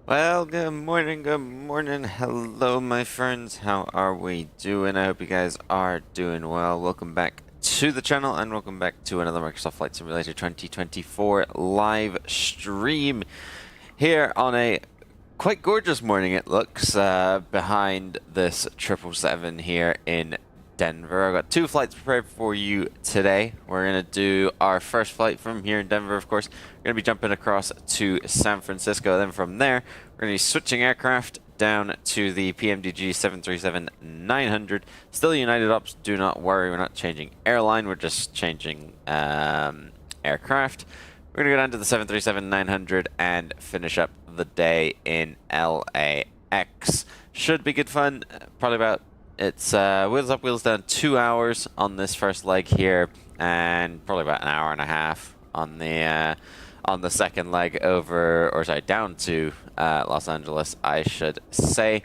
Well, good morning, hello my friends, how are we doing? I hope you guys are doing well. Welcome back to the channel and welcome back to another Microsoft Flight Simulator 2024 live stream here on a quite gorgeous morning it looks behind this 777 here in Denver. I've got two flights prepared for you today. We're going to do our first flight from here in Denver, of course. We're going to be jumping across to San Francisco. Then from there, we're going to be switching aircraft down to the PMDG 737-900. Still United Ops, do not worry. We're not changing airline. We're just changing aircraft. We're going to go down to the 737-900 and finish up the day in LAX. Should be good fun. Probably about... It's wheels up, wheels down, 2 hours on this first leg here, and probably about an hour and a half on the second leg over, or sorry, down to Los Angeles, I should say.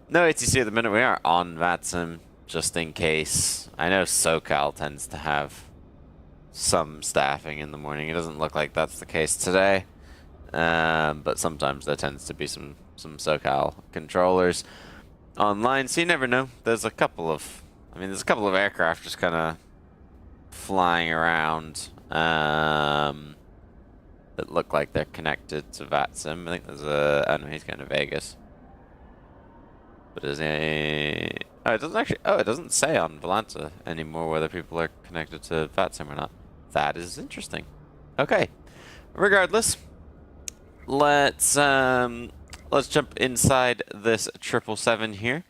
No ATC at the minute. We are on VATSIM, just in case. I know SoCal tends to have some staffing in the morning. It doesn't look like that's the case today, but sometimes there tends to be some SoCal controllers online, so you never know. There's a couple of aircraft just kind of flying around that look like they're connected to VATSIM. I think there's a... Oh no, he's going to Vegas. But is he... Oh, it doesn't actually... Oh, it doesn't say on Volanta anymore whether people are connected to VATSIM or not. That is interesting. Okay. Regardless, let's jump inside this 777 here,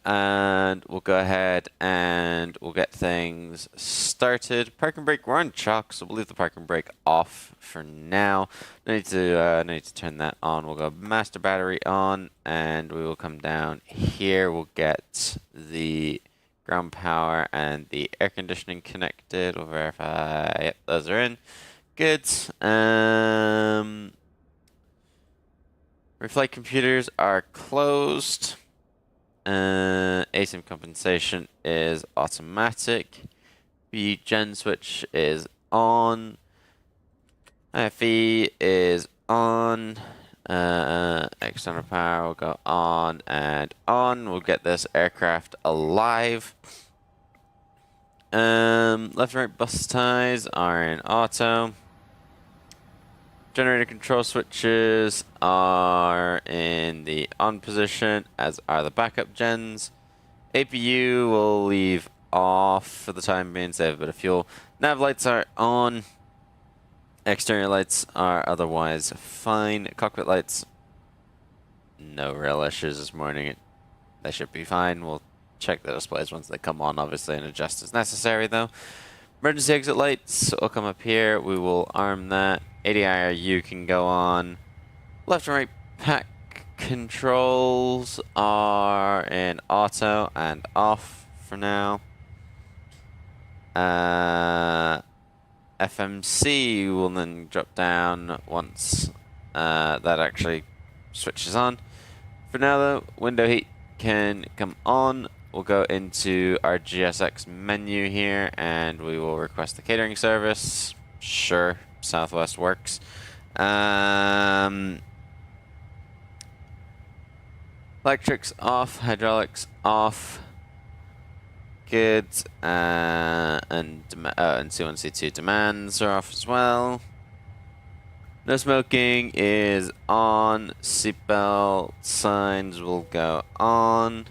and we'll go ahead and we'll get things started. Parking brake, we're on chalk, so we'll leave the parking brake off for now. No need to turn that on. We'll go master battery on, and we will come down here. We'll get the ground power and the air conditioning connected. We'll verify. Yep, those are in. Good. Reflight computers are closed. ASIM compensation is automatic. B gen switch is on. FE is on. External power will go on and on. We'll get this aircraft alive. Left and right bus ties are in auto. Generator control switches are in the on position, as are the backup gens. APU will leave off for the time being, save a bit of fuel. Nav lights are on. Exterior lights are otherwise fine. Cockpit lights, no real issues this morning. They should be fine. We'll check the displays once they come on, obviously, and adjust as necessary, though. Emergency exit lights will come up here. We will arm that. ADIRU can go on. Left and right pack controls are in auto and off for now. FMC will then drop down once that actually switches on. For now though, window heat can come on. We'll go into our GSX menu here and we will request the catering service. Sure. Southwest works. Electrics off, hydraulics off. Good. And C1, C2 demands are off as well. No smoking is on. Seatbelt signs will go on.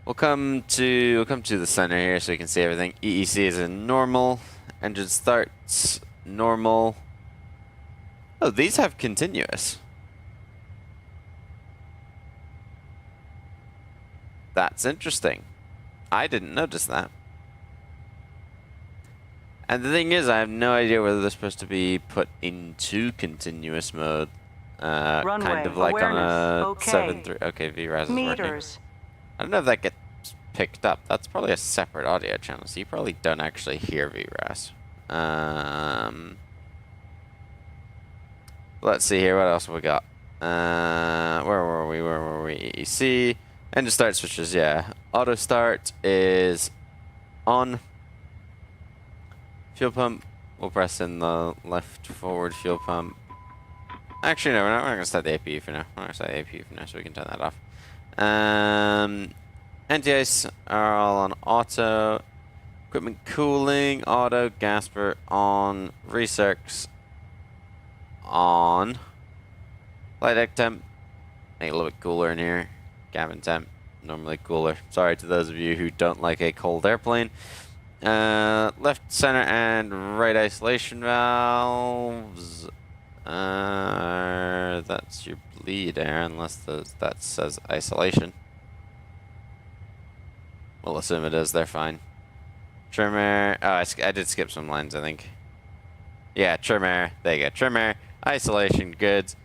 We'll come to the center here so you can see everything. EEC is in normal. Engine starts normal. Oh, these have continuous. That's interesting. I didn't notice that. And the thing is, I have no idea whether they're supposed to be put into continuous mode. Kind of like on a 7.3. Okay, VRAS is working. I don't know if that gets picked up. That's probably a separate audio channel, so you probably don't actually hear VRAS. Let's see here. What else have we got? Where were we? EEC. Engine start switches, yeah. Auto start is on. Fuel pump. We'll press in the left forward fuel pump. Actually, no, we're not going to start the APU for now. We're going to start the APU for now, so we can turn that off. Anti-ice are all on auto. Equipment cooling, auto. Gasper on. Recircs on. Flight deck temp. Make it a little bit cooler in here. Cabin temp. Normally cooler. Sorry to those of you who don't like a cold airplane. Left, center, and right isolation valves. That's your bleed air, unless that says isolation. We'll assume it is. They're fine. Trim air. Oh, I did skip some lines, I think. Yeah, trim air. There you go. Trim air. Isolation. Good.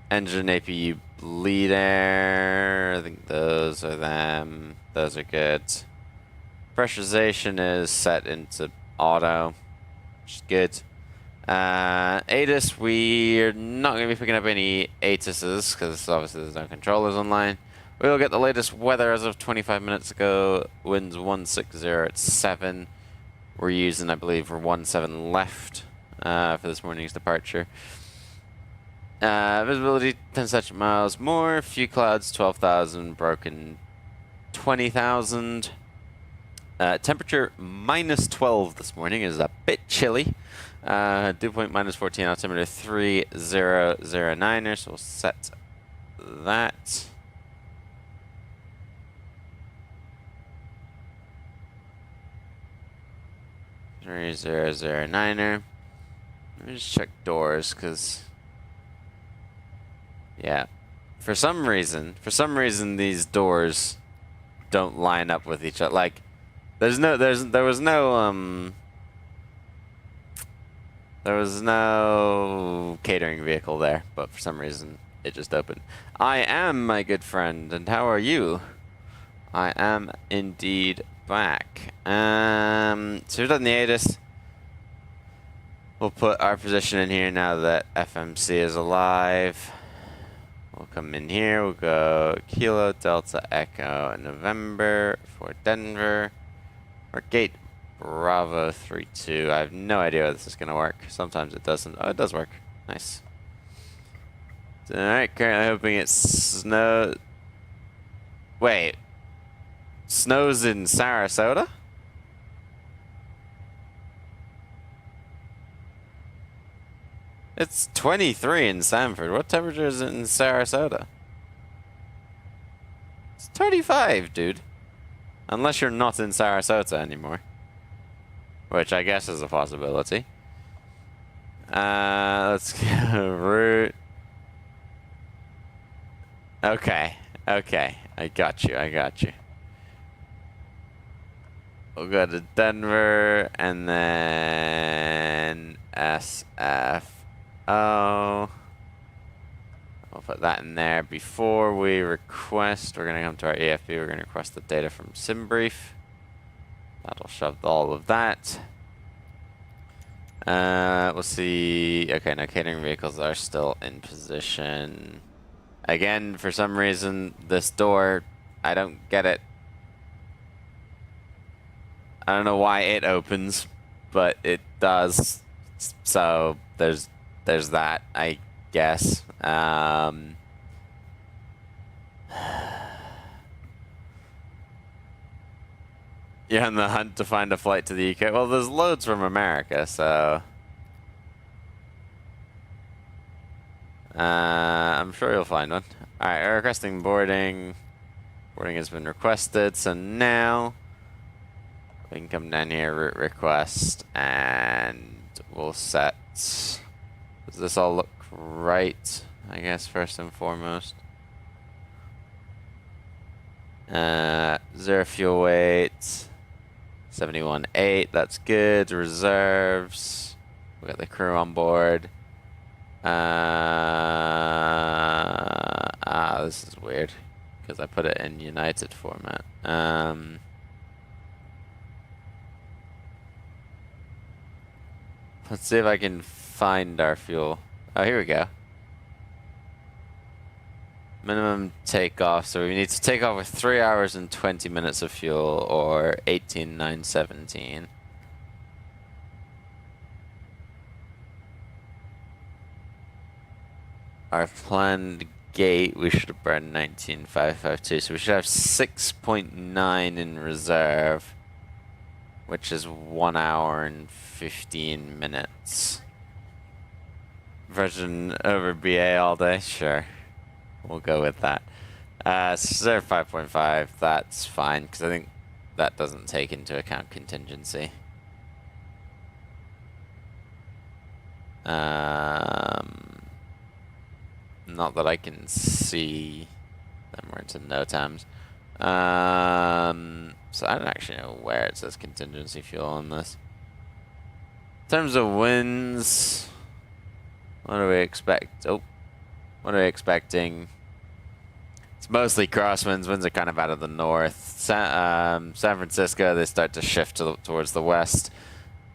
Engine APU bleed air. I think those are them. Those are good. Pressurization is set into auto, which is good. ATIS, we're not going to be picking up any ATISs because obviously there's no controllers online. We'll get the latest weather as of 25 minutes ago. Winds 160 at 7. We're using, I believe, for 17 left for this morning's departure. Visibility 10 statute miles more. Few clouds 12,000. Broken 20,000. Temperature -12 this morning is a bit chilly. Dew point -14, altimeter 3009er, so we'll set that. Let me just check doors, because yeah, for some reason these doors don't line up with each other. Like, there was no catering vehicle there, but for some reason it just opened. I am, my good friend, and how are you? I am indeed back. So we've done the ATIS. We'll put our position in here now that FMC is alive. We'll come in here, we'll go Kilo Delta Echo November for Denver. Or Gate Bravo 32. I have no idea how this is going to work. Sometimes it doesn't. Oh, it does work. Nice. Alright, currently hoping it snows. Wait. Snows in Sarasota? It's 23 in Sanford. What temperature is it in Sarasota? It's 35, dude. Unless you're not in Sarasota anymore. Which I guess is a possibility. Let's go route. Okay. Okay. I got you. We'll go to Denver and then SFO. I'll put that in there. Before we request, we're going to come to our EFB. We're going to request the data from SimBrief. That'll shove all of that. We'll see. Okay, no, catering vehicles are still in position. Again, for some reason, this door, I don't get it. I don't know why it opens, but it does. So there's that, I guess. You're on the hunt to find a flight to the UK. Well, there's loads from America, so I'm sure you'll find one. Alright, requesting boarding. Boarding has been requested, so now we can come down here, route request, and we'll set. Does this all look right? I guess first and foremost. Zero fuel weight. 71.8, that's good. Reserves. We got the crew on board. This is weird because I put it in United format. Let's see if I can find our fuel. Oh, here we go. Minimum takeoff, so we need to take off with 3 hours and 20 minutes of fuel, or 18,917. our planned gate, we should have burned 19,552, so we should have 6.9 in reserve, which is 1 hour and 15 minutes. Version over BA all day? Sure. We'll go with that. Reserve 5.5, that's fine, because I think that doesn't take into account contingency. Not that I can see. Then we're into no times. So I don't actually know where it says contingency fuel on this. In terms of winds, what do we expect? Oh, what are we expecting? It's mostly crosswinds. Winds are kind of out of the north. San Francisco, they start to shift towards the west.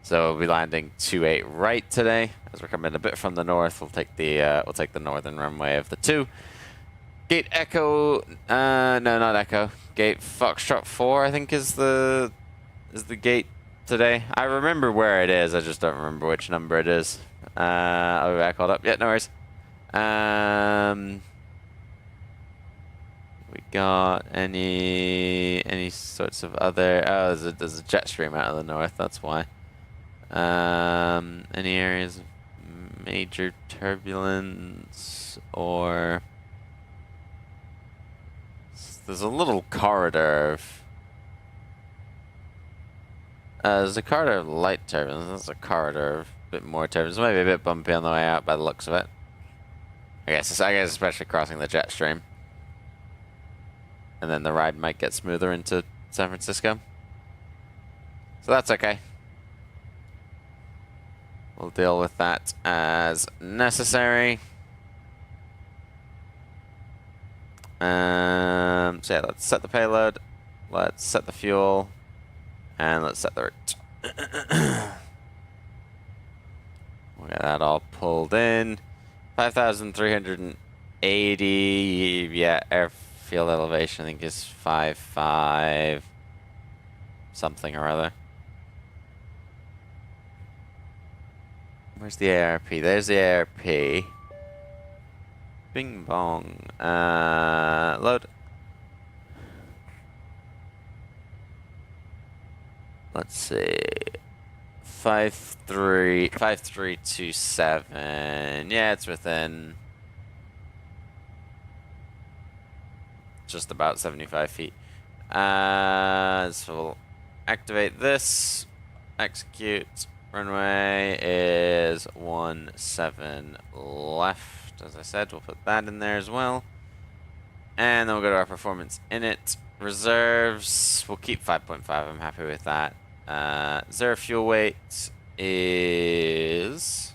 So we'll be landing 28 right today. As we're coming a bit from the north, we'll take the northern runway of the 2. Gate Echo, no, not Echo. Gate Foxtrot 4, I think is the gate today. I remember where it is. I just don't remember which number it is. I'll be back. Hold up. Yeah, no worries. We got any sorts of other? Oh, there's a jet stream out of the north. That's why. Any areas of major turbulence or there's a little corridor of there's a corridor of light turbulence. There's a corridor of a bit more turbulence. Maybe a bit bumpy on the way out by the looks of it. I guess especially crossing the jet stream. And then the ride might get smoother into San Francisco. So that's okay. We'll deal with that as necessary. So yeah, let's set the payload, let's set the fuel, and let's set the route. We'll get that all pulled in. 5,380, yeah, airfield elevation I think is 5.5 something or other. Where's the ARP? There's the ARP. Bing bong. Load. Let's see. 5327. Yeah, it's within just about 75 feet. So we'll activate this. Execute. Runway is 17 left. As I said, we'll put that in there as well. And then we'll go to our performance in it. Reserves, we'll keep 5.5. I'm happy with that. Reserve fuel weight is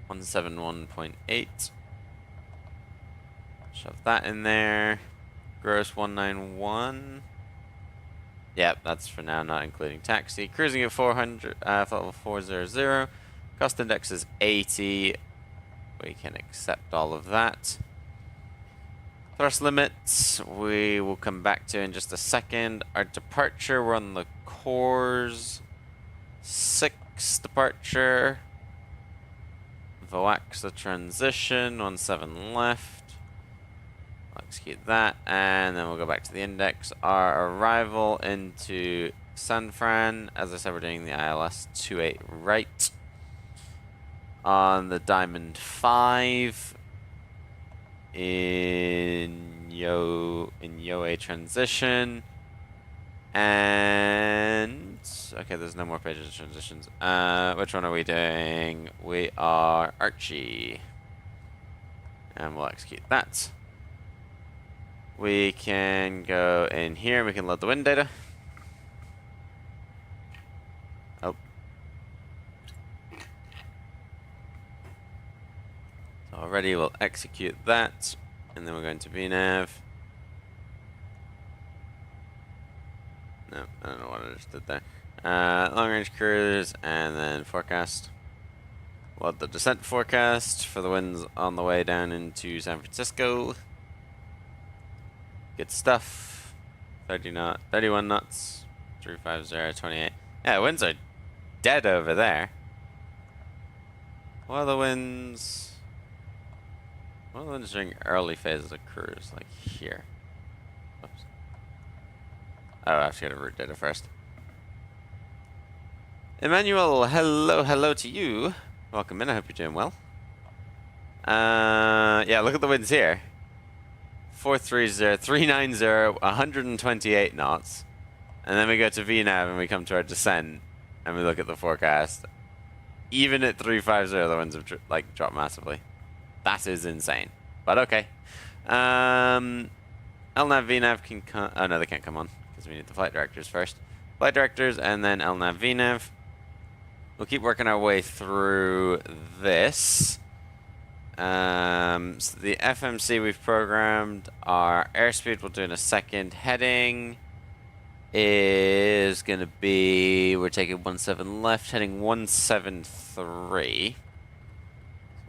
171.8. Shove that in there. Gross 191. Yep, that's for now, not including taxi. Cruising at 400, level 400. Cost index is 80. We can accept all of that. Thrust limits, we will come back to in just a second. Our departure, we're on the Coors 6 departure. VOAX the transition, 17 left. I'll execute that, and then we'll go back to the index. Our arrival into San Fran, as I said, we're doing the ILS 28 right. On the Diamond 5 in Yoa transition, and okay, there's no more pages of transitions. Which one are we doing? We are Archie, and we'll execute that. We can go in here and we can load the wind data. Oh. So already we'll execute that. And then we're going to VNav. No, I don't know what I just did there. Long range cruise and then forecast. Load the descent forecast for the winds on the way down into San Francisco. Good stuff. 31 knots. 350, 28. Yeah, winds are dead over there. What are the winds? One of them is during early phases of cruise, like here. Oops. Oh, I have to get a route data first. Emmanuel, hello to you. Welcome in, I hope you're doing well. Yeah, look at the winds here. 430, 390, 128 knots. And then we go to VNAV and we come to our descent and we look at the forecast. Even at 350, the winds have dropped massively. That is insane. But okay. LNAV, VNAV can come. Oh no, they can't come on because we need the flight directors first. Flight directors and then LNAV, VNAV. We'll keep working our way through this. So the FMC we've programmed, our airspeed we'll do in a second. Heading is going to be, we're taking 17 left, heading 173. So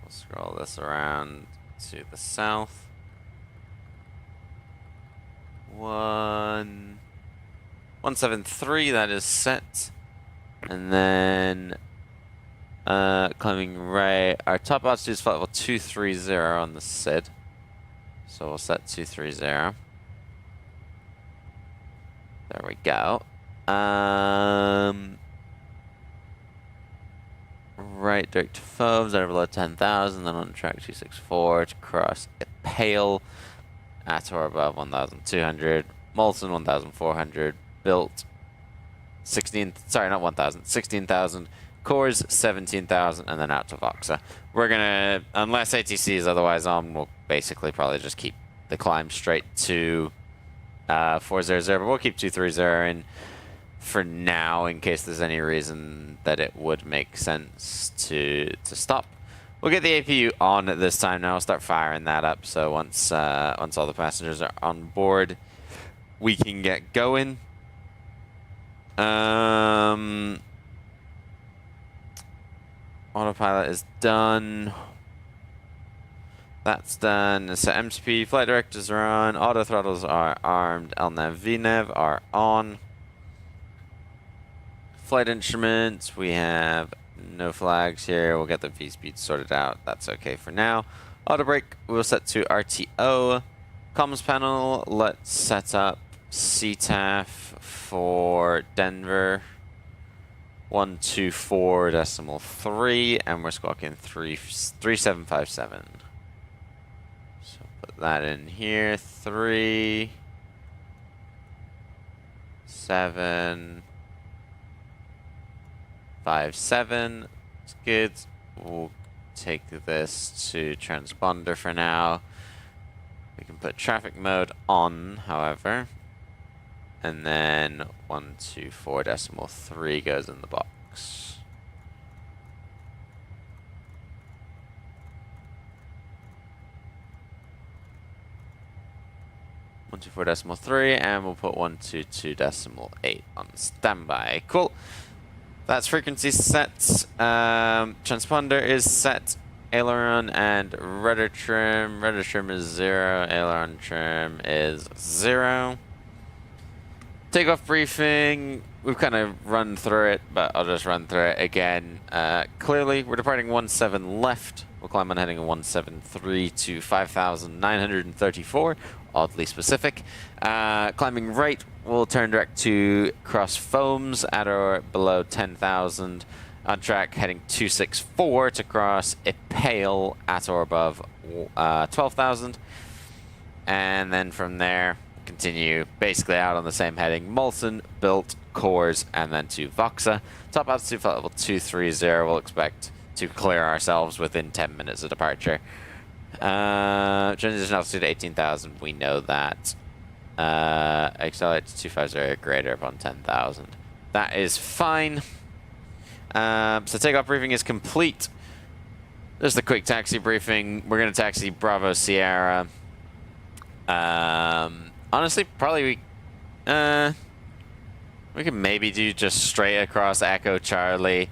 we'll scroll this around to the south. 173, that is set. And then climbing right, our top altitude is flight level 230 on the SID. So we'll set 230. There we go. Right, direct to foams, that are below 10,000, then on track 264 to cross a pale at or above 1,200. Molten 1,400. Built 16,000. Cores 17,000, and then out to Voxa. We're gonna, unless ATC is otherwise on, we'll basically probably just keep the climb straight to 400, but we'll keep 230 in for now in case there's any reason that it would make sense to stop. We'll get the APU on at this time now. We'll start firing that up. So once all the passengers are on board, we can get going. Autopilot is done. That's done. So MCP, flight directors are on. Auto throttles are armed. LNAV, VNAV are on. Flight instruments, we have no flags here. We'll get the V-speed sorted out. That's okay for now. Auto brake, we'll set to RTO. Comms panel, let's set up CTAF for Denver. 124.3, and we're squawking 3757. So put that in here. 3, 7, 5, 7. It's good. We'll take this to transponder for now. We can put traffic mode on, however. And then 124.3 goes in the box. One two four decimal 3, and we'll put 122.8 on standby. Cool. That's frequency set. Transponder is set. Aileron and rudder trim. Rudder trim is 0. Aileron trim is 0. Takeoff briefing, we've kind of run through it, but I'll just run through it again. Clearly, we're departing 17 left. We'll climb on heading 173 to 5,934, oddly specific. Climbing right, we'll turn direct to cross foams at or below 10,000. On track, heading 264 to cross a pale at or above 12,000. And then from there, continue basically out on the same heading. Molten, built, cores, and then to Voxa. Top altitude flight level 230. We'll expect to clear ourselves within 10 minutes of departure. Transition altitude 18,000. We know that. Accelerate to 250 greater upon 10,000. That is fine. So takeoff briefing is complete. There's the quick taxi briefing. We're going to taxi Bravo Sierra. Honestly, probably we can maybe do just straight across Echo Charlie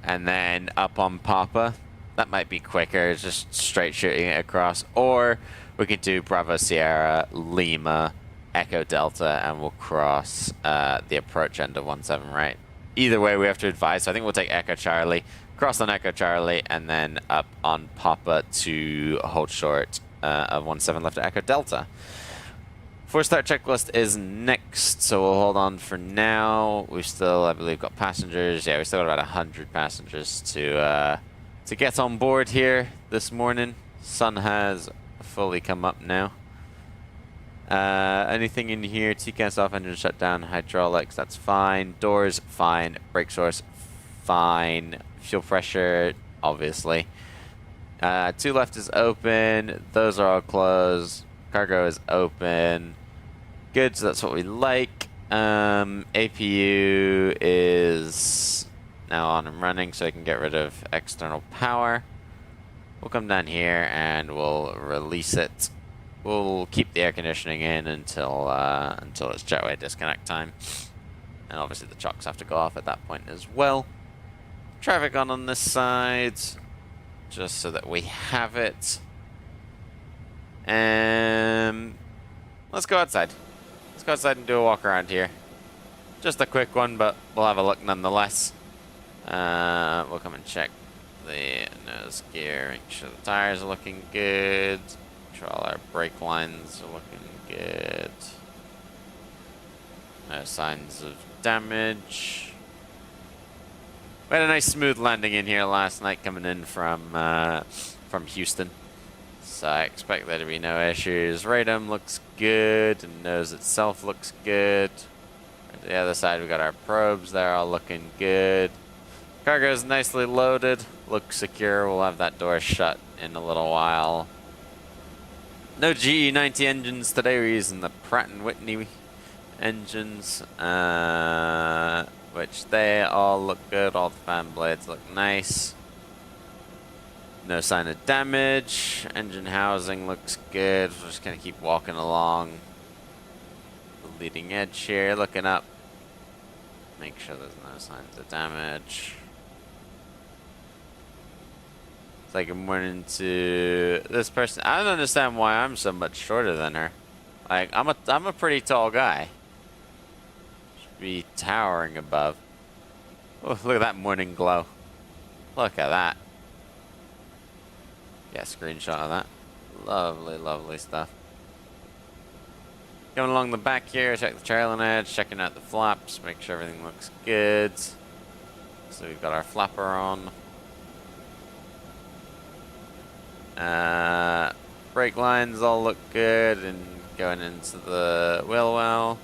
and then up on Papa. That might be quicker, just straight shooting it across. Or we could do Bravo Sierra, Lima, Echo Delta, and we'll cross the approach end of 17, right? Either way, we have to advise. So I think we'll take Echo Charlie, cross on Echo Charlie, and then up on Papa to hold short of 17 left at Echo Delta. 4-star checklist is next, so we'll hold on for now. We've still, I believe, got passengers. Yeah, we still got about 100 passengers to get on board here this morning. Sun has fully come up now. Anything in here? TCAS off, engine shut down, hydraulics, that's fine. Doors, fine. Brake source, fine. Fuel pressure, obviously. 2 left is open. Those are all closed. Cargo is open. Good, so that's what we like. APU is now on and running, so I can get rid of external power. We'll come down here and we'll release it. We'll keep the air conditioning in until it's jetway disconnect time. And obviously the chocks have to go off at that point as well. Traffic on this side, just so that we have it. Let's go outside. Let's go outside and do a walk around here. Just a quick one, but we'll have a look nonetheless. We'll come and check the nose gear, make sure the tires are looking good. Make sure all our brake lines are looking good. No signs of damage. We had a nice smooth landing in here last night coming in from Houston. So I expect there to be no issues. Radome looks good, and nose itself looks good. On the other side, we got our probes there, all looking good. Cargo is nicely loaded, looks secure. We'll have that door shut in a little while. No GE90 engines today. We're using the Pratt & Whitney engines, which they all look good. All the fan blades look nice. No sign of damage. Engine housing looks good. We're just gonna keep walking along the leading edge here, looking up. Make sure there's no signs of damage. Say good morning to this person. I don't understand why I'm so much shorter than her. Like, I'm a pretty tall guy. Should be towering above. Oh, look at that morning glow. Look at that. Yeah, screenshot of that. Lovely, lovely stuff. Going along the back here, check the trailing edge, checking out the flaps, make sure everything looks good. So we've got our flapper on. Brake lines all look good and going into the wheel well.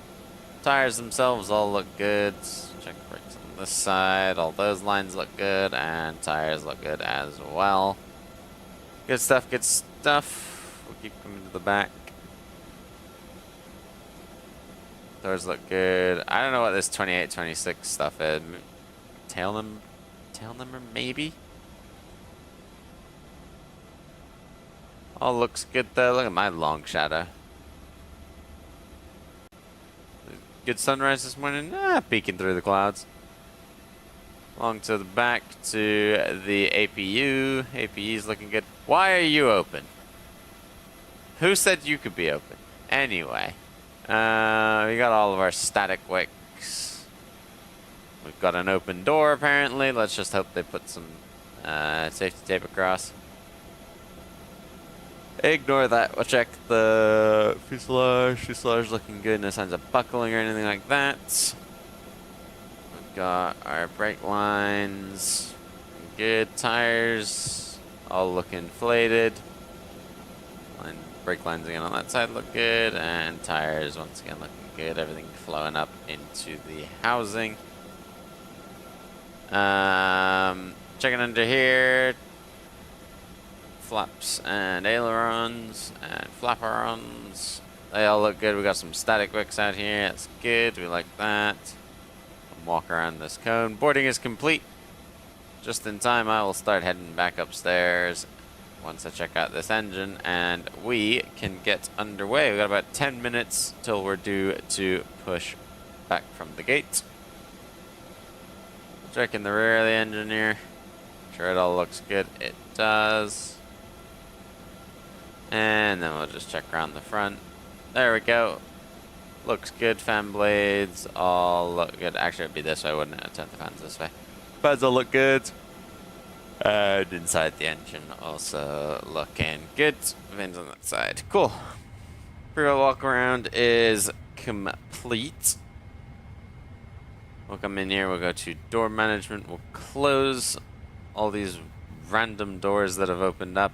Tires themselves all look good. Check the brakes on this side. All those lines look good and tires look good as well. Good stuff, good stuff. We'll keep coming to the back. Doors look good. I don't know what this 28, 26 stuff is. Tail number maybe? All looks good though. Look at my long shadow. Good sunrise this morning. Peeking through the clouds. Along to the back to the APU. APU's looking good. Why are you open? Who said you could be open? Anyway, we got all of our static wicks. We've got an open door apparently. Let's just hope they put some safety tape across. Ignore that. We'll check the fuselage. Fuselage looking good. No signs of buckling or anything like that. Got our brake lines, good. Tires, all look inflated. Brake lines again on that side look good, and tires once again looking good. Everything flowing up into the housing. Checking under here, flaps and ailerons and flapperons. They all look good. We got some static wicks out here. That's good. We like that. Walk around this cone. Boarding is complete. Just in time, I will start heading back upstairs once I check out this engine, and we can get underway. We've got about 10 minutes till we're due to push back from the gate. Checking the rear of the engine here. Sure it all looks good. It does. And then we'll just check around the front. There we go. Looks good. Fan blades all look good. Actually, it'd be this way, wouldn't it? I'd turn the fans this way. Fans all look good. And inside the engine also looking good. Vents on that side. Cool. Pre-roll walk around is complete. We'll come in here, we'll go to door management, we'll close all these random doors that have opened up.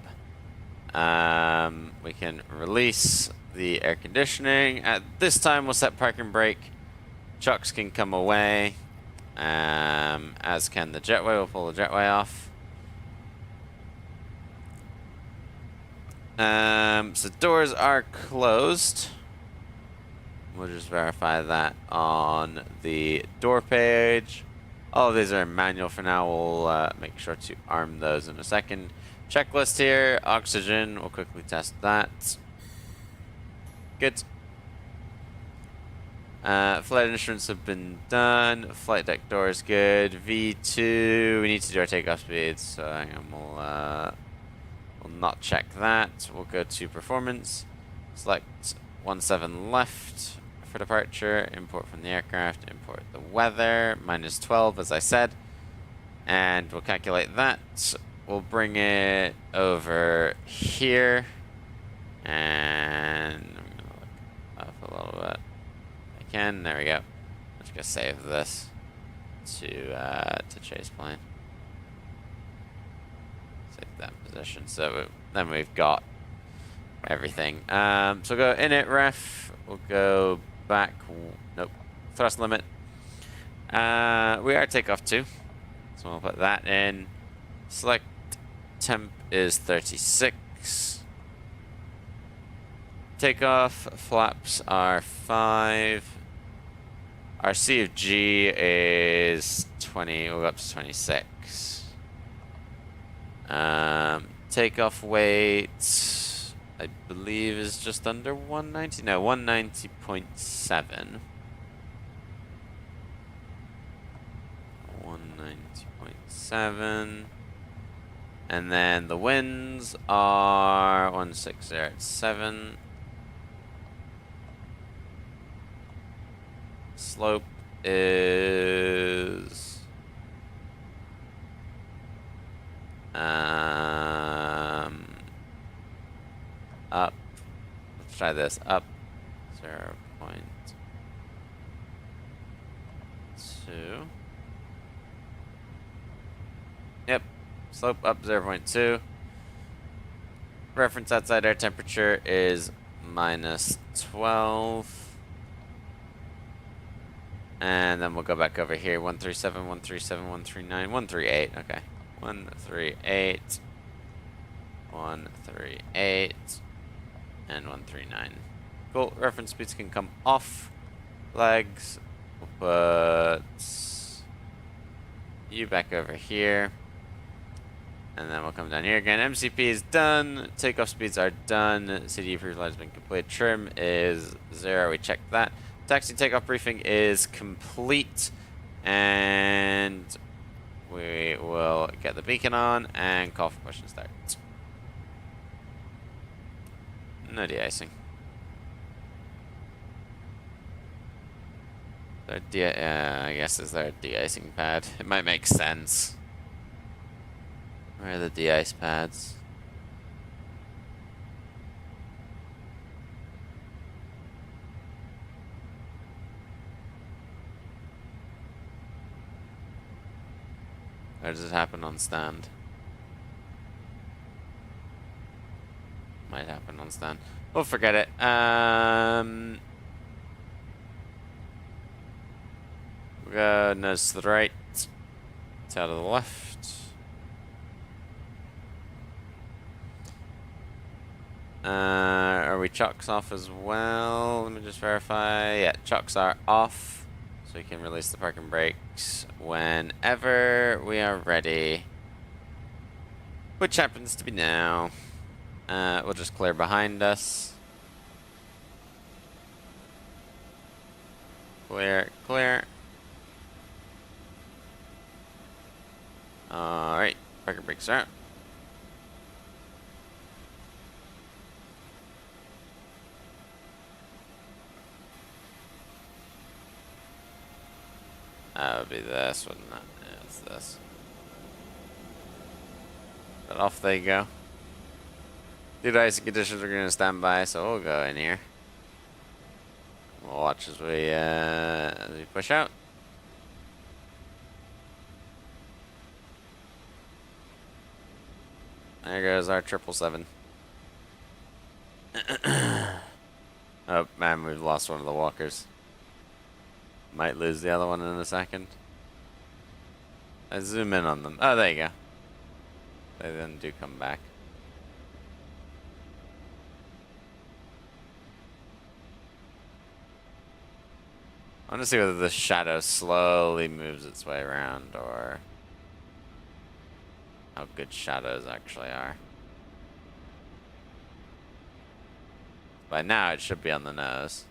We can release the air conditioning. At this time, we'll set parking brake. Trucks can come away, as can the jetway. We'll pull the jetway off. So doors are closed. We'll just verify that on the door page. All of these are manual for now. We'll make sure to arm those in a second. Checklist here, oxygen. We'll quickly test that. Good. Flight instruments have been done. Flight deck door is good. V2. We need to do our takeoff speeds, so hang on. We'll not check that. We'll go to performance. Select 17 left for departure. Import from the aircraft. Import the weather. -12, as I said. And we'll calculate that. We'll bring it over here. And I'm going to look up a little bit. I can. There we go. I'm just going to save this to chase plane. Save that position. So then we've got everything. So we'll go init ref. We'll go back. Nope. Thrust limit. We are takeoff 2. So we'll put that in. Select temp is 36. Takeoff flaps are 5. Our C of G is 20. We'll go up to 26. Takeoff weight, I believe, is just under 190. No, 190.7. 190.7. And then the winds are 160 at 7. Slope is up. Let's try this. Up 0.2. Yep. Slope up 0.2. Reference outside air temperature is -12. And then we'll go back over here. 137, 137, 139, 138. Okay. 138. 138. And 139. Cool. Reference speeds can come off. Flags. We'll put you back over here. And then we'll come down here again. MCP is done. Takeoff speeds are done. CD pre-flight has been complete. Trim is 0. We checked that. Taxi takeoff briefing is complete. And we will get the beacon on and call for push and start. No de-icing. I guess is there a de-icing pad? It might make sense. Where are the de-ice pads? Or does it happen on stand? Might happen on stand. We'll forget it. We'll go nose to the right. Tail to the left. Are we chocks off as well? Let me just verify. Yeah, chocks are off. So we can release the parking brakes whenever we are ready. Which happens to be now. We'll just clear behind us. Clear, clear. Alright, parking brakes are out. That would be this, wouldn't it? Yeah, it's this. But off they go. Due to icy conditions, we're going to stand by, so we'll go in here. We'll watch as we push out. There goes our 777. Oh man, we've lost one of the walkers. Might lose the other one in a second. I zoom in on them. Oh, there you go. They then do come back. I want to see whether the shadow slowly moves its way around, or how good shadows actually are. By now, it should be on the nose.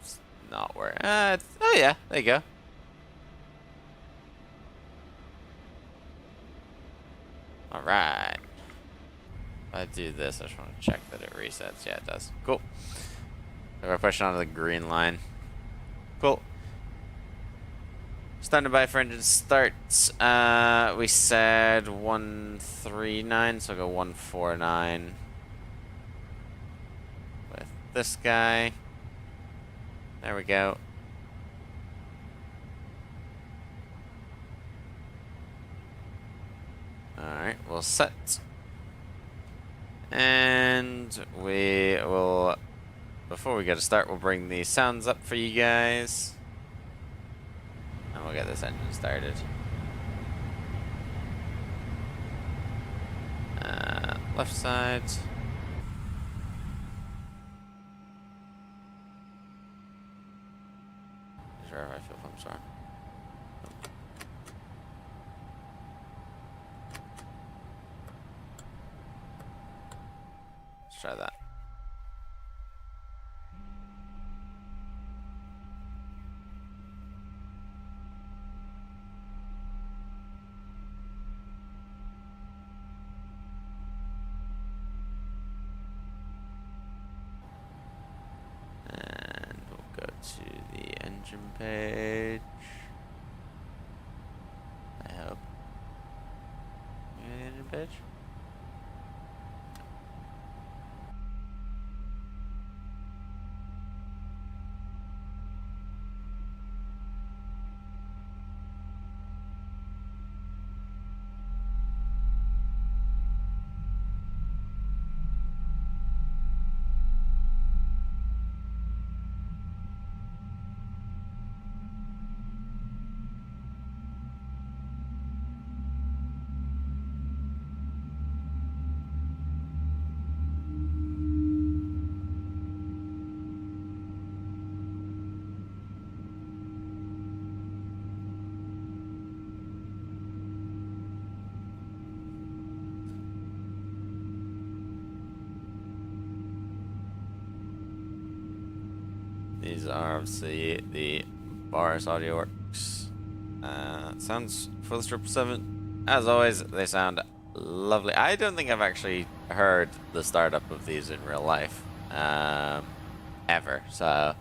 It's not where. Oh yeah, there you go. All right. If I do this, I just want to check that it resets. Yeah, it does. Cool. So we're pushing onto the green line. Cool. Standing by for engine starts. We said 139, so I'll go 149 with this guy. There we go. Alright, we'll set. And we will, before we get to start, we'll bring the sounds up for you guys. And we'll get this engine started. Left side. These are our fuel pumps are. Let's try that. And we'll go to the engine page. I hope. You got the engine page? These are obviously the Boris Audio Works sounds for the 777. As always, they sound lovely. I don't think I've actually heard the startup of these in real life ever, so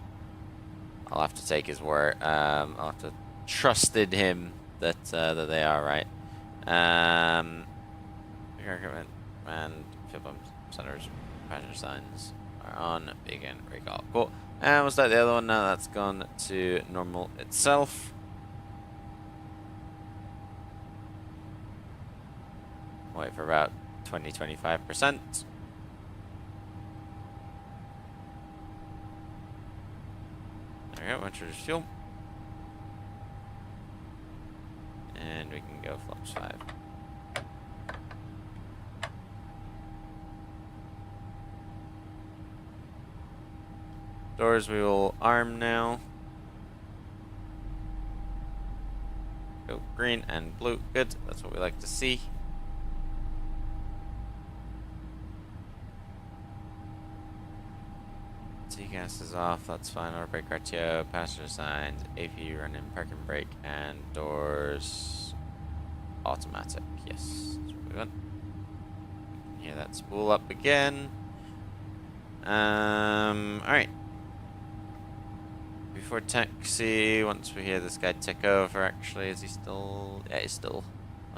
I'll have to take his word. I'll have to trust in him that that they are right. Equipment and fuel pump centers, passenger signs are on. Begin recall. Cool. And we'll start the other one now. That's gone to normal itself. Wait for about 20-25%. There we go. Introduce fuel. And we can go flaps 5. Doors we will arm now. Go green and blue. Good. That's what we like to see. T-gas is off. That's fine. Auto brake RTO. Passenger signs. AP running. Parking brake. And doors automatic. Yes. That's what we want. Hear that spool up again. Alright. before taxi. Once we hear this guy tick over, actually, is he still? Yeah, he's still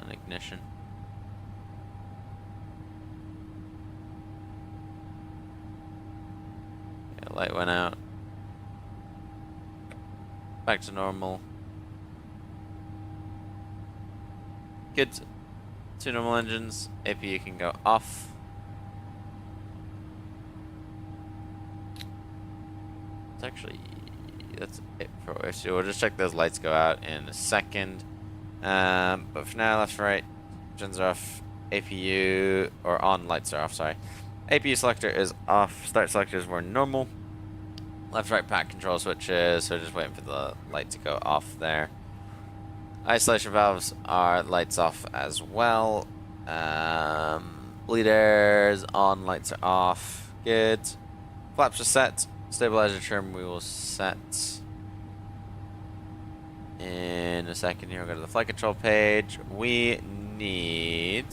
on ignition. Yeah, light went out. Back to normal. Good. 2 normal engines. APU can go off. It's actually, that's it for issue. We'll just check those lights go out in a second. But for now, left, right, engines are off. APU, or on, lights are off, sorry. APU selector is off. Start selectors were normal. Left, right, pack control switches. So just waiting for the light to go off there. Isolation valves are lights off as well. Bleed air's on, lights are off. Good. Flaps are set. Stabilizer trim we will set in a second here. We'll go to the flight control page. We need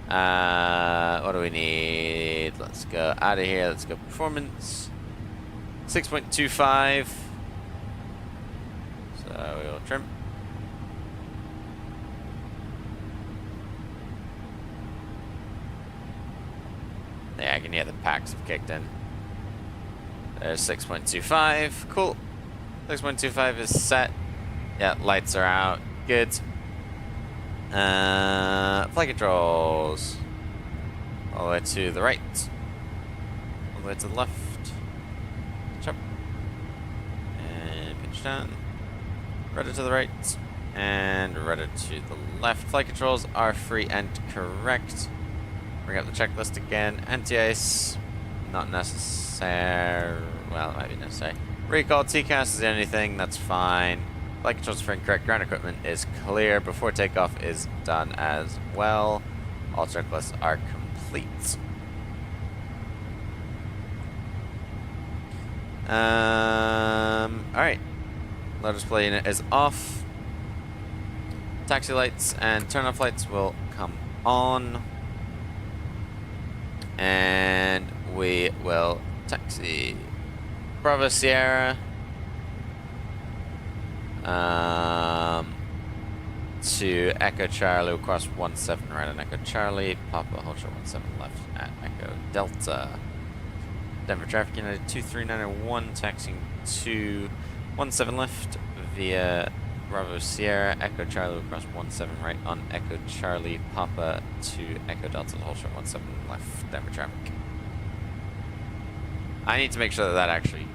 what do we need? Let's go out of here. Let's go performance 6.25. So we will trim. Yeah, I can hear the packs have kicked in. There's 6.25. Cool. 6.25 is set. Yeah, lights are out. Good. Flight controls. All the way to the right. All the way to the left. Jump. And pinch down. Rudder to the right. And rudder to the left. Flight controls are free and correct. Bring up the checklist again. Anti-ice, not necessary. Well, it might be necessary. Recall TCAS is the only thing, that's fine. Flight controls are incorrect. Ground equipment is clear. Before takeoff is done as well. All checklists are complete. Alright. Low display unit is off. Taxi lights and turn off lights will come on. And we will taxi Bravo Sierra to Echo Charlie across 17 right on Echo Charlie, Papa hold short 17 left at Echo Delta. Denver Traffic United 23901 taxiing to 17 left via Bravo Sierra, Echo Charlie across 17 right on Echo Charlie, Papa to Echo Delta, hold short 17 left, Denver Traffic. I need to make sure that that actually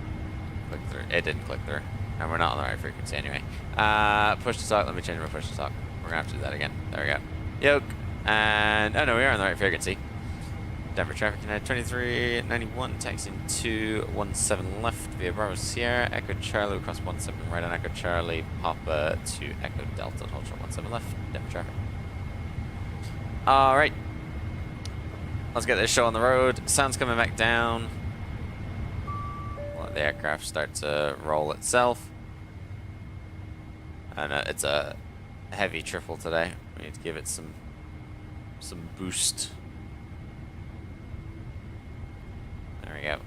clicked through. It didn't click through. And we're not on the right frequency anyway. Push to talk. Let me change my push to talk. We're going to have to do that again. There we go. Yoke. And, oh no, we are on the right frequency. Denver Traffic United 2391, taxiing to 17 left via Bravo Sierra, Echo Charlie across 17 right on Echo Charlie, Papa to Echo Delta, hold short 17 left, Denver Traffic. Alright. Let's get this show on the road. Sound's coming back down. Let the aircraft start to roll itself. And it's a heavy triple today. We need to give it some boost. There we go.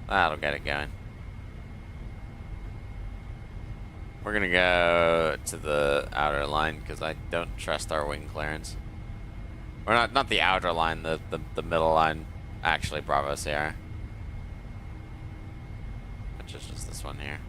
That'll get it going. We're gonna go to the outer line because I don't trust our wing clearance. Or not the outer line, the middle line. Actually, Bravo Sierra. Which is just this one here.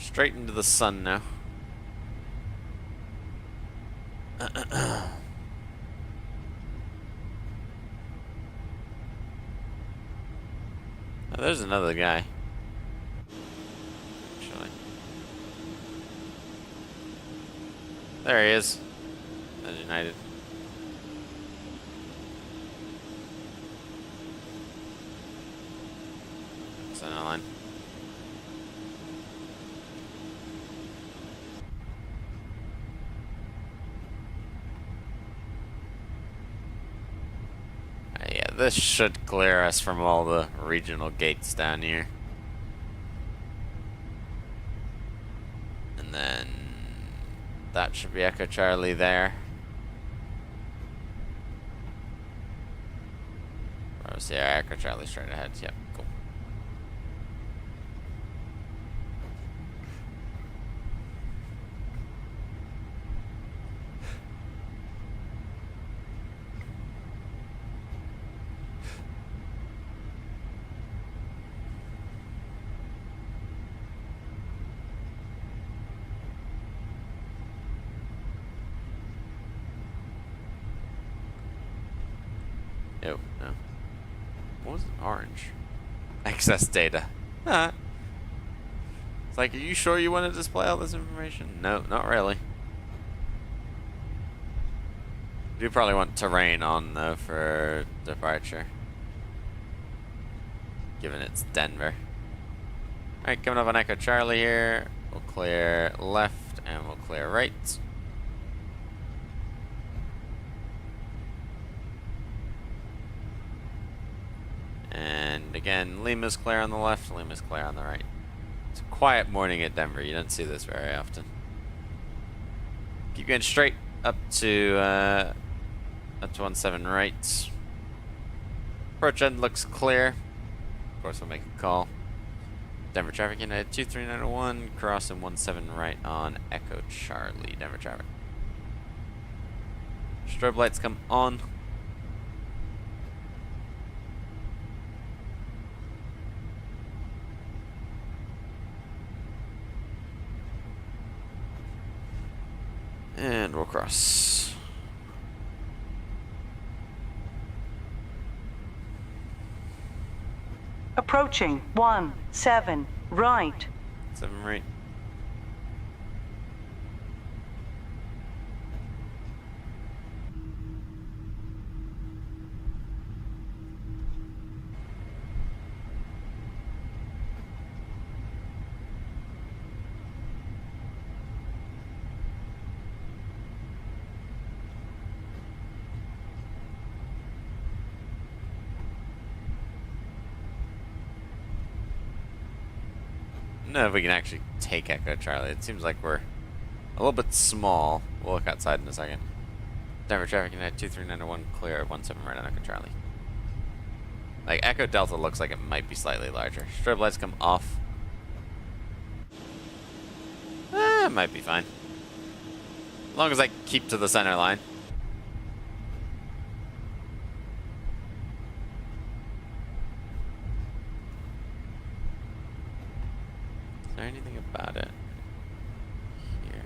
Straight into the sun now. Oh, there's another guy. Actually. There he is. That's United. Center line. Yeah, this should clear us from all the regional gates down here. And then that should be Echo Charlie there. Oh, so yeah, Echo Charlie straight ahead. Yep, cool. Oh, no. What was it? Orange? Access data. Huh. It's like, are you sure you want to display all this information? No, not really. You probably want terrain on, though, for departure. Given it's Denver. Alright, coming up on Echo Charlie here. We'll clear left and we'll clear right. And again, Lima's clear on the left, Lima's clear on the right. It's a quiet morning at Denver. You don't see this very often. Keep going straight up to 17 right. Approach end looks clear. Of course, we'll make a call. Denver traffic United 23901, crossing 17 right on Echo Charlie. Denver traffic. Strobe lights come on. And we'll cross. Approaching 17 right. 7 right. I don't know if we can actually take Echo Charlie. It seems like we're a little bit small. We'll look outside in a second. Denver traffic United 23901 clear 17 right on Echo Charlie. Like, Echo Delta looks like it might be slightly larger. Strobe lights come off. It might be fine. As long as I keep to the center line. Is there anything about it here?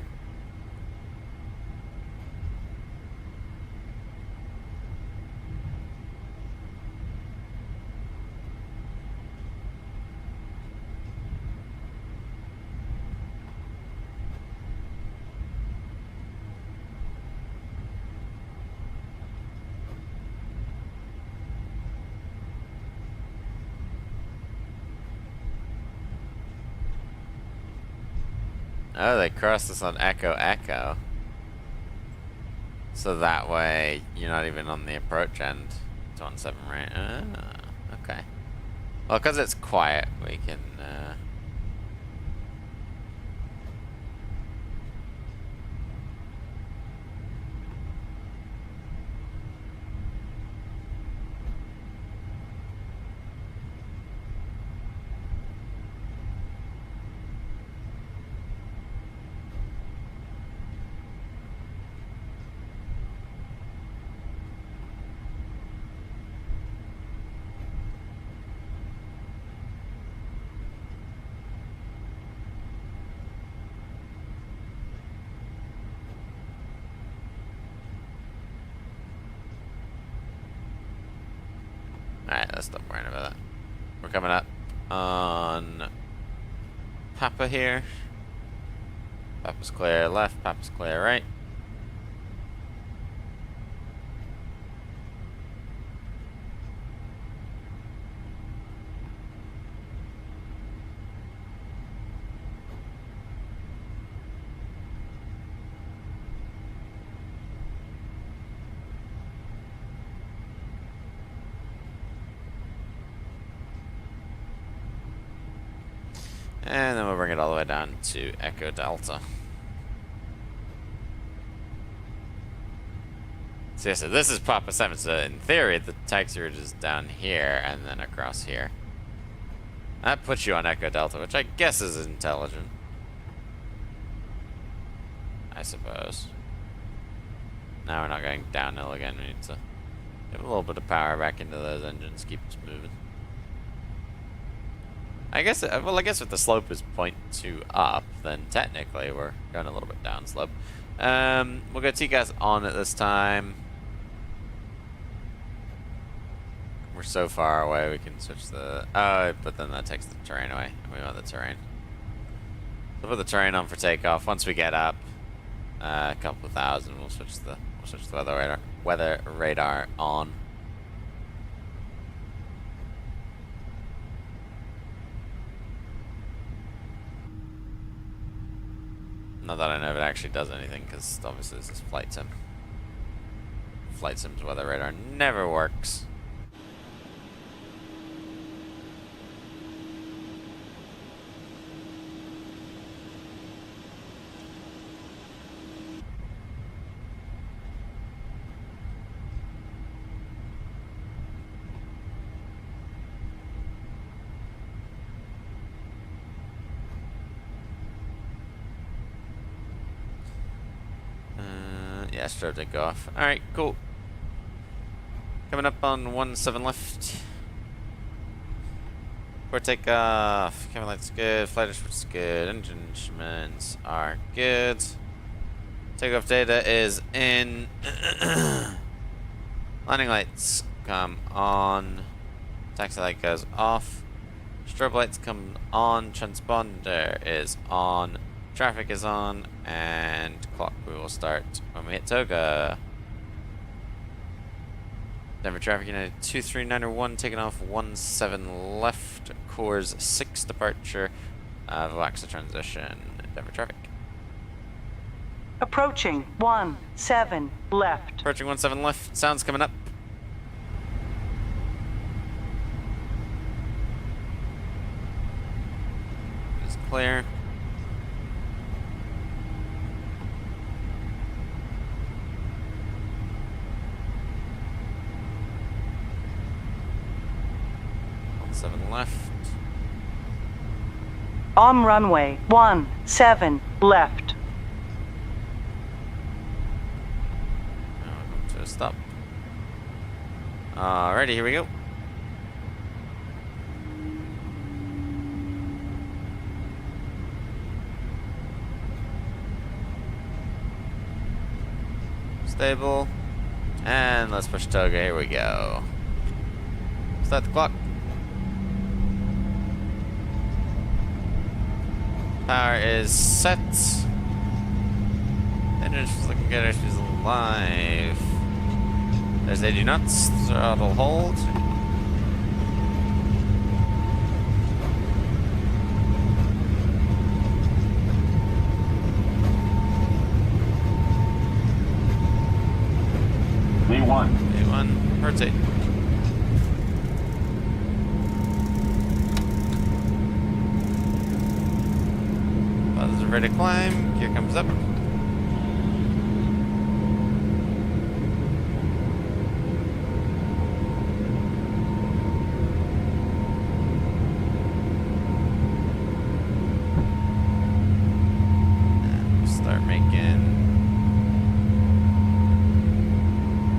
Oh, they crossed us on Echo Echo. So that way, you're not even on the approach end. It's on 7 right. Okay. Well, because it's quiet, we can... Alright, let's stop worrying about that. We're coming up on Papa here. Papa's clear left, Papa's clear right. And then we'll bring it all the way down to Echo Delta. So yeah, so this is Papa 7, so in theory the taxi route is down here and then across here. That puts you on Echo Delta, which I guess is intelligent. I suppose. Now we're not going downhill again, we need to give a little bit of power back into those engines, keep us moving. I guess, well, I guess if the slope is 0.2 up, then technically we're going a little bit down slope. We'll go TCAS on at this time. We're so far away, we can switch the... Oh, but then that takes the terrain away. We want the terrain. So put the terrain on for takeoff. Once we get up a couple of thousand, we'll switch the weather radar on. Not that I know if it actually does anything, because obviously this is flight sim. Flight sim's weather radar never works. Yeah, strobe did go off. Alright, cool. Coming up on 17 left. For takeoff. Cabin lights good. Flight instruments good. Engine instruments are good. Takeoff data is in. Landing lights come on. Taxi light goes off. Strobe lights come on. Transponder is on. Traffic is on, and clock we will start when we hit Toga. Denver Traffic United 23901 taking off 17 left, Coors 6 departure, Vaxa transition, Denver Traffic. Approaching 17 left. Approaching 17 left, sounds coming up. It's clear. Left. On runway 17 left. Now we'll come to a stop. Alrighty, here we go. Stable. And let's push Toga, here we go. Start the clock. Power is set. Engine's looking good. She's alive. There's 80 knots. Throttle hold. V1. V1. Rotate. Ready to climb. Gear comes up. And we'll start making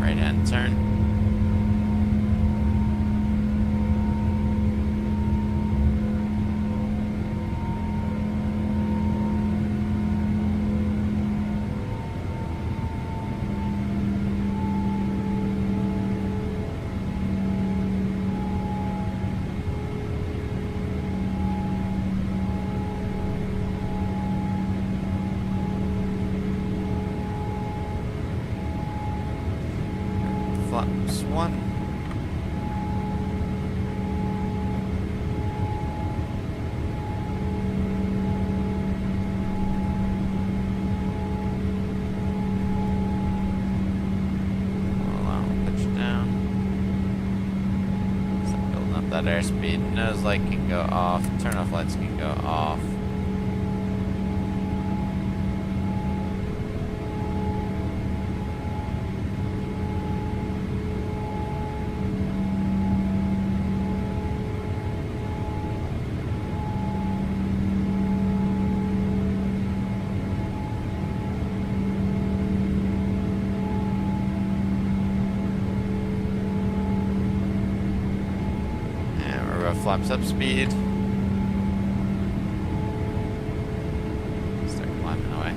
right-hand turn. flaps 1. That airspeed, nose light can go off, turn off lights can go off. Flaps up speed. Start climbing away.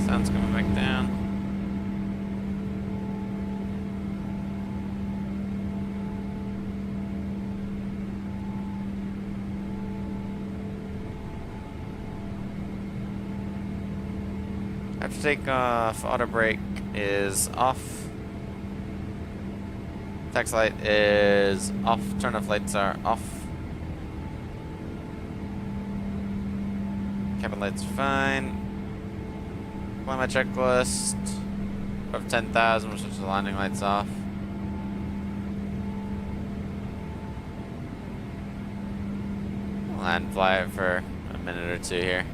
Sun's coming back down. Have to take off. Auto brake is off. Tax light is off. Turn off lights are off. Cabin lights fine. Climate checklist of 10,000. We'll switch the landing lights off. Land fly it for a minute or two here.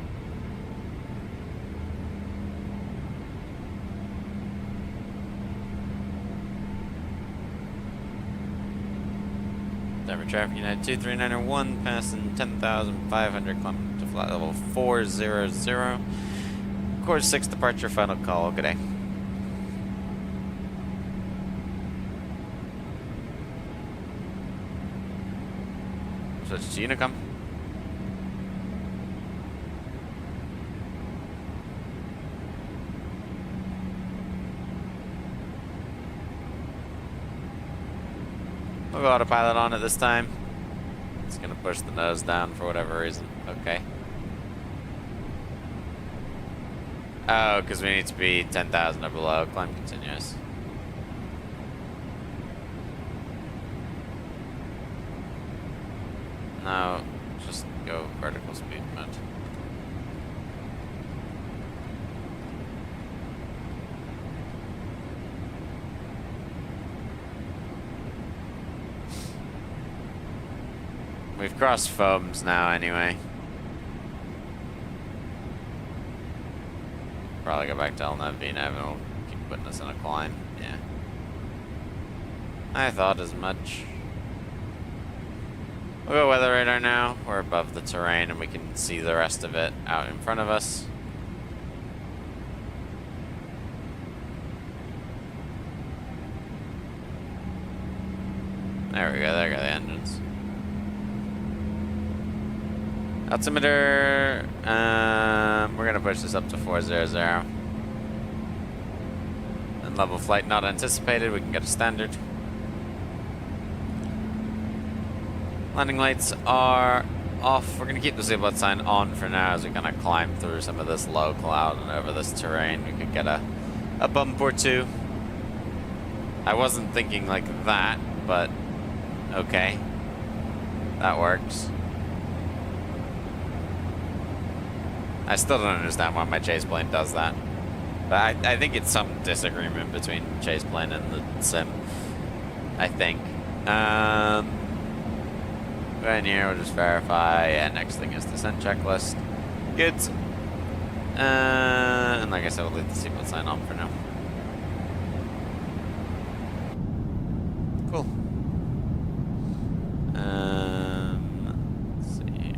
Denver traffic United 2391 passing 10,500 climbing to flight level 400. Course 6 departure final call. Good day. Switch to Unicom. We'll go autopilot on it this time. It's gonna push the nose down for whatever reason. Okay. Oh, because we need to be 10,000 or below. Climb continuous. No, just go vertical speed mode. We've crossed foams now anyway. Probably go back to LNAV, VNAV, and it'll keep putting us in a climb. Yeah. I thought as much. We'll go weather radar now. We're above the terrain and we can see the rest of it out in front of us. There we go, there go the engines. Altimeter, we're gonna push this up to 400. And level flight not anticipated, we can get a standard. Landing lights are off. We're gonna keep the seatbelt sign on for now as we kind of climb through some of this low cloud and over this terrain. We could get a bump or two. I wasn't thinking like that, but okay. That works. I still don't understand why my chase plane does that. But I think it's some disagreement between chase plane and the sim. I think. Go in here, we'll just verify. Yeah, next thing is descent checklist. Good. And like I said, we'll leave the seatbelt sign on for now. Cool. Let's see here.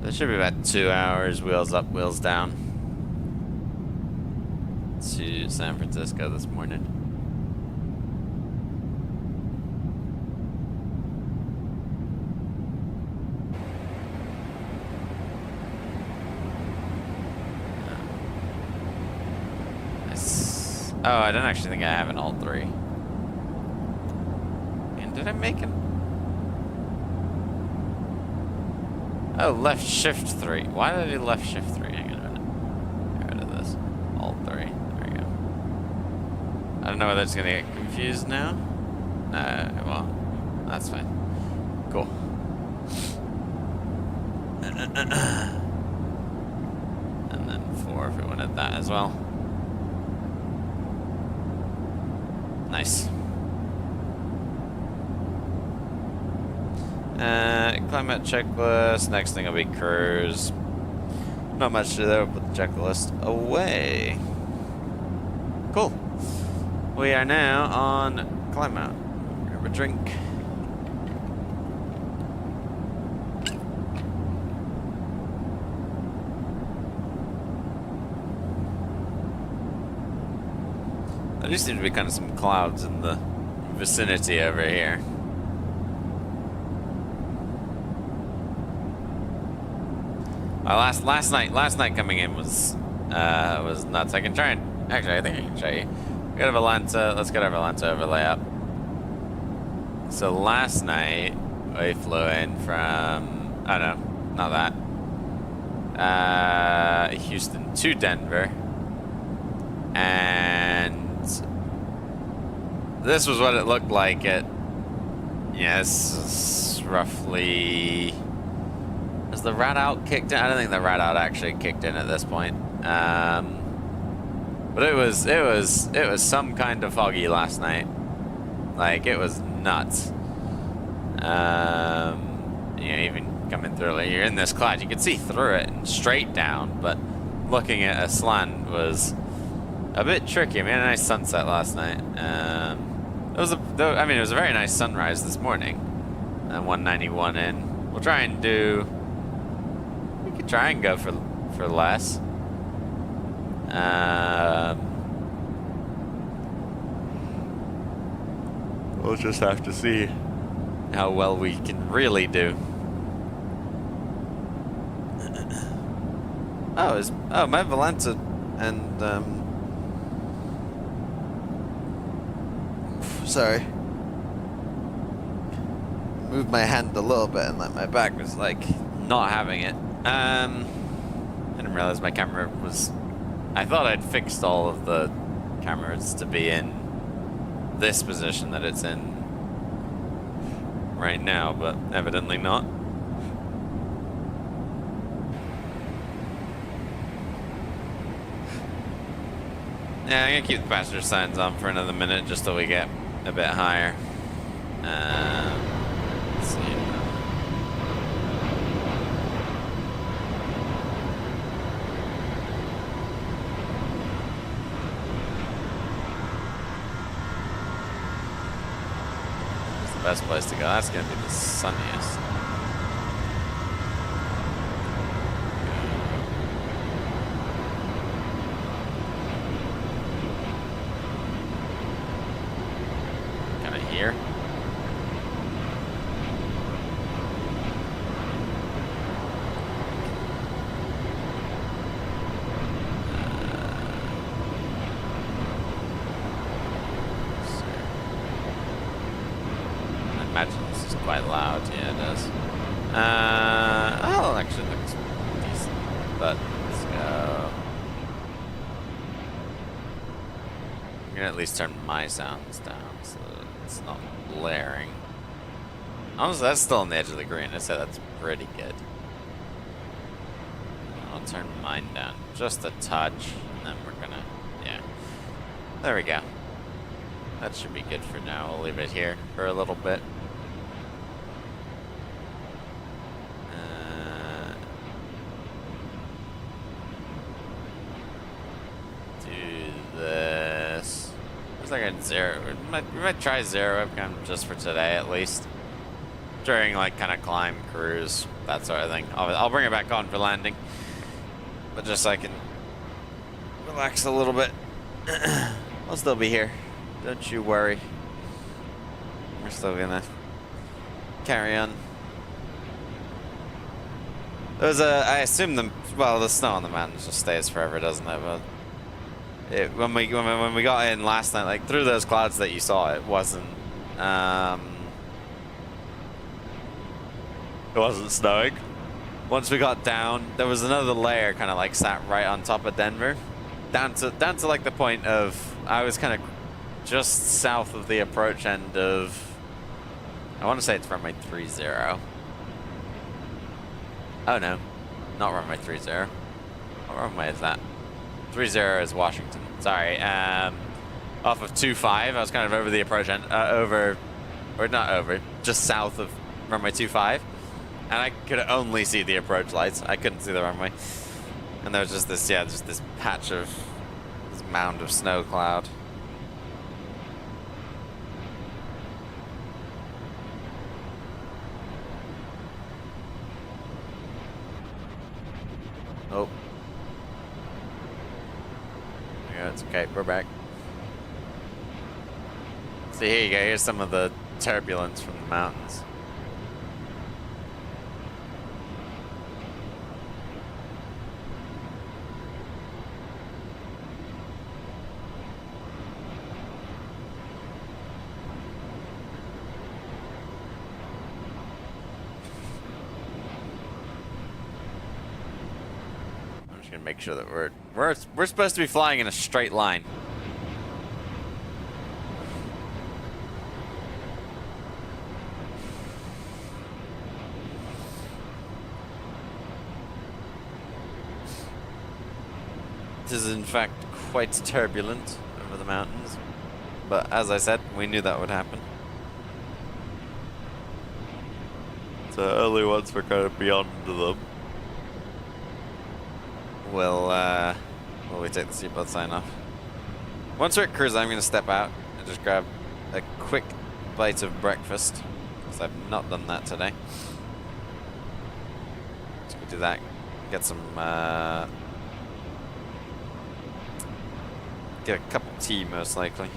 That should be about 2 hours, wheels up, wheels down, to San Francisco this morning. Oh, I don't actually think I have an Alt 3. And did I make it? Oh, left shift 3. Why did I do left shift 3? Hang on a minute. Get rid of this. Alt 3. There we go. I don't know whether it's going to get confused now. No, it won't. That's fine. Cool. And then 4 if we wanted that as well. Nice. Climate checklist. Next thing will be cruise. Not much to do there. We'll put the checklist away. Cool. We are now on climate. Grab a drink. There do seem to be kind of some clouds in the vicinity over here. Last night coming in was nuts. I can try and actually I think I can show you. We got a Valenta. Let's get our Valenta overlay up. So last night we flew in from not that. Houston to Denver, and this was what it looked like at. Yes, roughly. Has the rat out kicked in? I don't think the rat out actually kicked in at this point. But it was some kind of foggy last night. Like, it was nuts. Even coming through, like, you're in this cloud, you could see through it and straight down, but looking at a slant was a bit tricky. We had a nice sunset last night. It was a very nice sunrise this morning. 191 in. We'll try and do. We could try and go for less. We'll just have to see how well we can really do. My Valenta and sorry. Moved my hand a little bit and like my back was like not having it. I didn't realize my camera was. I thought I'd fixed all of the cameras to be in this position that it's in right now, but evidently not. Yeah, I'm gonna keep the passenger signs on for another minute just till we get a bit higher. Let's see. Where's the best place to go? That's gonna be the sunniest. Here. I imagine this is quite loud. Yeah, it does. Oh, actually looks decent. But let's go. I'm gonna at least turn my sounds down so that it's not blaring. Honestly, that's still on the edge of the green. I'd say that's pretty good. I'll turn mine down just a touch, and then we're gonna, yeah. There we go. That should be good for now. We'll leave it here for a little bit. Do this. Looks like I'd zero. We might try zero webcam just for today at least. During like kind of climb, cruise, that sort of thing. I'll bring it back on for landing, but just so I can relax a little bit. I'll still be here. Don't you worry. We're still gonna carry on. There's I assume the snow on the mountains just stays forever, doesn't it? But when we got in last night, like through those clouds that you saw, it wasn't snowing. Once we got down, there was another layer kind of like sat right on top of Denver, down to like the point of I was kind of just south of the approach end of, I want to say it's runway 30. Oh no, not runway 30. What runway is that? 30 is Washington. Sorry. Off of 25, I was kind of over the approach end, just south of runway 25, and I could only see the approach lights. I couldn't see the runway, and there was just this, just this patch of this mound of snow cloud. Oh. Yeah, it's okay. We're back. So here you go. Here's some of the turbulence from the mountains. Make sure that we're supposed to be flying in a straight line. This is in fact quite turbulent over the mountains, but as I said, we knew that would happen. So only once we're kind of beyond them will we take the seatbelt sign off. Once we're at cruise, I'm going to step out and just grab a quick bite of breakfast, because I've not done that today. Let's go do that. Get some, get a cup of tea most likely.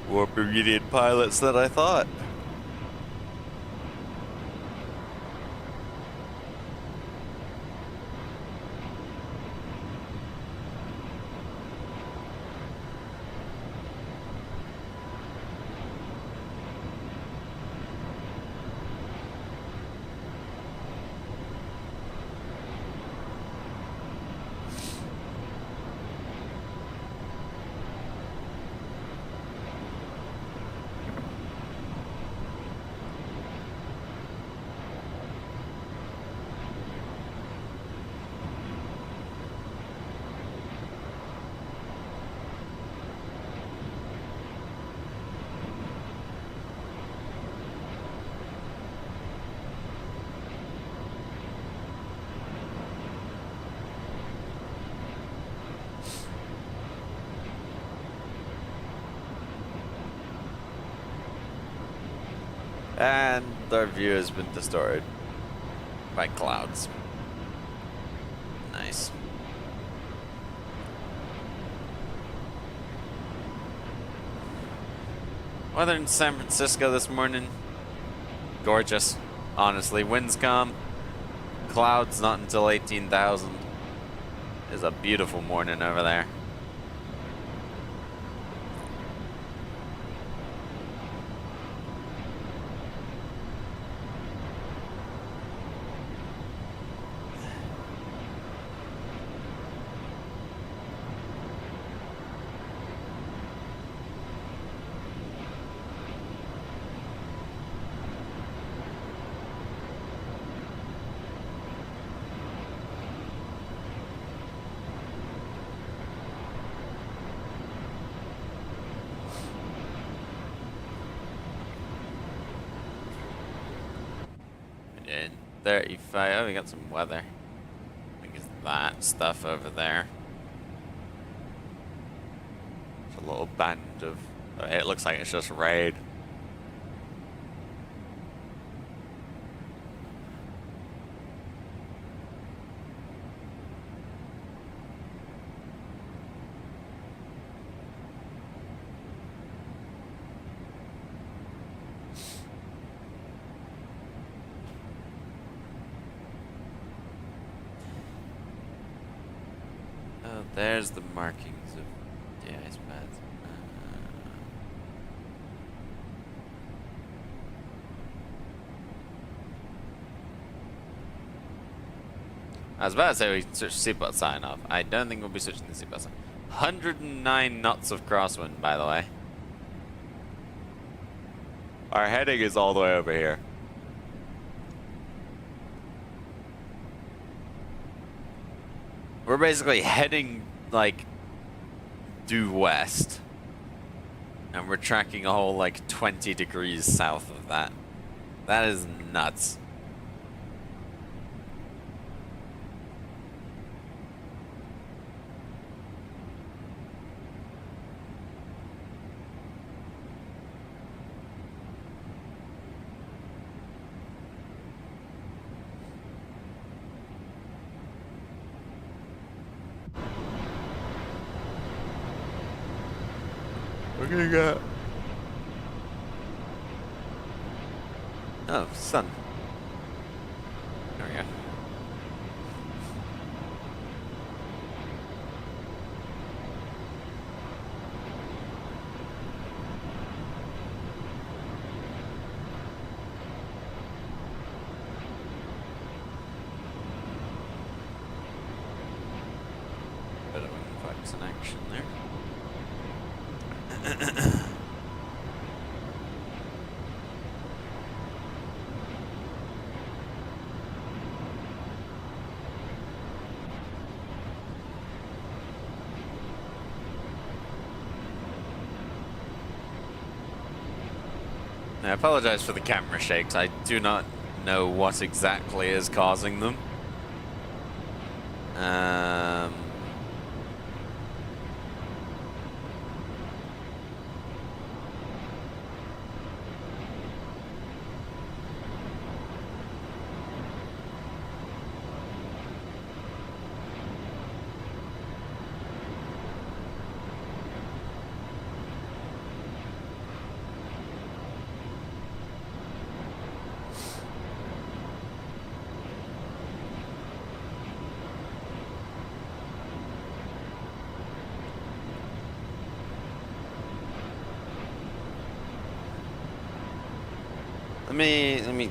More Bermudian pilots than I thought. And our view has been distorted by clouds. Nice. Weather in San Francisco this morning, gorgeous. Honestly, winds calm, clouds not until 18,000. It's a beautiful morning over there. And 35, oh, we got some weather. I think it's that stuff over there. It's a little band of It looks like it's just raid. Oh, there's the markings of the ice pads. I was about to say we switch seatbelt sign off. I don't think we'll be switching the seatbelt sign. 109 knots of crosswind, by the way. Our heading is all the way over here. We're basically heading, like, due west. And we're tracking a whole, like, 20 degrees south of that. That is nuts. We're gonna go. Oh, sun. There we go. Bit of flex in action there. I apologize for the camera shakes. I do not know what exactly is causing them. Let me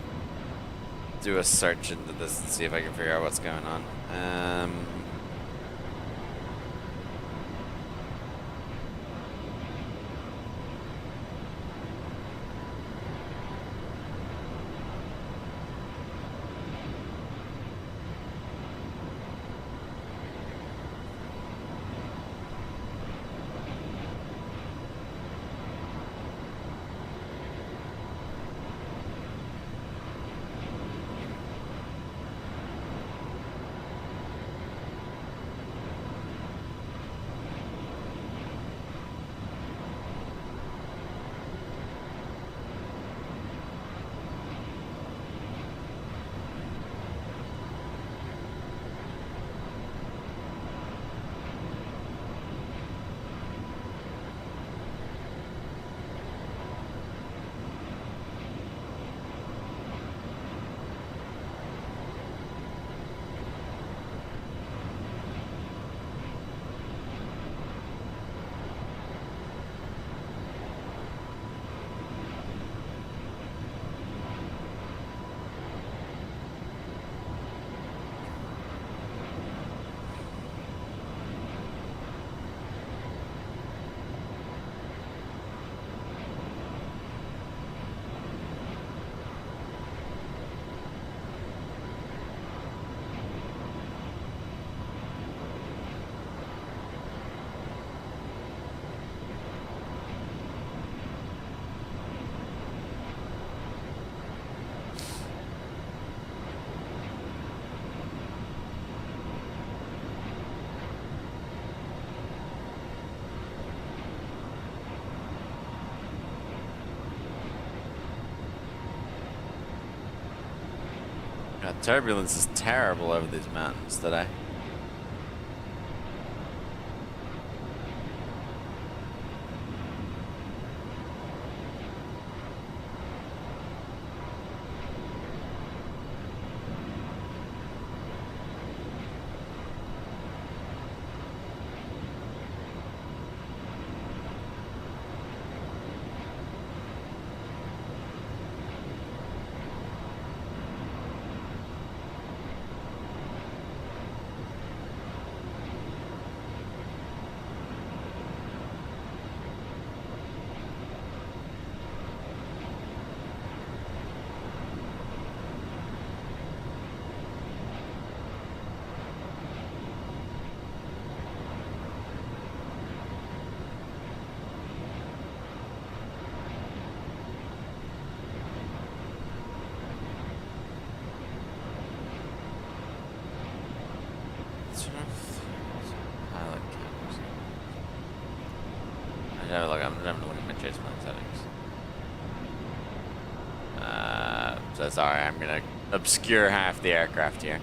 do a search into this and see if I can figure out what's going on. God, turbulence is terrible over these mountains today. Pilot cameras. I'm having to look at my chase plan settings. So sorry, I'm gonna obscure half the aircraft here.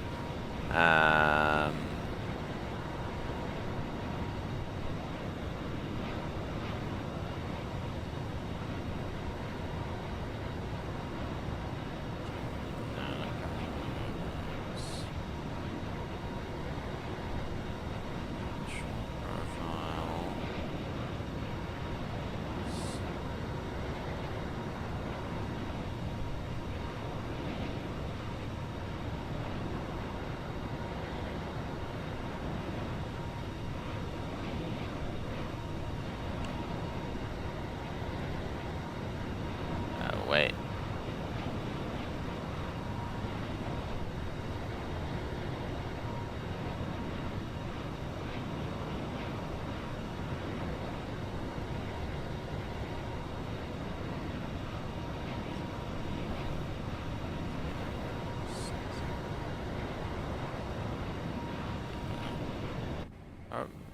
Wait.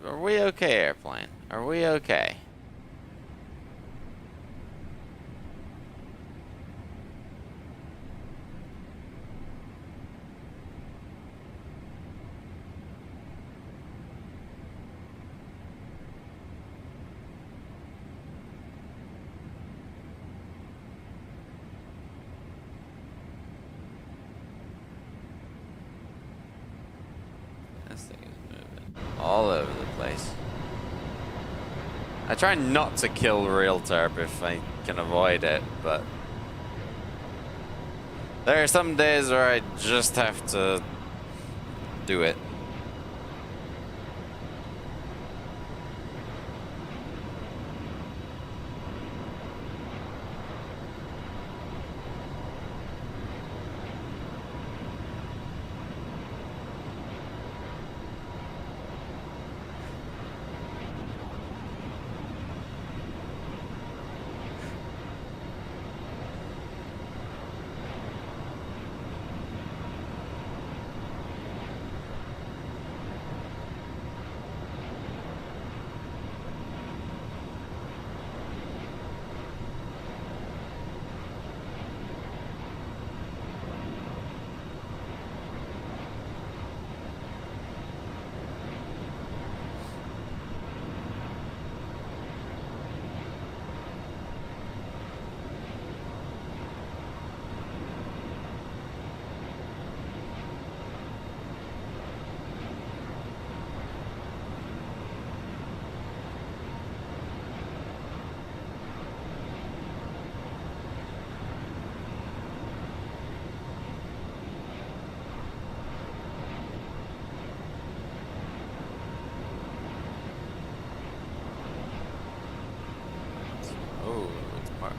Are we okay, airplane? Are we okay? This thing is moving all over the place. I try not to kill real turb if I can avoid it, but there are some days where I just have to do it.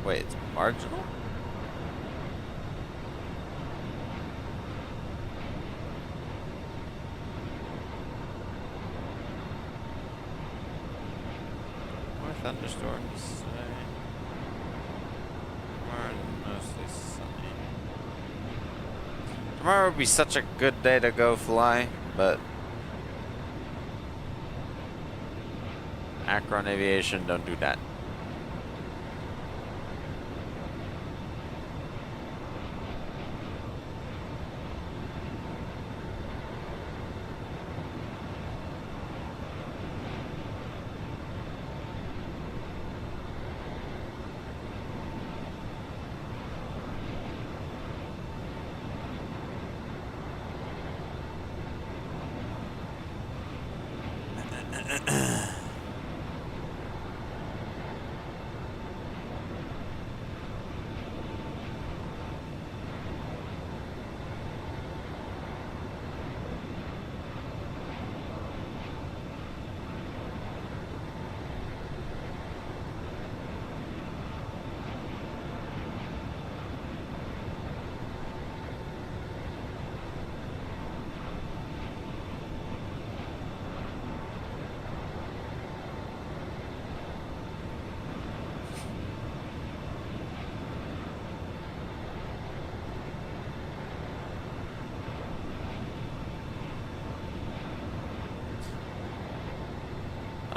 Wait, it's marginal? More thunderstorms today. Tomorrow mostly sunny. Tomorrow would be such a good day to go fly, but Akron Aviation don't do that.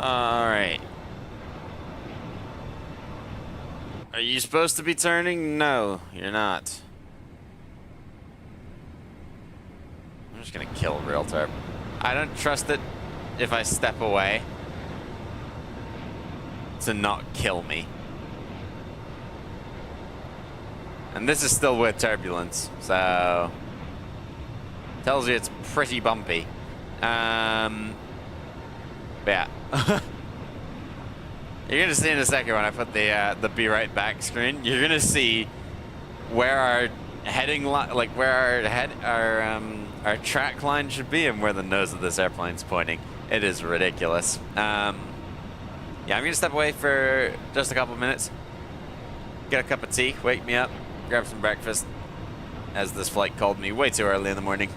Alright. Are you supposed to be turning? No, you're not. I'm just gonna kill real turp. I don't trust it if I step away to not kill me. And this is still with turbulence, so tells you it's pretty bumpy. But yeah. You're gonna see in a second when I put the be right back screen. You're gonna see where our heading like where our track line should be and where the nose of this airplane's pointing. It is ridiculous. Yeah, I'm gonna step away for just a couple minutes, get a cup of tea, wake me up, grab some breakfast, as this flight called me way too early in the morning.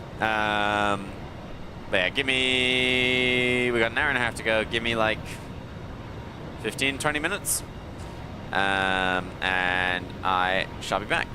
But yeah, we got an hour and a half to go. Give me like 15, 20 minutes. And I shall be back.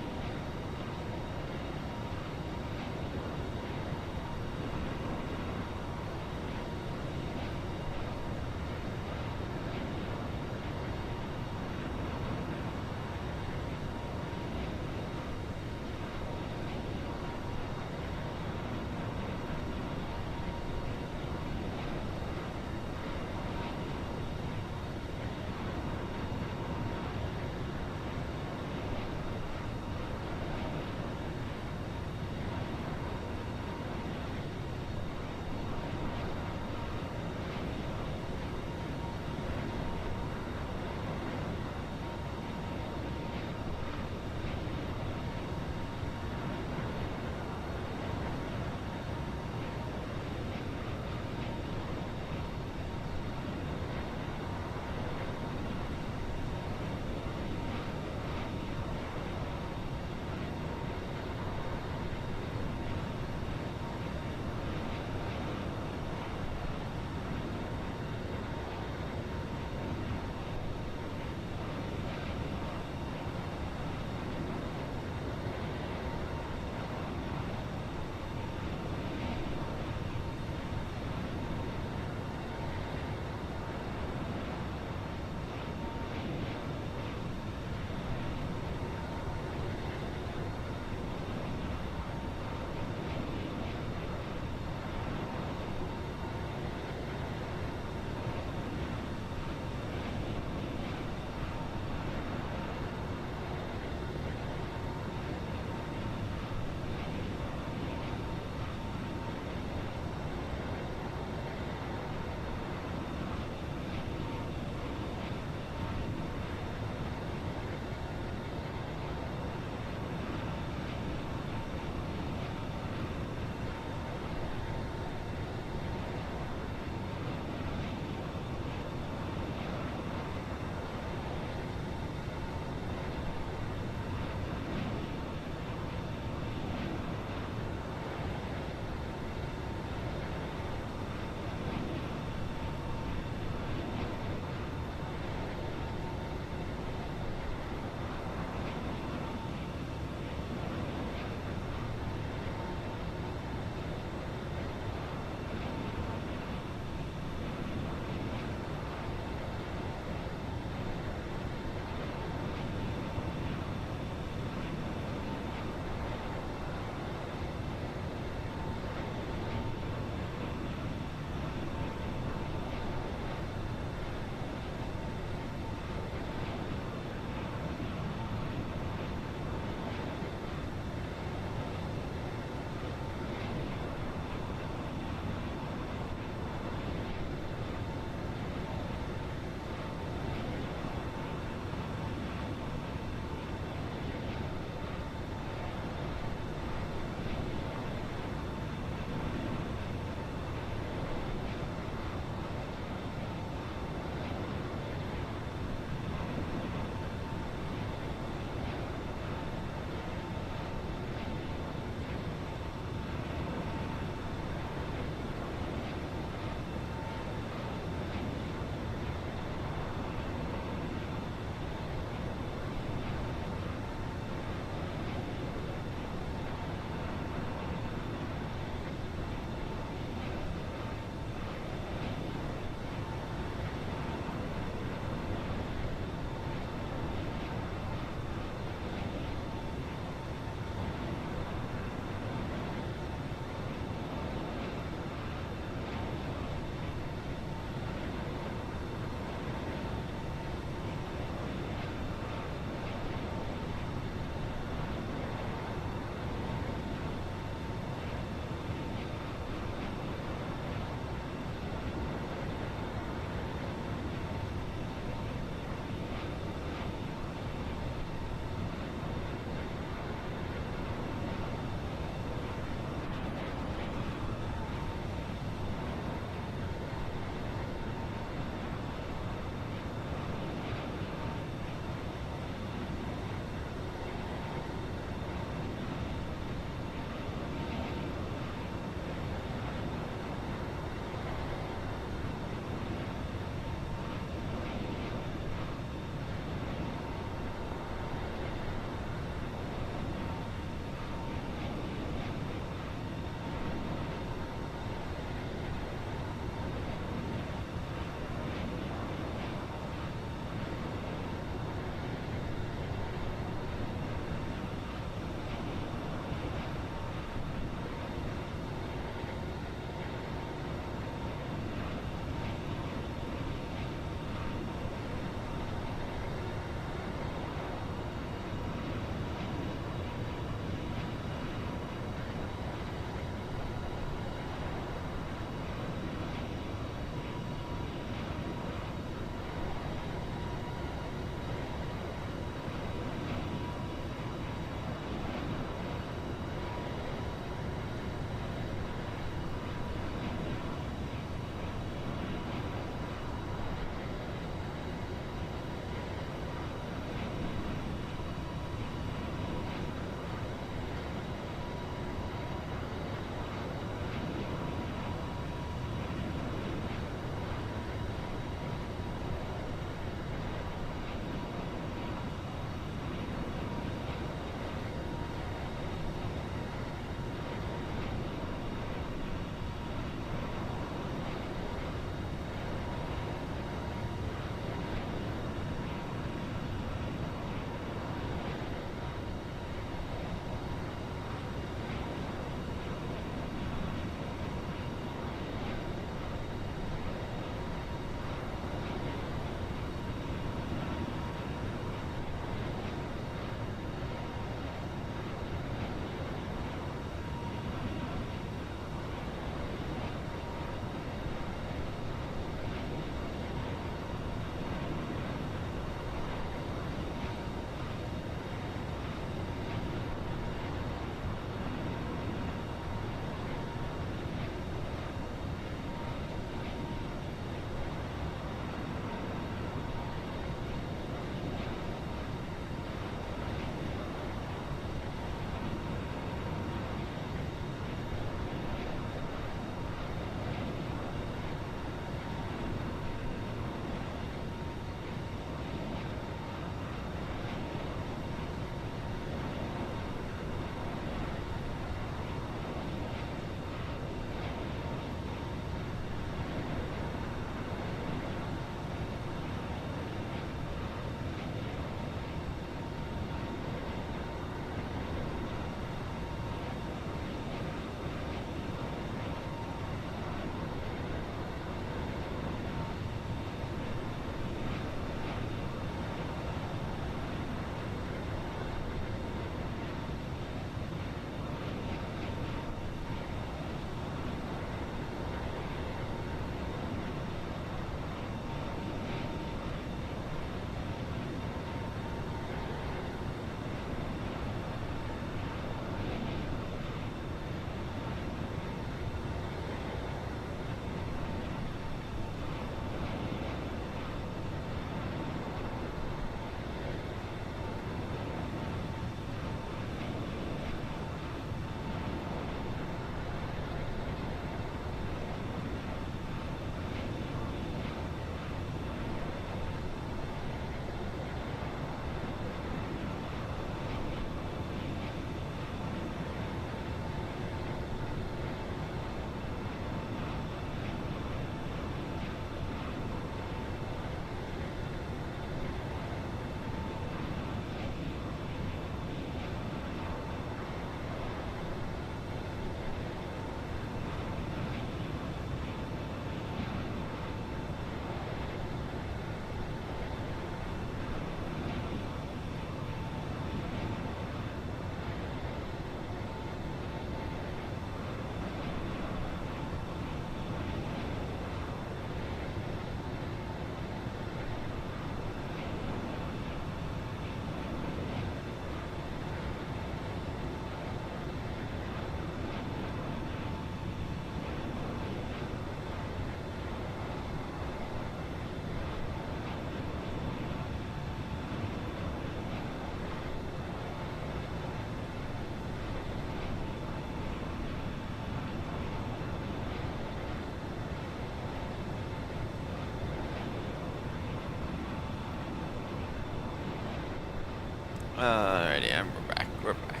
Alrighty, and we're back. We're back.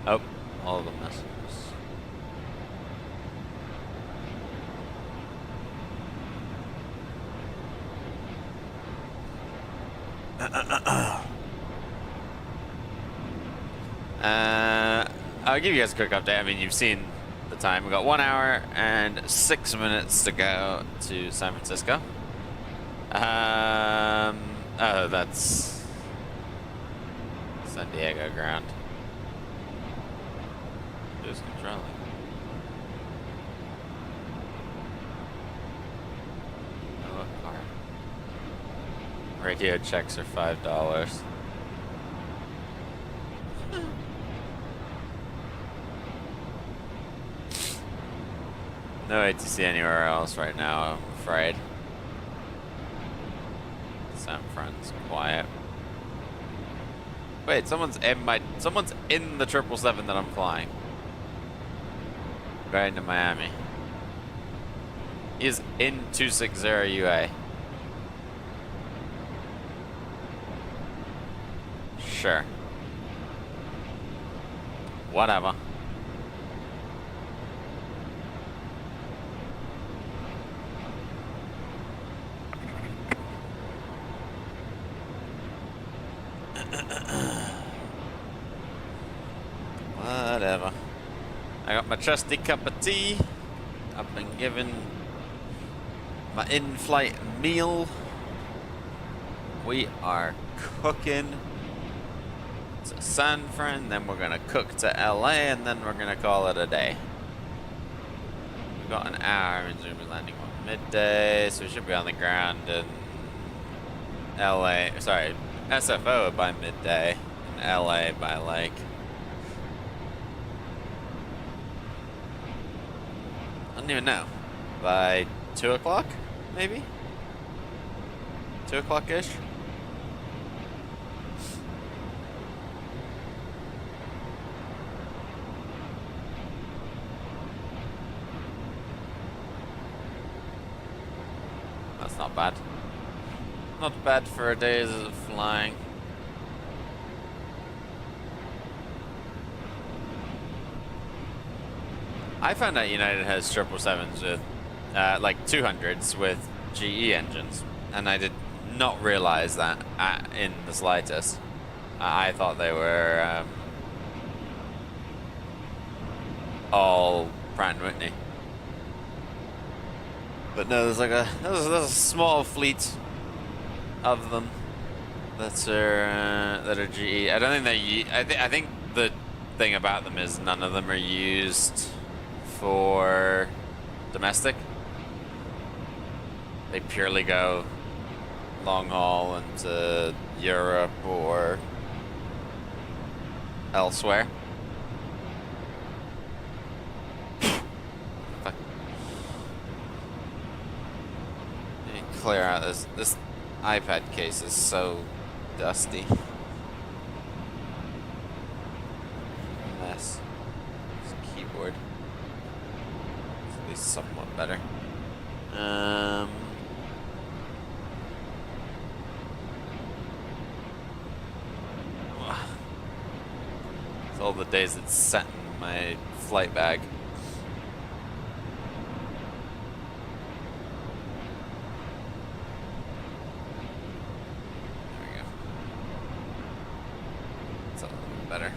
Oh, all the messages. I'll give you guys a quick update. I mean, you've seen the time. We've got 1 hour and 6 minutes to go to San Francisco. Oh, that's San Diego ground. Who's controlling? Oh, what car? Radio checks are $5. No ATC anywhere else right now, I'm afraid. San Fran's quiet. Wait, someone's in the 777 that I'm flying. Right into Miami. He is in 260 UA. Sure. Whatever. Whatever. I got my trusty cup of tea. I've been given my in-flight meal. We are cooking to San Fran, then we're gonna cook to LA, and then we're gonna call it a day. We've got an hour, means we'll be landing on midday, so we should be on the ground in LA. Sorry, SFO by midday, and LA by like I don't even know. By 2 o'clock, maybe? 2 o'clock-ish? That's not bad. Not bad for a day of flying. I found out United has 777s with, like 200s with GE engines, and I did not realize that in the slightest. I thought they were all Pratt & Whitney. But no, there's a small fleet of them that are GE. I don't think I think the thing about them is none of them are used for domestic. They purely go long haul into Europe or elsewhere. Fuck. Let me clear out this iPad case is so dusty. Mess. This keyboard. At least somewhat better. It's all the days it's sat in my flight bag. There we go. It's a little bit better.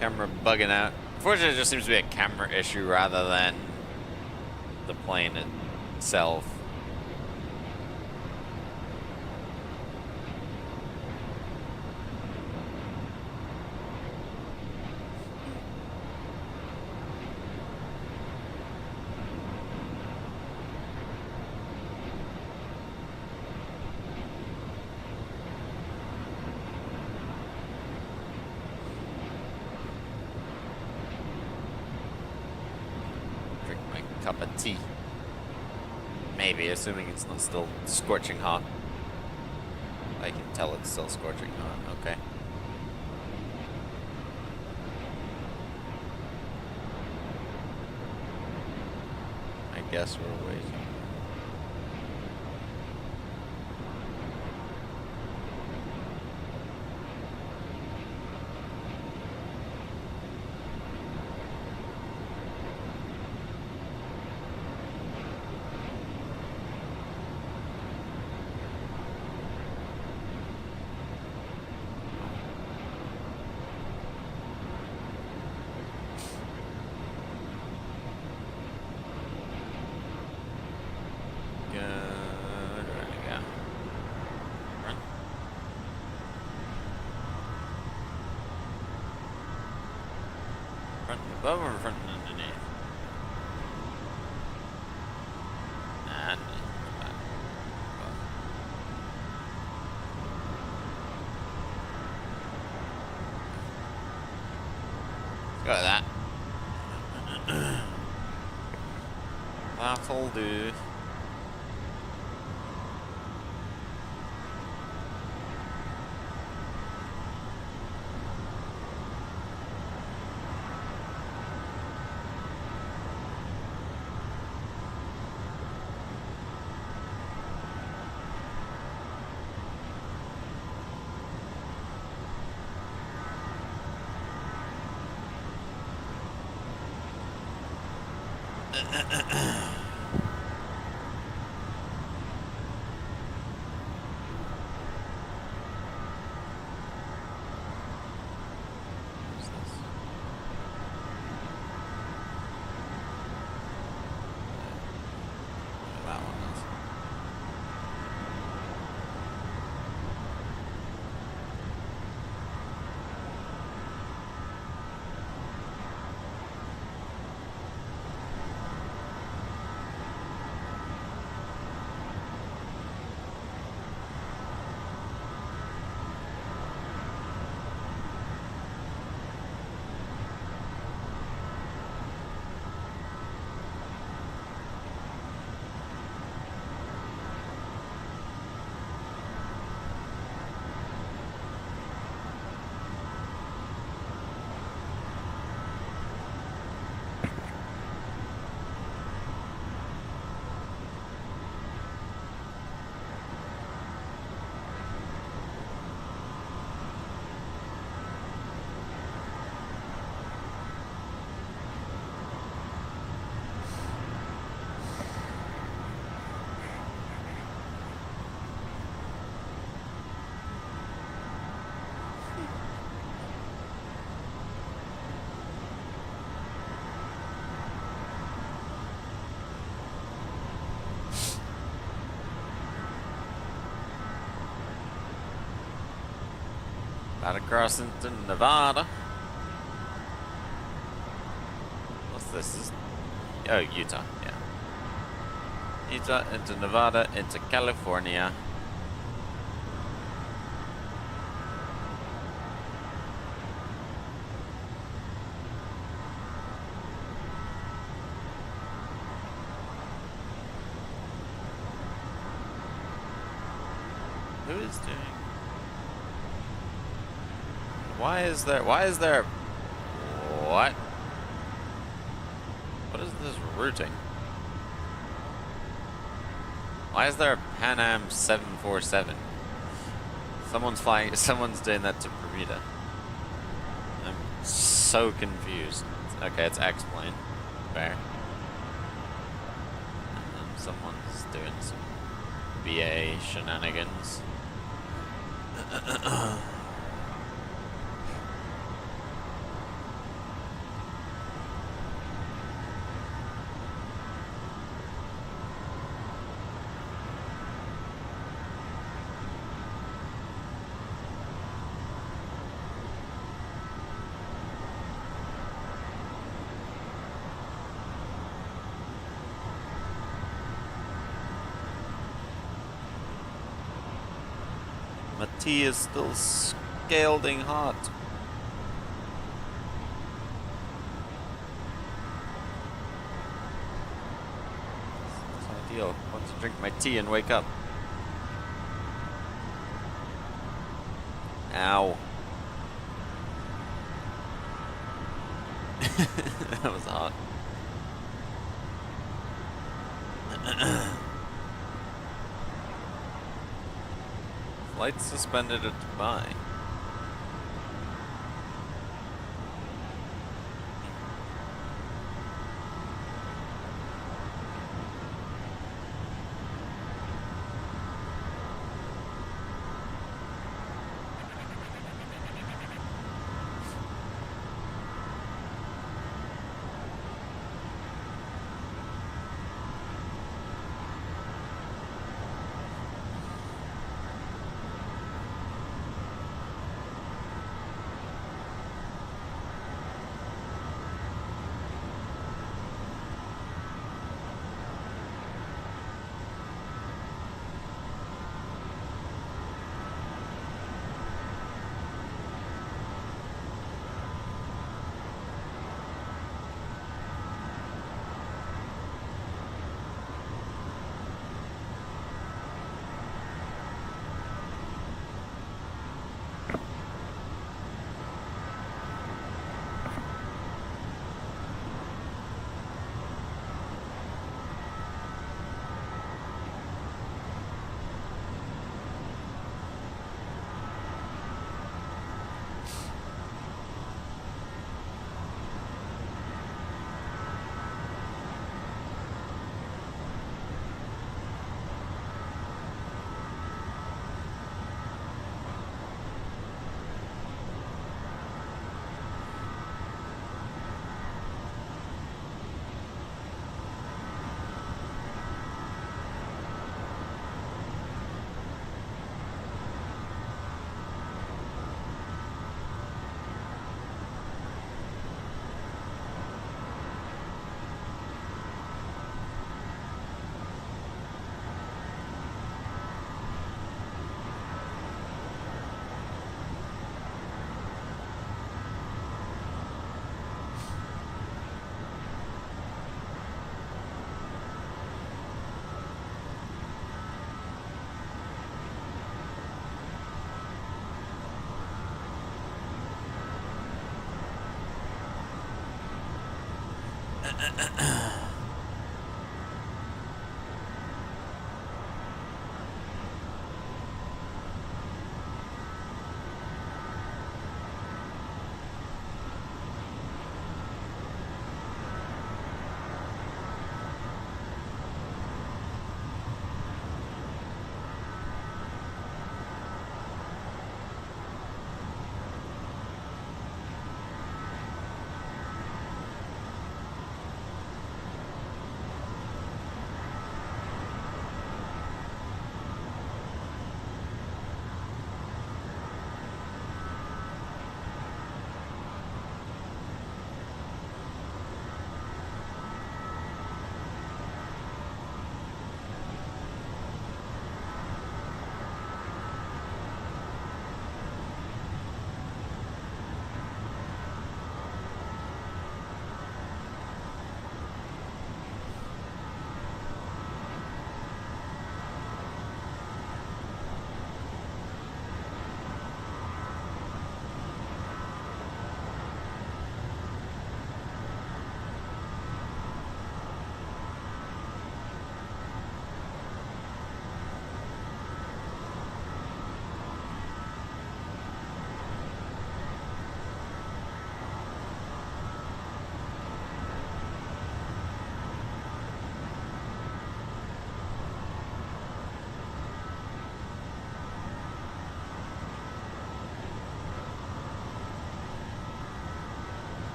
Camera bugging out. Unfortunately, it just seems to be a camera issue rather than the plane itself. Cup of tea. Maybe, assuming it's not still scorching hot. I can tell it's still scorching hot. Okay. I guess we're waiting. Front and above or front and underneath? And let's go with that. That'll do. About to cross into Nevada. What's this? Oh, Utah, yeah. Utah into Nevada into California. Who is doing? Why is there, what? What is this routing? Why is there a Pan Am 747? Someone's doing that to Bermuda. I'm so confused. Okay, it's X-Plane. Fair. And someone's doing some BA shenanigans. My tea is still scalding hot. It's ideal. I want to drink my tea and wake up. Ow. That was hot. Flight suspended at Dubai.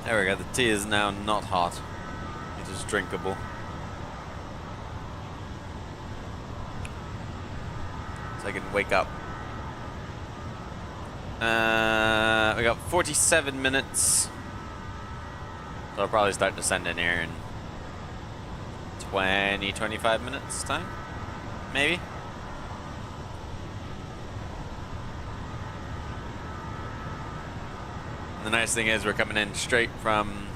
There we go, the tea is now not hot. It is drinkable. So I can wake up. We got 47 minutes. So I'll probably start descending here in 25 minutes time, maybe. And the nice thing is we're coming in straight from,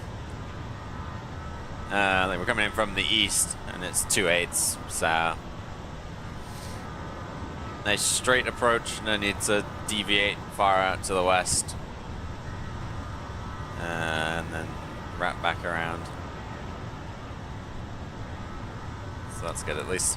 like we're coming in from the east, and it's 2/8, so nice straight approach. No need to deviate far out to the west, and then wrap back around. So that's good at least.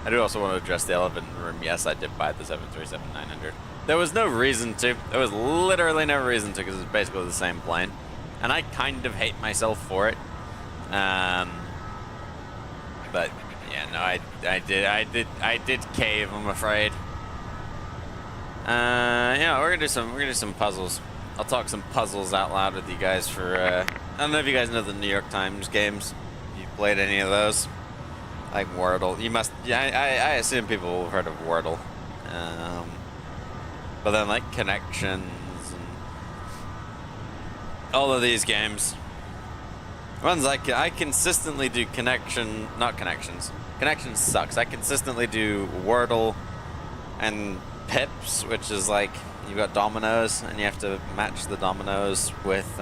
I do also want to address the elephant in the room. Yes, I did buy the 737-900. There was no reason to. There was literally no reason to, because it's basically the same plane. And I kind of hate myself for it. But yeah, no, I did cave, I'm afraid. Yeah, we're gonna do some puzzles. I'll talk some puzzles out loud with you guys for I don't know if you guys know the New York Times games. You played any of those? Like Wordle. You must, yeah, I assume people have heard of Wordle. But then like Connections and all of these games. Ones I consistently do not Connections. Connections sucks. I consistently do Wordle and Pips, which is like, you've got dominoes and you have to match the dominoes with,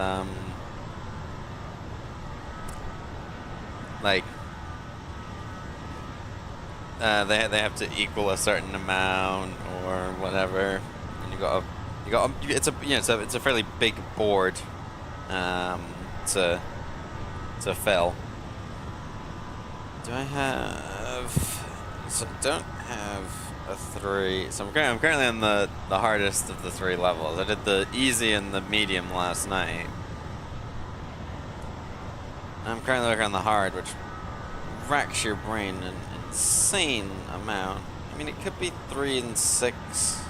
like, they have to equal a certain amount or whatever, and it's a fairly big board to fill. Do I have? So I don't have a 3. So I'm currently on the hardest of the 3 levels. I did the easy and the medium last night. I'm currently working on the hard, which racks your brain an insane amount. I mean, it could be 3 and 6,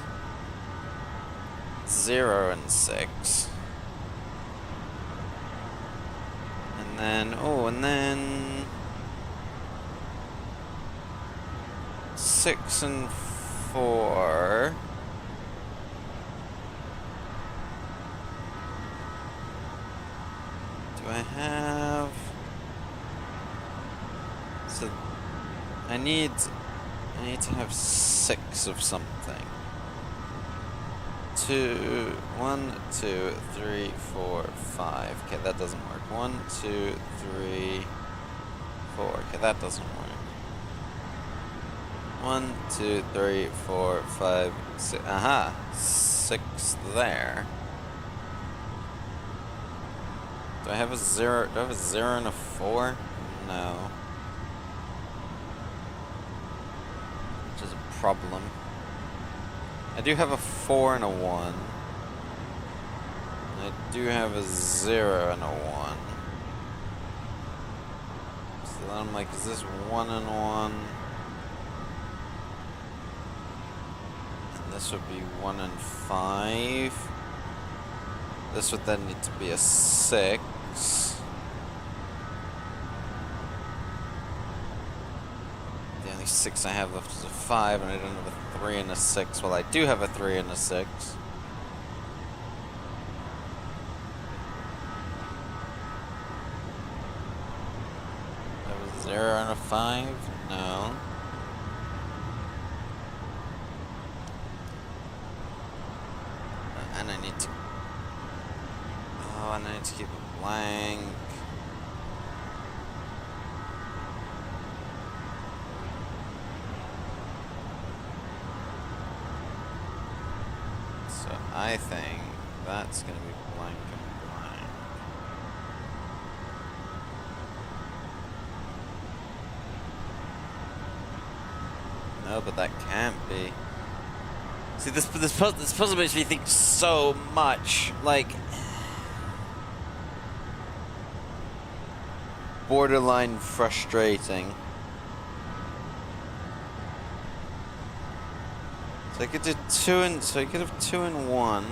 0 and 6, and then 6 and 4. Do I have? So I need to have 6 of something. 1, 2, 3, 4, 5. Okay, that doesn't work. 1, 2, 3, 4. Okay, that doesn't work. 1, 2, 3, 4, 5, 6. Aha! 6 there. Do I have a 0? Do I have a 0 and a 4? No. Which is a problem. I do have a 4 and a 1. I do have a 0 and a 1. So then I'm like, is this 1 and 1? And this would be 1 and 5. This would then need to be a 6. The only 6 I have left is a 5, and I don't have a 3 and a 6. Well, I do have a 3 and a 6. 5? No. And I need to... Oh, and I need to keep it blank. So I think that's going to be blank and blank. No, but that can't be. See, this puzzle makes me think so much. Like, borderline frustrating. So I could do so I could have 2 and 1.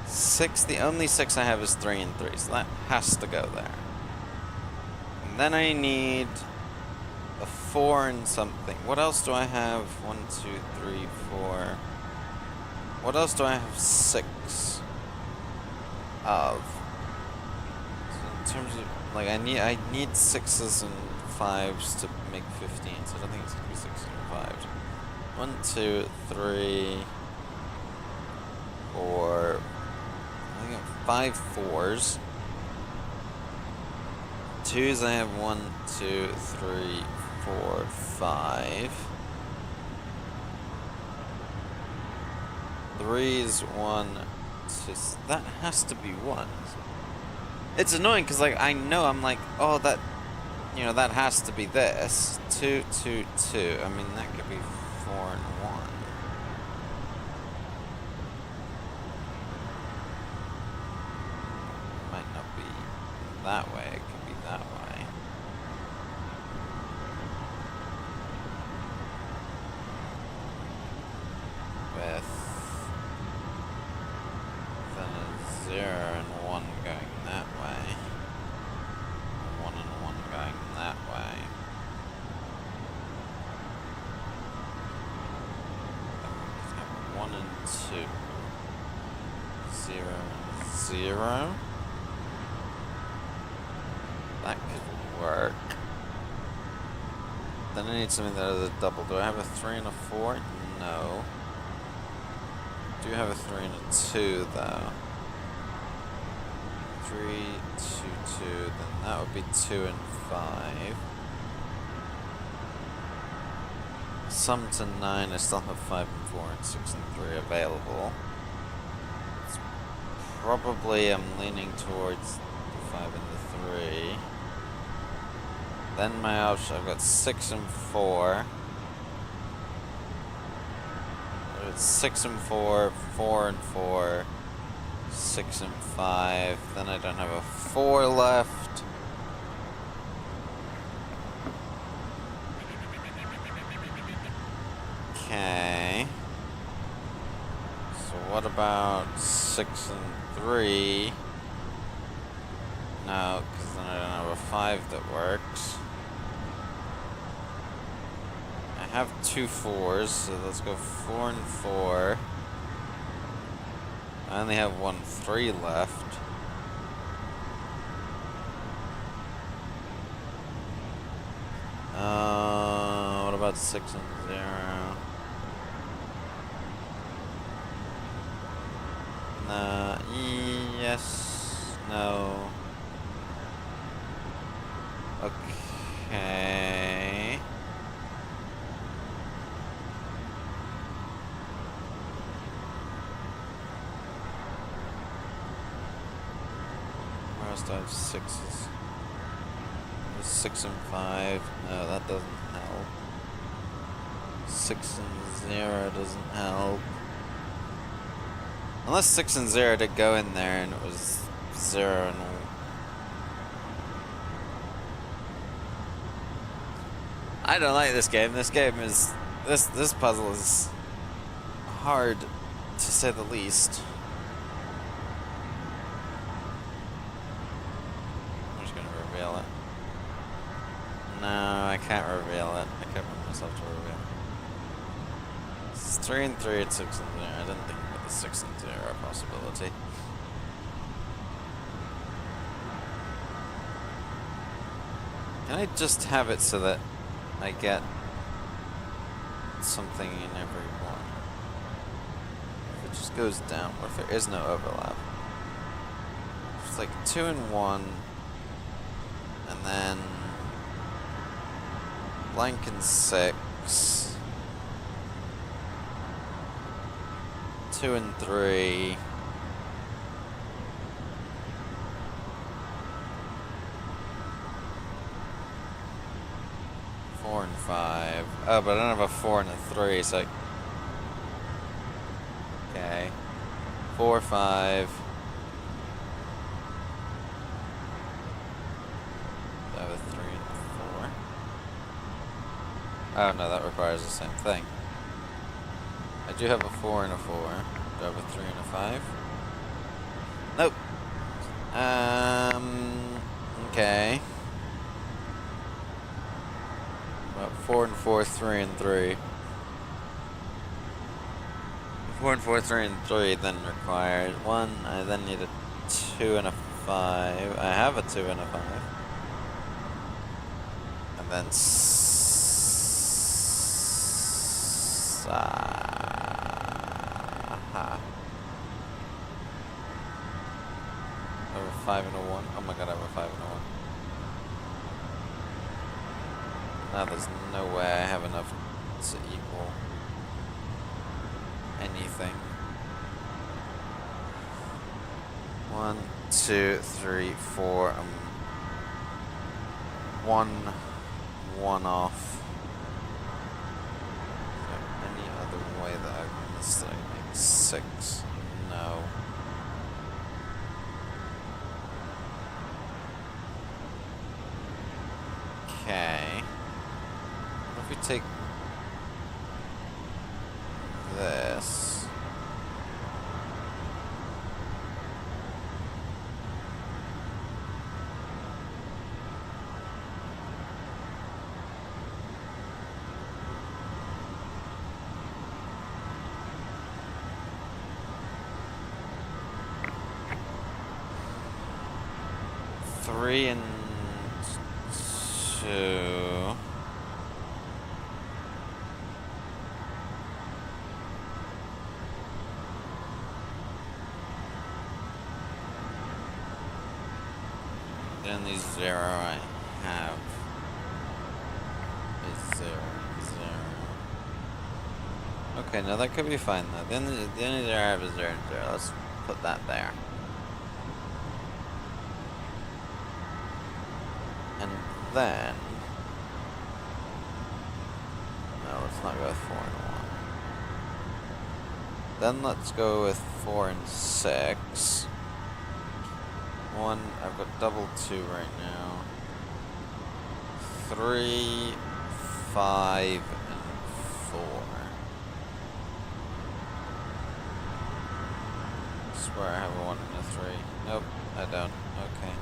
6, the only 6 I have is 3 and 3, so that has to go there. And then I need a 4 and something. What else do I have? 1, 2, 3, 4. What else do I have 6 of? So in terms of, like, I need 6s and 5s to make 15, so I don't think it's gonna be 6s and 5s. 1, 2, 3, 4. I got 5 4s. 2s I have 1, 2, 3, 4, 5. 3s 1, 2. That has to be 1. It's annoying because, like, I know I'm like, oh, that, you know, that has to be this. 2, 2, 2. I mean, that could be 4 and 1. It might not be that way. It could be that way. With then a 0 and 1 going that way. 1 and 1 going that way. Then we have 1 and 2. 0 and 0. That could work. Then I need something that is a double. Do I have a 3 and a 4? No. I do have a 3 and a 2 though. 3, 2, 2, then that would be 2 and 5. Sum to 9, I still have 5 and 4 and 6 and 3 available. It's probably I'm leaning towards the 5 and the 3. Then my option, I've got 6 and 4. It's 6 and 4, 4 and 4, 6 and 5. Then I don't have a 4 left. Okay. So what about 6 and 3? No, because then I don't have a 5 that works. I have 2 4s, so let's go 4 and 4. I only have 1 3 left. What about 6 and 0? No. Yes. No. Okay. Where else do I have 6s? There's 6 and 5. No, that doesn't help. 6 and 0 doesn't help. Unless 6 and 0 did go in there and it was 0 and 1. I don't like this game. This game is... This puzzle is hard, to say the least. I'm just gonna reveal it. No, I can't reveal it. I can't bring myself to reveal it. It's 3 and 3 and 6 and 0. I didn't think about the 6 and 0 possibility. Can I just have it so that I get something in every one? If it just goes down, or if there is no overlap. It's like 2 and 1, and then blank and 6, 2 and 3. And 5. Oh, but I don't have a 4 and a 3, so okay. 4, 5. I have a 3 and a 4. Oh no, that requires the same thing. I do have a 4 and a 4. Do I have a 3 and a 5? Nope. Okay. 4 and 4, 3 and 3. 4 and 4, 3 and 3 then requires 1. I then need a 2 and a 5. I have a 2 and a 5. And then I have a 5 and a 1. Oh my god, I have a 5 and a 1. Now there's no way I have enough to equal anything. 1, 2, 3, 4. 1 off. Is there any other way that I've missed it? 6. No. Okay. If we take this, three and 2. The only 0 I have is 0, 0. Okay, now that could be fine though. The only 0 I have is 0 and 0. Let's put that there. And then, no, let's not go with 4 and 1. Then let's go with 4 and 6. 1, I've got double 2 right now. 3, 5, and 4. I swear I have a 1 and a 3. Nope, I don't. Okay.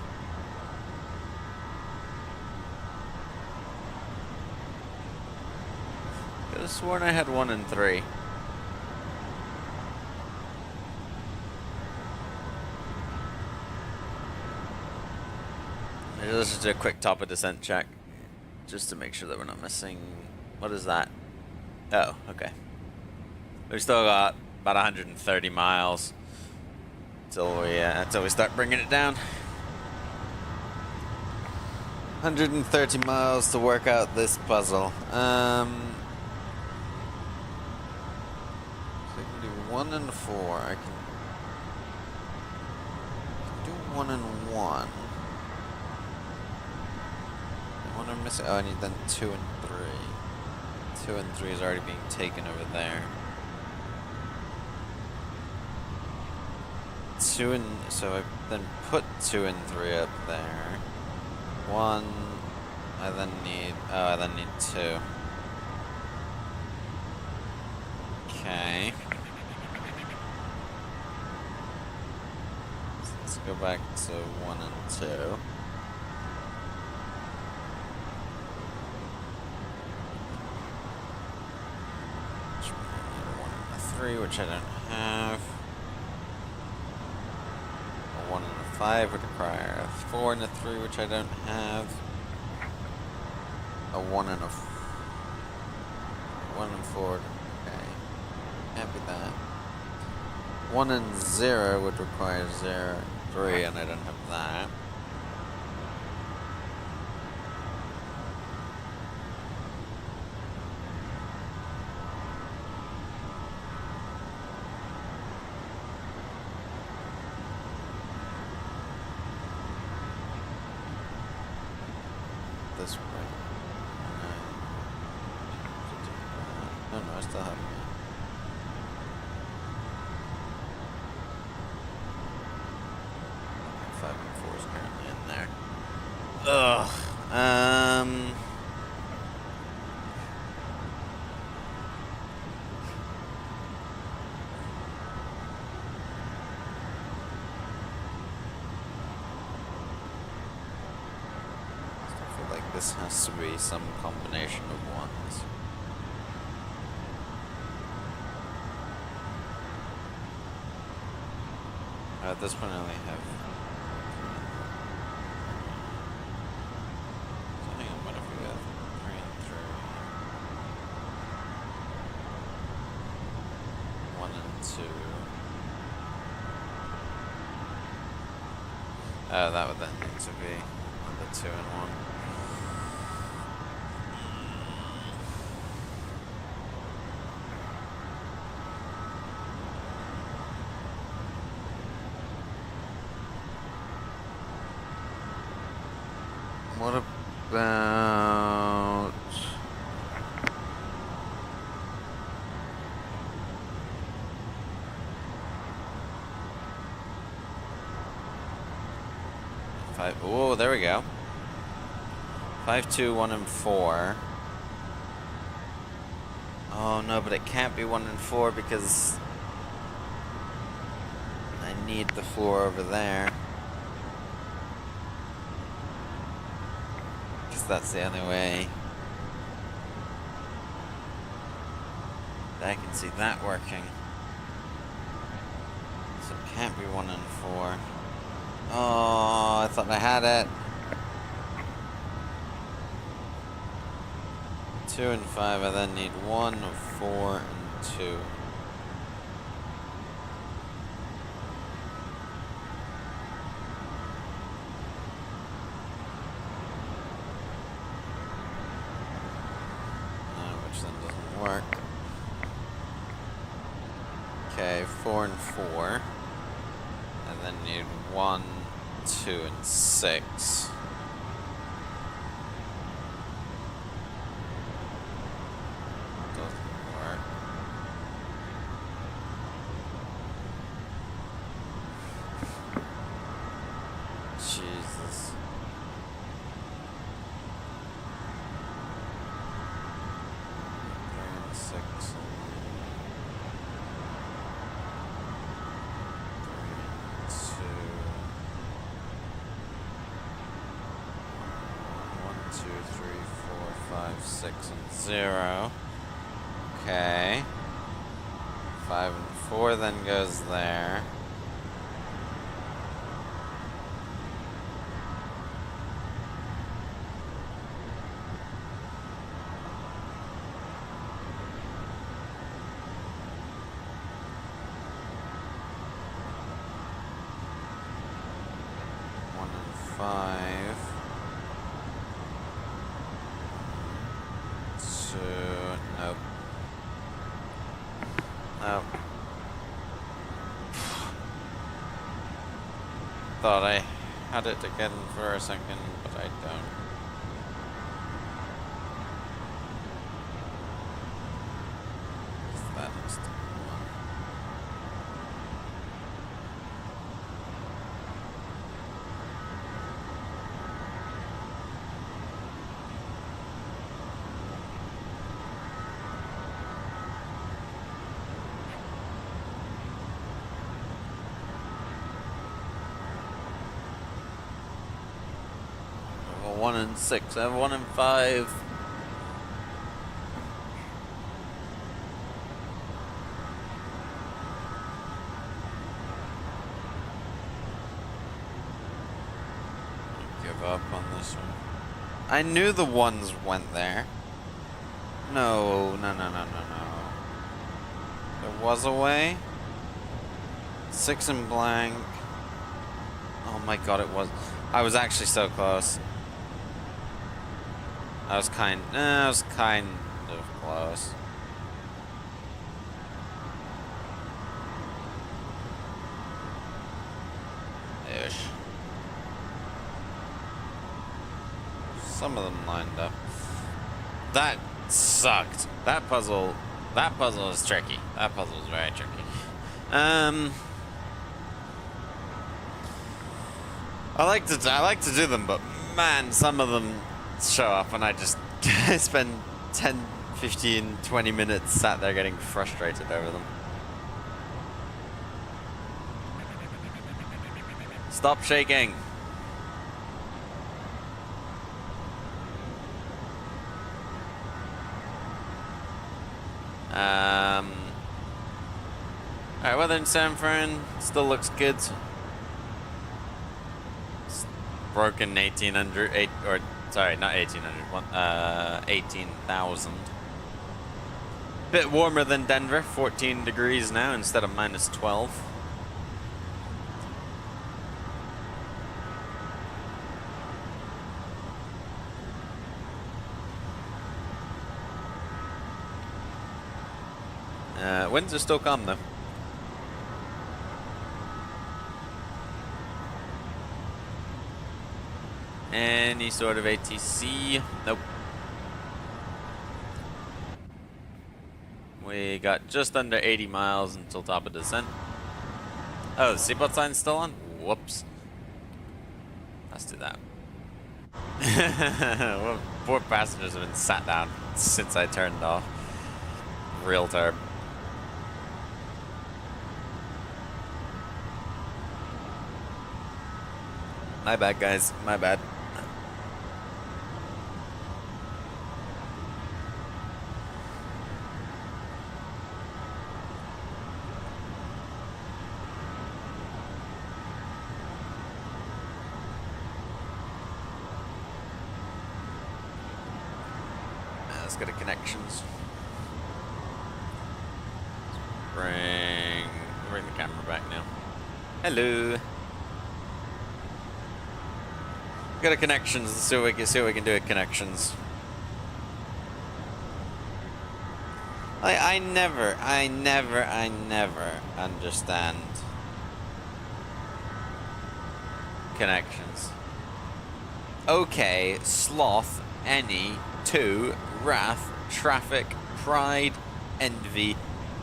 Could have sworn I had 1 and 3. Let's just do a quick top of descent check, just to make sure that we're not missing. What is that? Oh, okay. We've still got about 130 miles until we start bringing it down. 130 miles to work out this puzzle. So I can do 1 and 4. I can do 1 and 1. What am I missing? Oh, I need then 2 and 3. 2 and 3 is already being taken over there. 2 and so I then put 2 and 3 up there. 1. I then need 2. Okay. So let's go back to 1 and 2. Which I don't have. A 1 and a 5 would require a 4 and a 3, which I don't have. a 1 and a 1 and 4. Okay. Can't be that. 1 and 0 would require 0 and 3, and I don't have that. This way. No, I still have it. 5 and 4 is currently in there. Ugh. This has to be some combination of ones. At this point I only have... So hang on, what if we got 3 and 3? 1 and 2. Oh, that would then need to be the 2 and 1. What about... Five? Oh, there we go. 5, 2, 1, and 4. Oh no, but it can't be 1 and 4 because I need the 4 over there. That's the only way that I can see that working. So it can't be 1 and 4. Oh, I thought I had it. 2 and 5, I then need 1, 4, and 2. Work. Okay, 4 and 4. And then need 1, 2, and 6. Doesn't work. Jesus. Six and 0. Okay. 5 and 4 then goes there. One and 5. Nope. Nope. Thought I had it again for a second, but I don't. That is the one. Well, 1 and 6. I have 1 and 5. Give up on this one. I knew the ones went there. No, no, no, no, no, no. There was a way. 6 and blank. Oh my god, it was. I was actually so close. I was kind of close. Ish. Some of them lined up. That sucked. That puzzle is tricky. That puzzle is very tricky. I like to do them, but man, some of them show up and I just spend 10, 15, 20 minutes sat there getting frustrated over them. Stop shaking. Alright, weather in San Fran still looks good. It's broken 1800, sorry, not 1800, 18,000. Bit warmer than Denver, 14 degrees now instead of minus 12. Winds are still calm though. Any sort of ATC? Nope. We got just under 80 miles until top of descent. Oh, the seatbelt sign's still on? Whoops. Let's do that. Well, poor passengers have been sat down since I turned off. Real turb. My bad, guys. My bad. Let's go to connections. Bring the camera back now. Hello. Go to connections. Let's see what we can do at connections. I never understand connections. Okay, sloth, any, 2, wrath, traffic, pride, envy,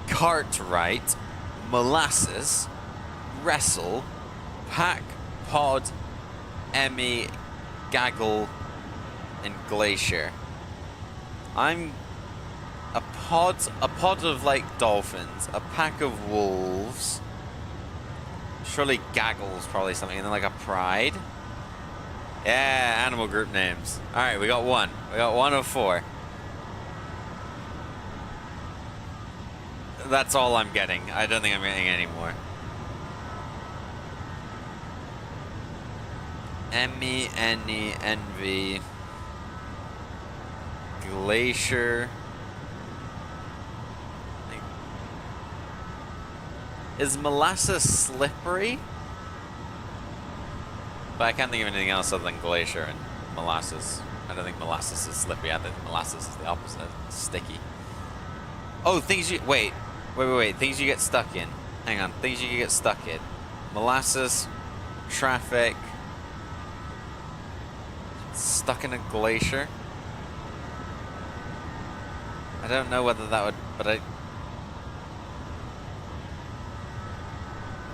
cartwright, molasses, wrestle, pack, pod, Emmy, gaggle, and glacier. I'm a pod of like dolphins, a pack of wolves. Surely gaggle's probably something, and then like a pride. Yeah, animal group names. All right, we got one. We got 1 of 4. That's all I'm getting. I don't think I'm getting any more. Emmy, any, envy, glacier. Is molasses slippery? But I can't think of anything else other than glacier and molasses. I don't think molasses is slippery. I think molasses is the opposite. It's sticky. Oh, things you... Wait. Things you get stuck in. Hang on. Things you can get stuck in. Molasses, traffic... Stuck in a glacier. I don't know whether that would, but I...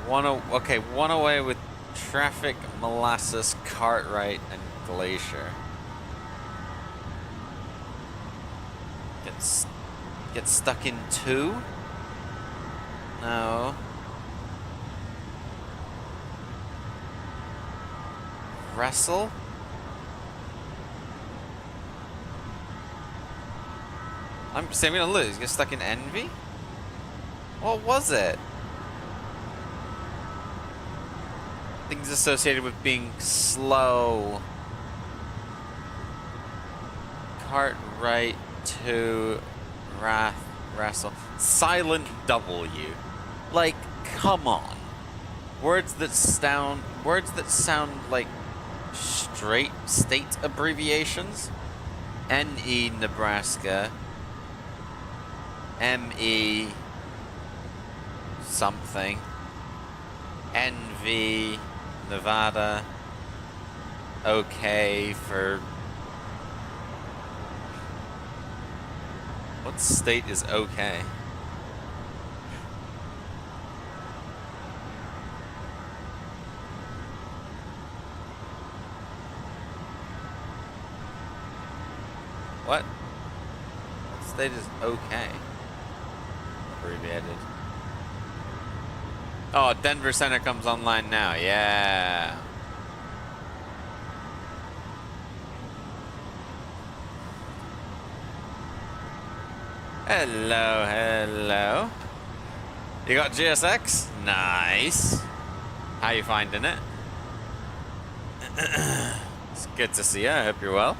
Okay, 1 away with traffic, molasses, cartwright, and glacier. Get stuck in 2? No. Wrestle? I'm gonna lose. Get stuck in envy? What was it? Things associated with being slow. Cartwright to Wrestle. Silent W. Like, come on. Words that sound like straight state abbreviations. NE Nebraska. ME something. NV Nevada. OK for... What state is OK? What? What state is OK? Abbreviated. Oh, Denver Center comes online now. Yeah. Hello, hello. You got GSX? Nice. How you finding it? It's good to see you. I hope you're well.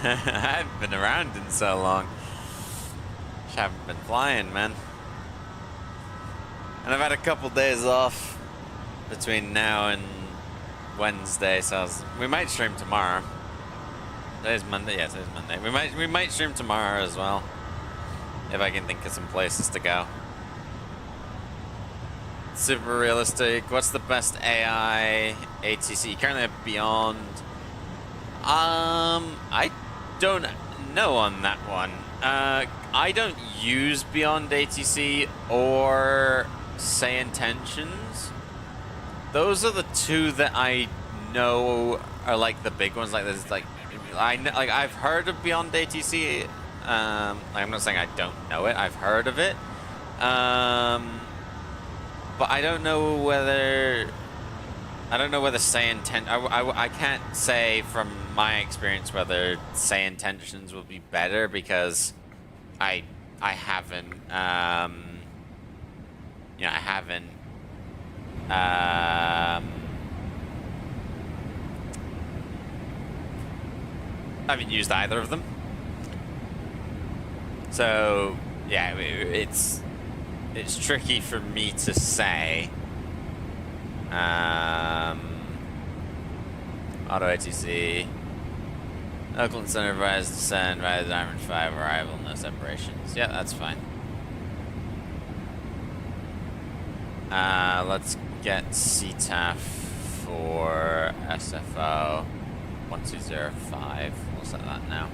I haven't been around in so long. Just haven't been flying, man. And I've had a couple days off between now and Wednesday, so we might stream tomorrow. Today's Monday. Yeah, today's Monday. We might stream tomorrow as well, if I can think of some places to go. Super realistic. What's the best AI ATC? You currently have Beyond. I don't know on that one. I don't use Beyond ATC or Say Intentions. Those are the two that I know are like the big ones. Like there's like I've heard of Beyond ATC. I'm not saying I don't know it. I've heard of it. But I don't know whether Say Intent. I can't say from my experience whether Say Intentions will be better because I haven't I haven't used either of them. So yeah, it's tricky for me to say. Auto ATC. Oakland Center advised to send via the Diamond 5 arrival, no separations. Yeah, that's fine. Let's get CTAF for SFO 1205. We'll set that now.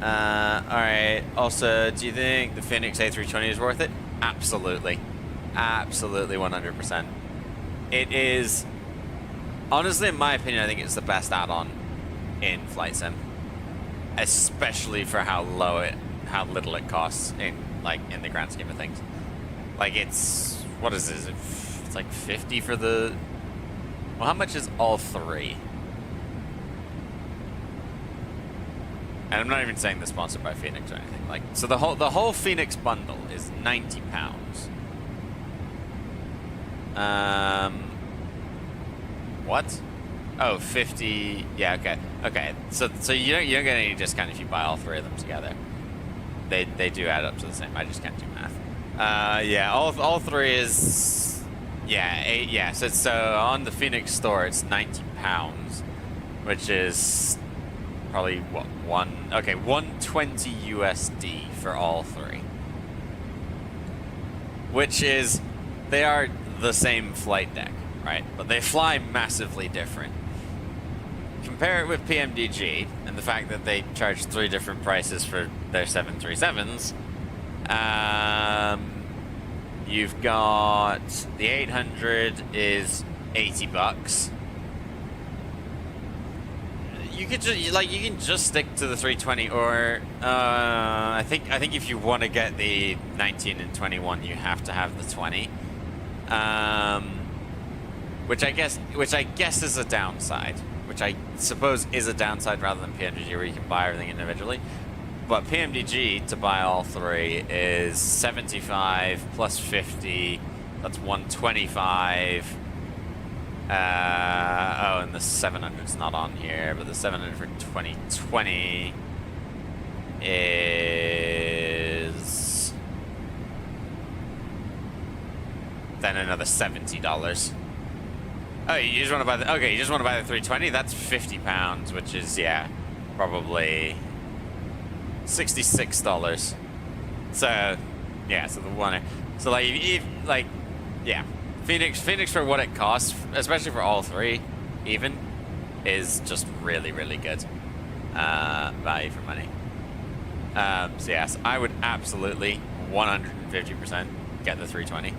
Alright, also, do you think the Phoenix A320 is worth it? Absolutely. Absolutely 100%. It is, honestly, in my opinion, I think it's the best add-on in Flight Sim, especially for how little it costs in the grand scheme of things. Like it's, what is this? It's like 50 for the. Well, how much is all three? And I'm not even saying they're sponsored by Phoenix or anything. Like, so the whole Phoenix bundle is £90. What? Oh, 50. Yeah, okay. Okay. So you don't get any discount if you buy all three of them together. They do add up to the same. I just can't do math. Yeah, all three is yeah. So on the Phoenix store it's £90, which is probably what 120 USD for all three. Which is, they are the same flight deck, right? But they fly massively different. Compare it with PMDG and the fact that they charge 3 different prices for their 737s. You've got the 800 is $80. You could just you can just stick to the 320, or I think if you want to get the 19 and 21, you have to have the 20. Which I guess is a downside. Which I suppose is a downside rather than PMDG where you can buy everything individually. But PMDG to buy all three is 75 plus 50. That's 125. Oh, and the 700's not on here, but the 700 for 2020 is then another $70. Oh, you just want to buy the, okay, you just want to buy the 320? That's £50, which is, yeah, probably $66. So, yeah, so the one, so like, like, yeah, Phoenix for what it costs, especially for all three, even, is just really, really good value for money. So yes, I would absolutely 150% get the 320.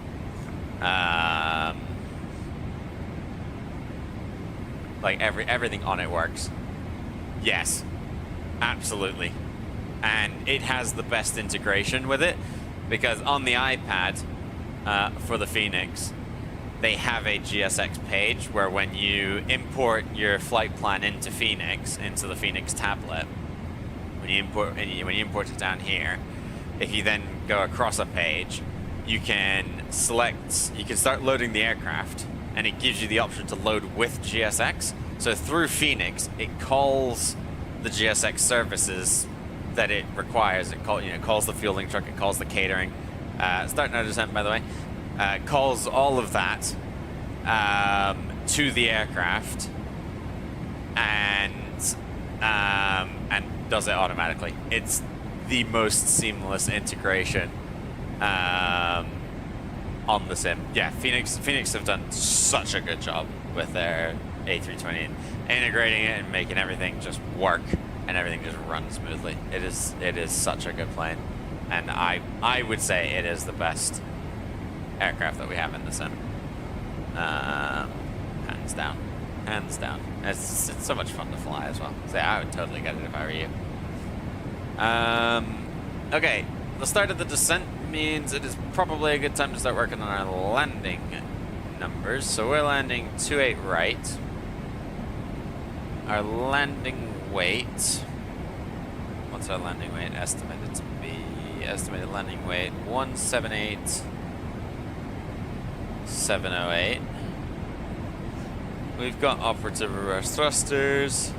Like everything on it works. Yes, absolutely. And it has the best integration with it, because on the iPad for the Phoenix, they have a GSX page where when you import your flight plan into Phoenix, into the Phoenix tablet, when you import it down here, if you then go across a page, you can start loading the aircraft, and it gives you the option to load with GSX. So through Phoenix, it calls the GSX services that it requires. It calls the fueling truck, it calls the catering. Starting our descent, by the way. Calls all of that to the aircraft and does it automatically. It's the most seamless integration on the sim. Yeah, Phoenix have done such a good job with their A320 and integrating it and making everything just work and everything just run smoothly. It is such a good plane, and I would say it is the best aircraft that we have in the sim. Hands down. It's so much fun to fly as well. So yeah, I would totally get it if I were you. Okay, the start of the descent means it is probably a good time to start working on our landing numbers. So we're landing 28 right. Our landing weight. What's our landing weight estimated to be? Estimated landing weight 178,708. We've got operative reverse thrusters.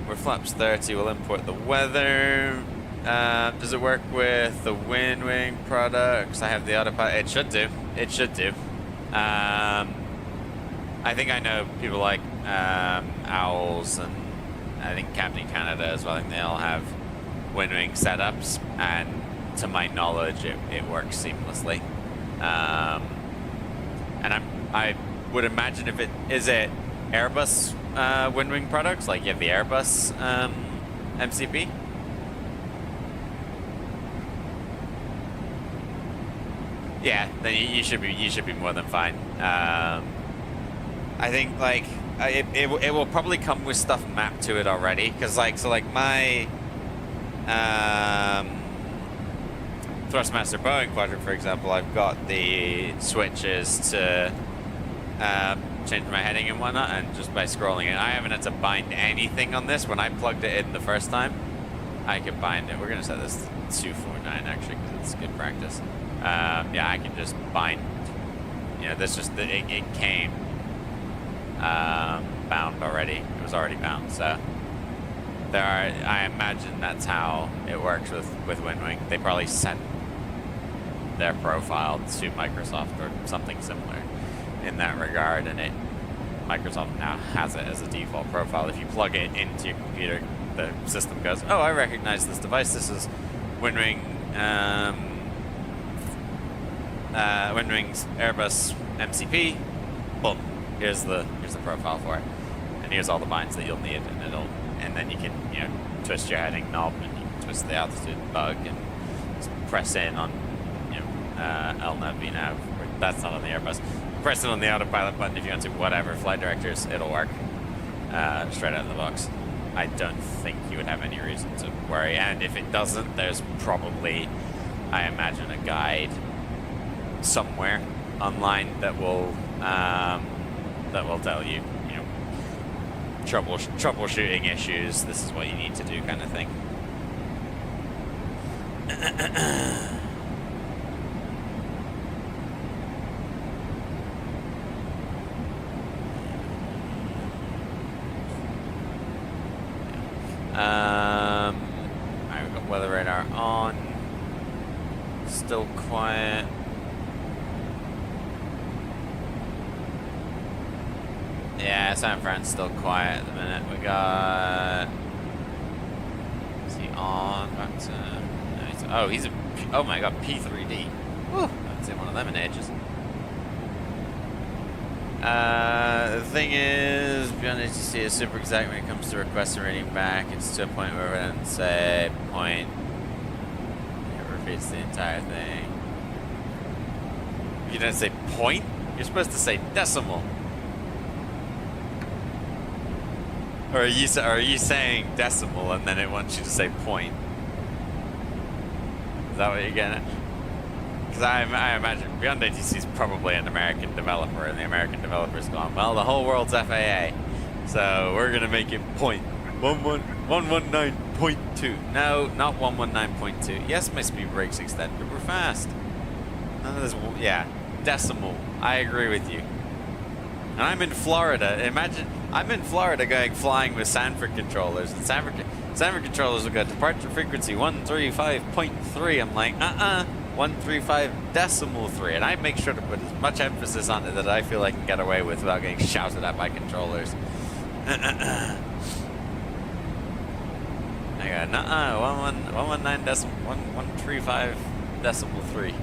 We're flaps 30. We'll import the weather. Does it work with the wind wing products? I have the autopilot. It should do. It should do. I think I know people like Owls, and I think Captain Canada as well. I think they all have wind wing setups, and to my knowledge, it works seamlessly. And I would imagine if it is Airbus wind wing products, like you have the Airbus MCP. Yeah, then you should be more than fine. I think like it will probably come with stuff mapped to it already, because like my Thrustmaster Boeing quadrant, for example, I've got the switches to change my heading and whatnot, and just by scrolling it, I haven't had to bind anything on this. When I plugged it in the first time, I could bind it. We're gonna set this to 249 actually, because it's good practice. Yeah, I can just bind. This just it came bound already. It was already bound, so there are. I imagine that's how it works with Windwing. They probably sent their profile to Microsoft or something similar in that regard, and Microsoft now has it as a default profile. If you plug it into your computer, the system goes, "Oh, I recognize this device. This is Windwing." Windwing's Airbus MCP. Boom. Here's the profile for it, and here's all the binds that you'll need, and then you can twist your heading knob, and you can twist the altitude bug, and just press in on LNAV, VNAV. That's not on the Airbus. Press it on the autopilot button if you want to. Whatever flight directors, it'll work straight out of the box. I don't think you would have any reason to worry, and if it doesn't, there's probably, I imagine, a guide somewhere online that will tell you, troubleshooting issues. This is what you need to do, kind of thing. Alright, we've got weather radar on. Still quiet. Yeah, San Fran's still quiet at the minute. We got... Is he on? Back to... No, oh, he's a... Oh my god, P3D. Whew, I haven't seen one of them in ages. The thing is, Beyond ATC is super exact when it comes to requesting reading back. It's to a point where we don't say point. It repeats the entire thing. You don't say point? You're supposed to say decimal. Or are you saying decimal and then it wants you to say point? Is that what you're getting at? Because I imagine Beyond ATC is probably an American developer, and the American developer's gone, well, the whole world's FAA, so we're going to make it point 119.2. No, not 119.2. Yes, my speed breaks extended, but we're fast. None of this, yeah, decimal. I agree with you. And I'm in Florida. Imagine, I'm in Florida flying with Sanford controllers, and Sanford controllers will go departure frequency 135.3. I'm like, 135.3, and I make sure to put as much emphasis on it that I feel I can get away with without getting shouted at by controllers. I go, 135.3.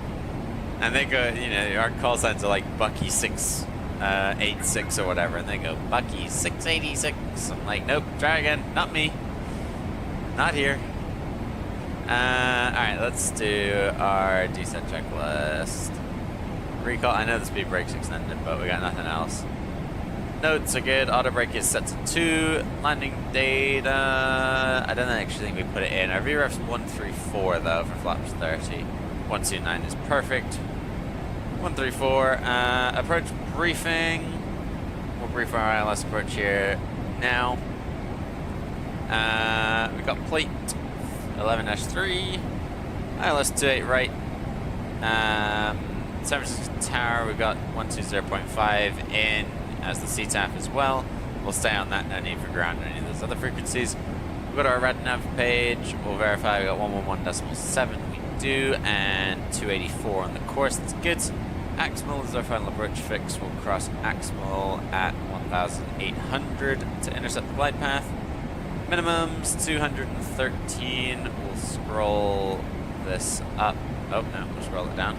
And they go, you know, our call signs are like Bucky 686 or whatever, and they go, Bucky 686. I'm like, nope, try again, not me. Not here. Alright, let's do our descent checklist. Recall, I know the speed brake's extended, but we got nothing else. Notes are good, auto brake is set to 2. Landing data, I don't actually think we put it in. Our VREF's 134 though for flaps 30. 129 is perfect. 134, approach briefing. We'll brief our ILS approach here now. We got plate 11-3, ILS 28 right. San Francisco Tower, we've got 120.5 in as the CTAF as well. We'll stay on that, no need for ground or any of those other frequencies. We've got our red nav page, we'll verify we got 111.7, we do, and 284 on the course, that's good. Aximal is our final approach fix, we'll cross Aximal at 1,800 to intercept the glide path. Minimums 213. We'll scroll this up. Oh no, we'll scroll it down.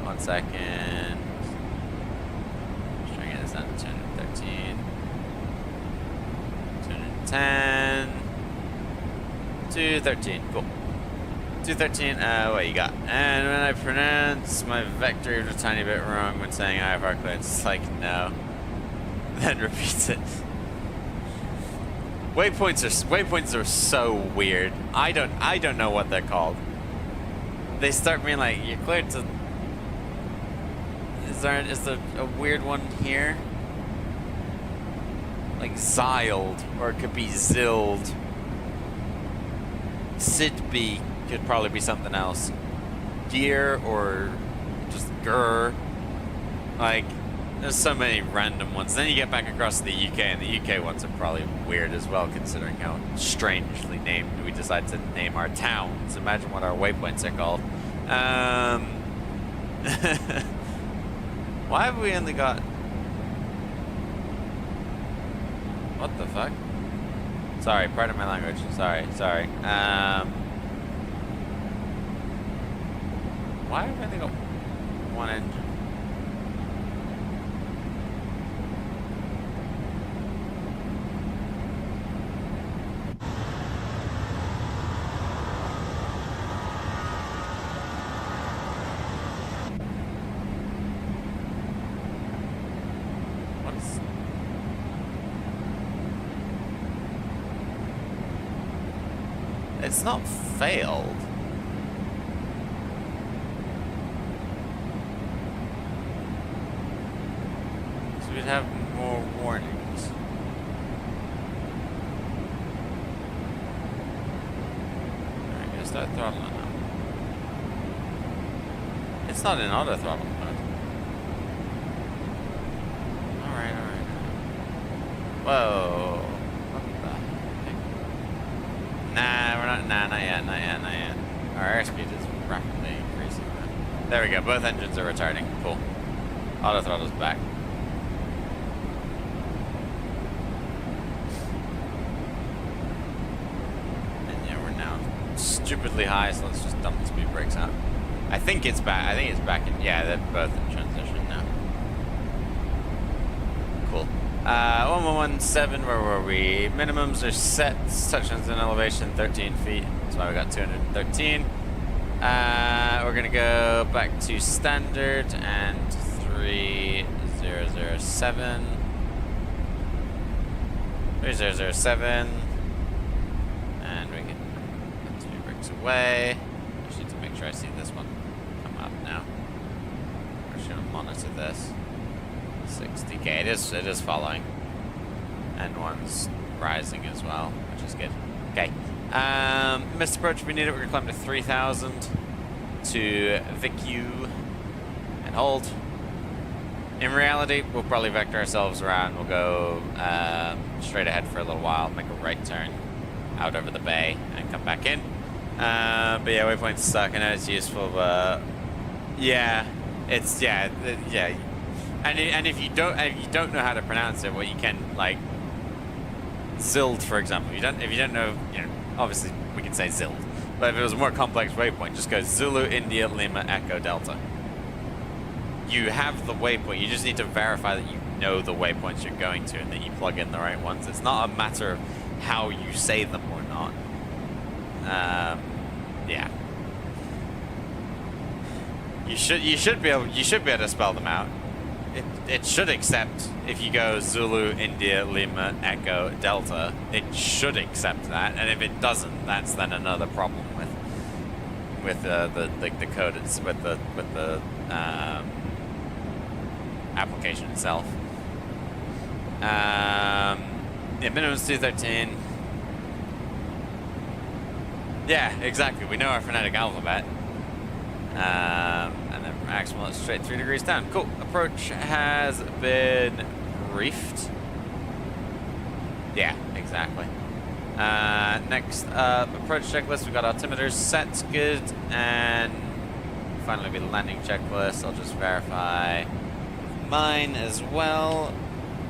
One second. Just trying to get this down to 213. 210. 213. Cool. 213, what you got? And when I pronounce my vector a tiny bit wrong when saying IFR clearance, it's like, no. Then repeats it. Waypoints are so weird. I don't know what they're called. They start being like, you're cleared to... Is there a weird one here? Like Ziled, or it could be Zilled. Sidby could probably be something else. Gear or just Gur. Like, there's so many random ones. Then you get back across to the UK, and the UK ones are probably weird as well, considering how strangely named we decide to name our towns. Imagine what our waypoints are called. Why have we only got... What the fuck? Sorry, pardon my language. Sorry. Why have we only got one engine? It's not failed. So we'd have more warnings. start throttling now. It's not in auto throttle mode. Alright. Whoa. What the heck? Nah, we're not. Nah, not yet. Our airspeed is rapidly increasing. There we go. Both engines are retarding. Cool. Auto throttle's back. And yeah, we're now stupidly high, so let's just dump the speed brakes out. I think it's back. In. Yeah, they're both in transition now. Cool. 1117, where were we? Minimums are set. Suctions in elevation 13 feet. That's why we got 213. We're gonna go back to standard and 3007. 3007. And we can put 2 bricks away. I just need to make sure I see this one come up now. We're just gonna monitor this. 60k. It is following. And one's rising as well, which is good. Okay. Missed approach if we need it. We're gonna climb to 3000 to VIQ and hold. In reality, we'll probably vector ourselves around. We'll go straight ahead for a little while, make a right turn out over the bay, and come back in. But yeah, waypoints suck. I know it's useful, but yeah, it's yeah. And if you don't know how to pronounce it, well, you can like Zild, for example. If you don't know, obviously we can say Zild. But if it was a more complex waypoint, just go Zulu, India, Lima, Echo, Delta. You have the waypoint. You just need to verify that you know the waypoints you're going to and that you plug in the right ones. It's not a matter of how you say them or not. Yeah. You should be able to spell them out. It should accept if you go Zulu, India, Lima, Echo, Delta. It should accept that, and if it doesn't, that's then another problem with the code. It's with the application itself. Yeah, minimum's 213. Yeah, exactly. We know our phonetic alphabet. And then maximum is straight 3 degrees down. Cool. Approach has been briefed. Yeah, exactly. Next up, approach checklist. We got altimeters set, good, and finally be landing checklist. I'll just verify mine as well.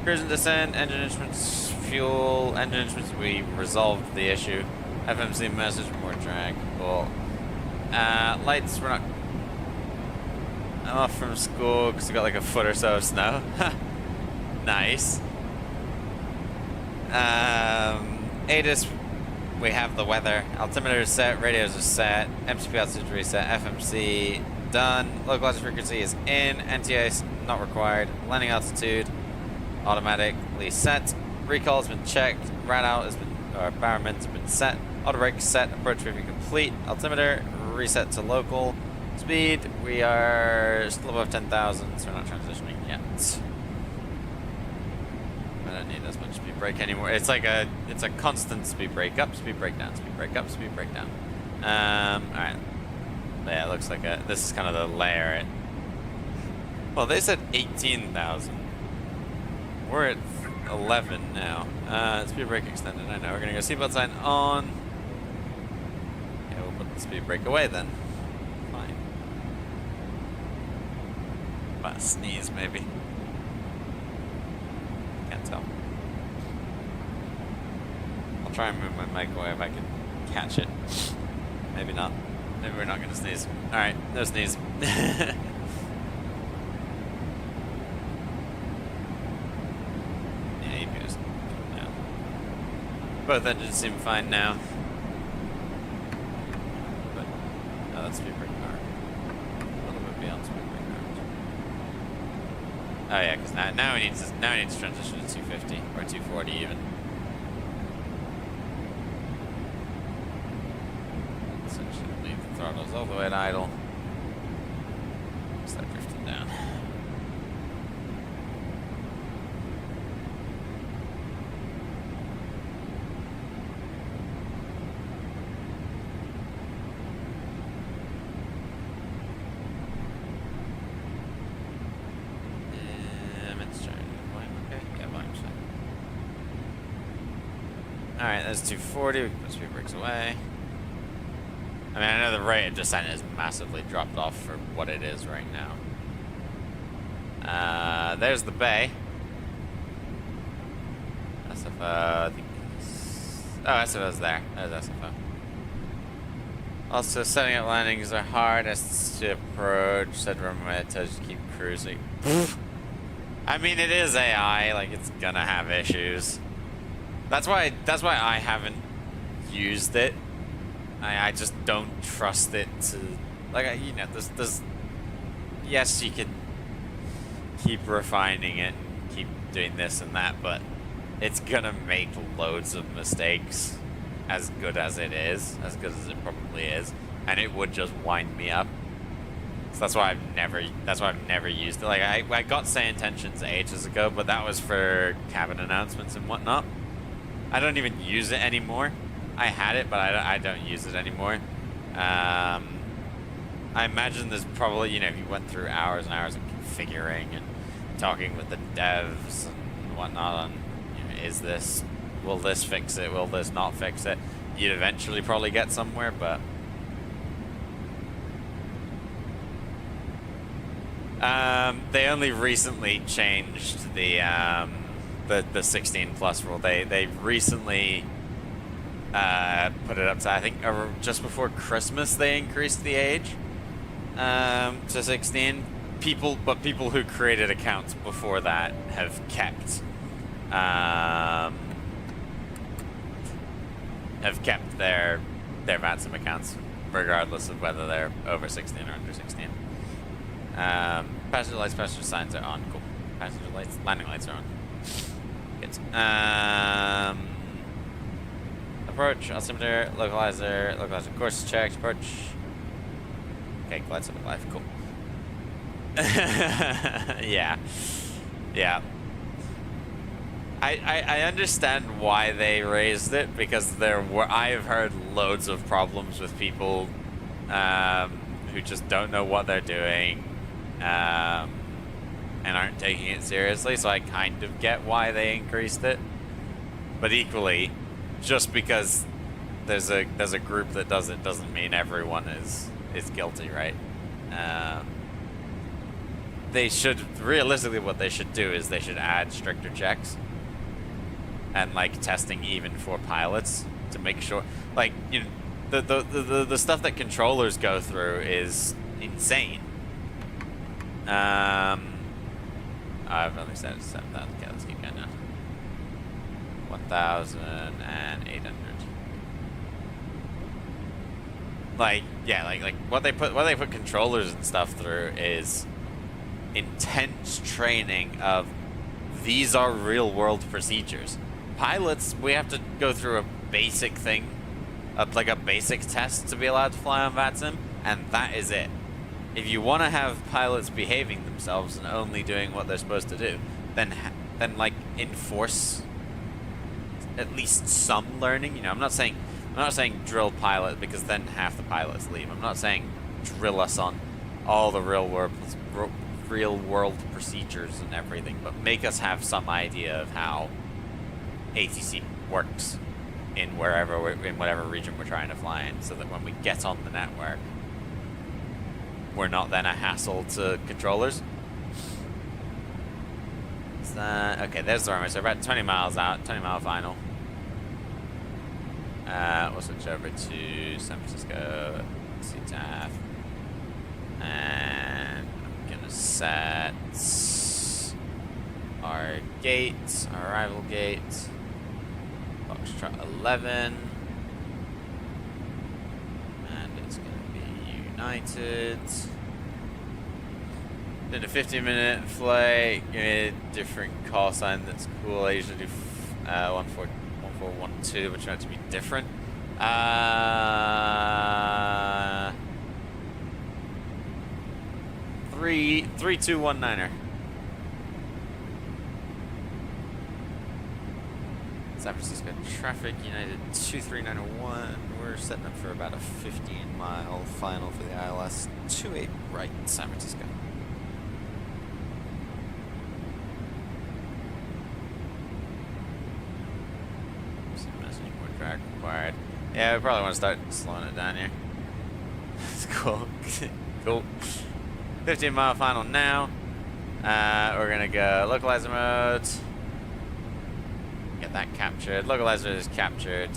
Cruise and descent, engine instruments, fuel, engine instruments. We resolved the issue. FMC message, more drag. Cool. Lights, we're not. I'm off from school because we got like a foot or so of snow. Nice. ATIS, we have the weather. Altimeter is set, radios are set, MCP altitude reset, FMC done. Localized frequency is in, NTA is not required. Landing altitude automatically set. Recall has been checked. Rad out has been, or barrowments have been set. Auto brake set. Approach briefing complete. Altimeter reset to local. Speed, we are still above 10,000, so we're not transitioning yet. I don't need as much speed brake anymore. It's like a constant speed brake up, speed brake down, speed brake up, speed brake down. Alright. Yeah, it looks like this is kind of the layer. Well, they said 18,000. We're at 11 now. Speed brake extended, I know. We're gonna go seatbelt sign on. Yeah, we'll put the speed brake away then. Fine. About a sneeze, maybe. Can't tell. I'll try and move my mic away if I can catch it. Maybe not. Maybe we're not gonna sneeze. Alright, no sneeze. Yeah, EPU's coming down. Both engines seem fine now. But, no, that's speed brake power. A little bit beyond speed brake power. Oh yeah, because now we need to transition to 250 or 240 even. Essentially leave the throttles all the way at idle. Start drifting down. There's 240, we can put speed brakes away. I mean, I know the rate of descent is massively dropped off for what it is right now. There's the bay. SFO, I think. Oh, SFO's there. There's SFO. Also, setting up landings are hardest to approach. Said runway to just keep cruising. I mean, it is AI. Like, it's gonna have issues. That's why I haven't used it. I just don't trust it to, like, you know, there's yes, you can keep refining it and keep doing this and that, but it's gonna make loads of mistakes, as good as it is, as good as it probably is, and it would just wind me up. So that's why I've never used it. Like, I got Say Intentions ages ago, but that was for cabin announcements and whatnot. I don't even use it anymore. I had it, but I don't use it anymore. I imagine there's probably, you know, if you went through hours and hours of configuring and talking with the devs and whatnot on, you know, will this fix it, will this not fix it, you'd eventually probably get somewhere, but they only recently changed the 16 plus rule. They recently put it up to, I think, just before Christmas they increased the age to 16. People who created accounts before that have kept their VATSIM accounts, regardless of whether they're over 16 or under 16. Passenger lights, passenger signs are on. Cool. Passenger lights, landing lights are on. Good. Approach, altimeter, localizer, course checked, approach. Okay, glide summit life, cool. Yeah. Yeah. I understand why they raised it, because I have heard loads of problems with people who just don't know what they're doing and aren't taking it seriously, so I kind of get why they increased it. But equally, just because there's a group that does it doesn't mean everyone is guilty, right? They should, realistically, what they should do is they should add stricter checks and, like, testing even for pilots to make sure, like, you know, the stuff that controllers go through is insane. I've only set that. Okay, let's keep going now. 1,800. Like, yeah, like what they put controllers and stuff through is intense training of, these are real world procedures. Pilots, we have to go through a basic thing, like a basic test to be allowed to fly on VATSIM, and that is it. If you want to have pilots behaving themselves and only doing what they're supposed to do, then like enforce at least some learning. You know, I'm not saying drill pilot, because then half the pilots leave. I'm not saying drill us on all the real world procedures and everything, but make us have some idea of how ATC works in whatever region we're trying to fly in, so that when we get on the network, we're not then a hassle to controllers. Okay, there's the runway. So we're about 20 miles out, 20 mile final. We'll switch over to San Francisco, CTAF, and I'm gonna set our gate, our arrival gate, Foxtrot 11, and it's gonna be United. Did a 15-minute flight, give me a different call sign. That's cool. I usually do 1412, but try to be different. 3219er. San Francisco traffic, United 23901. We're setting up for about a 15-mile final for the ILS 28 right, San Francisco. Yeah, we probably want to start slowing it down here. It's cool. Cool. 15-mile final now. We're gonna go localizer mode. Get that captured. Localizer is captured.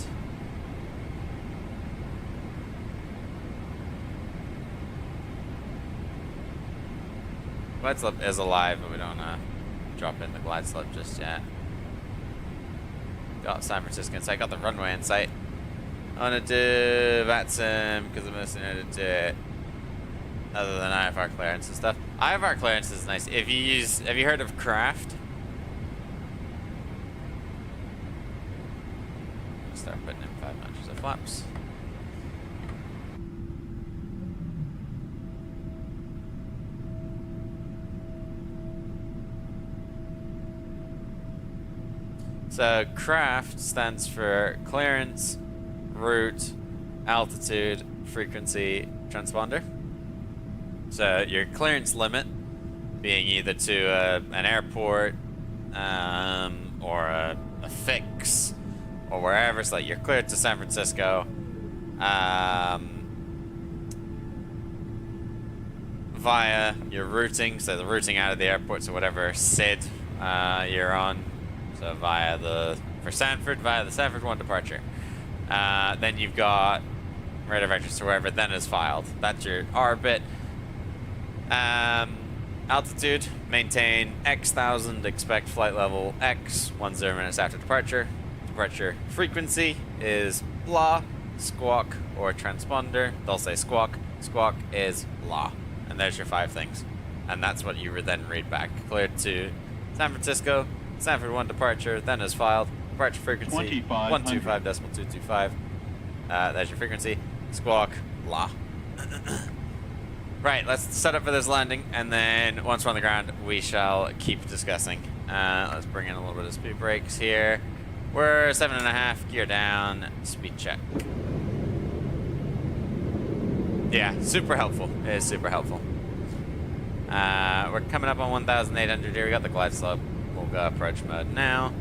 Glide slope is alive, but we don't drop in the glide slope just yet. Got San Francisco in sight. Got the runway in sight. I want to do VATSIM because I'm missing how to do it. Other than IFR clearance and stuff. IFR clearance is nice. If you use, have you heard of Craft? Start putting in 5 notches of flaps. So Craft stands for clearance, route, altitude, frequency, transponder. So your clearance limit being either to an airport or a fix or wherever. So like you're cleared to San Francisco via your routing. So the routing out of the airport, so whatever SID you're on. So for Sanford, via the Sanford 1 departure. Then you've got radar vectors to wherever then is filed. That's your orbit. Altitude, maintain X thousand, expect flight level X, 10 minutes after departure. Departure frequency is blah, squawk, or transponder. They'll say squawk. Squawk is blah. And there's your 5 things. And that's what you would then read back. Cleared to San Francisco, Sanford 1 departure, then is filed. Departure frequency 125.225. There's your frequency. Squawk, blah. Right, let's set up for this landing, and then once we're on the ground, we shall keep discussing. Let's bring in a little bit of speed brakes here. We're 7.5, gear down, speed check. Yeah, super helpful. It is super helpful. We're coming up on 1,800 here. We got the glide slope. We'll go approach mode now.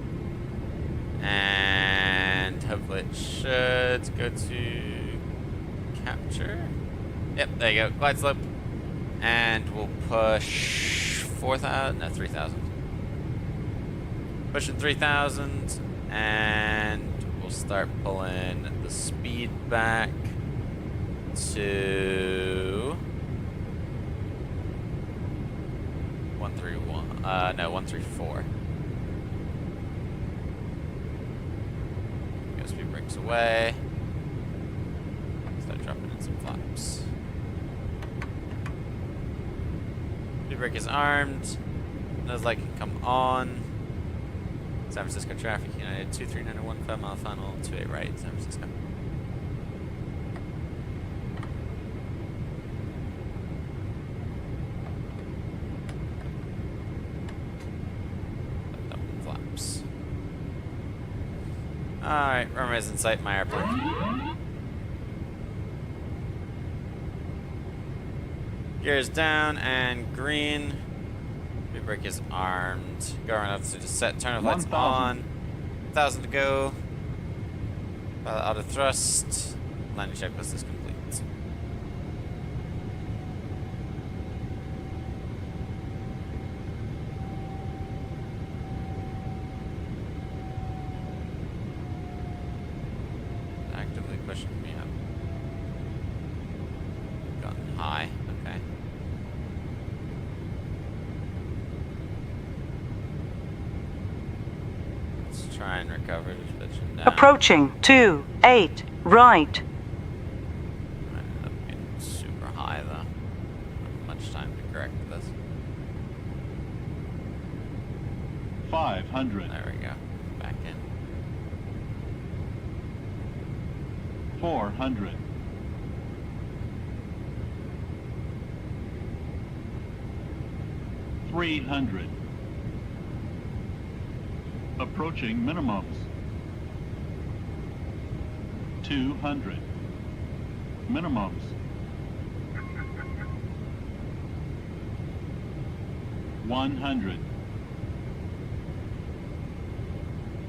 And hopefully it should go to capture. Yep, there you go. Glide slope. And we'll push 4,000, no, 3,000. Pushing 3,000. And we'll start pulling the speed back to 131. No, 134. Go speed brakes away. Start dropping in some flaps. Speed brake is armed. Nose light can come on. San Francisco traffic, United 23901, 5 mile final, 28 right, San Francisco. Double flaps. Alright, runway's in sight, my airport. Gears down and green. Speed brake is armed. Go around altitude to set. Turn off lights on. 1,000 to go. Auto thrust. Landing checklist is complete. Actively pushing me up. Gotten high. Okay. Try and recover. Just pitching down. Approaching 28 right. I ended up being super high though. Not much time to correct this. 500. There we go. Back in. 400. 300. Approaching minimums. 200. Minimums. 100.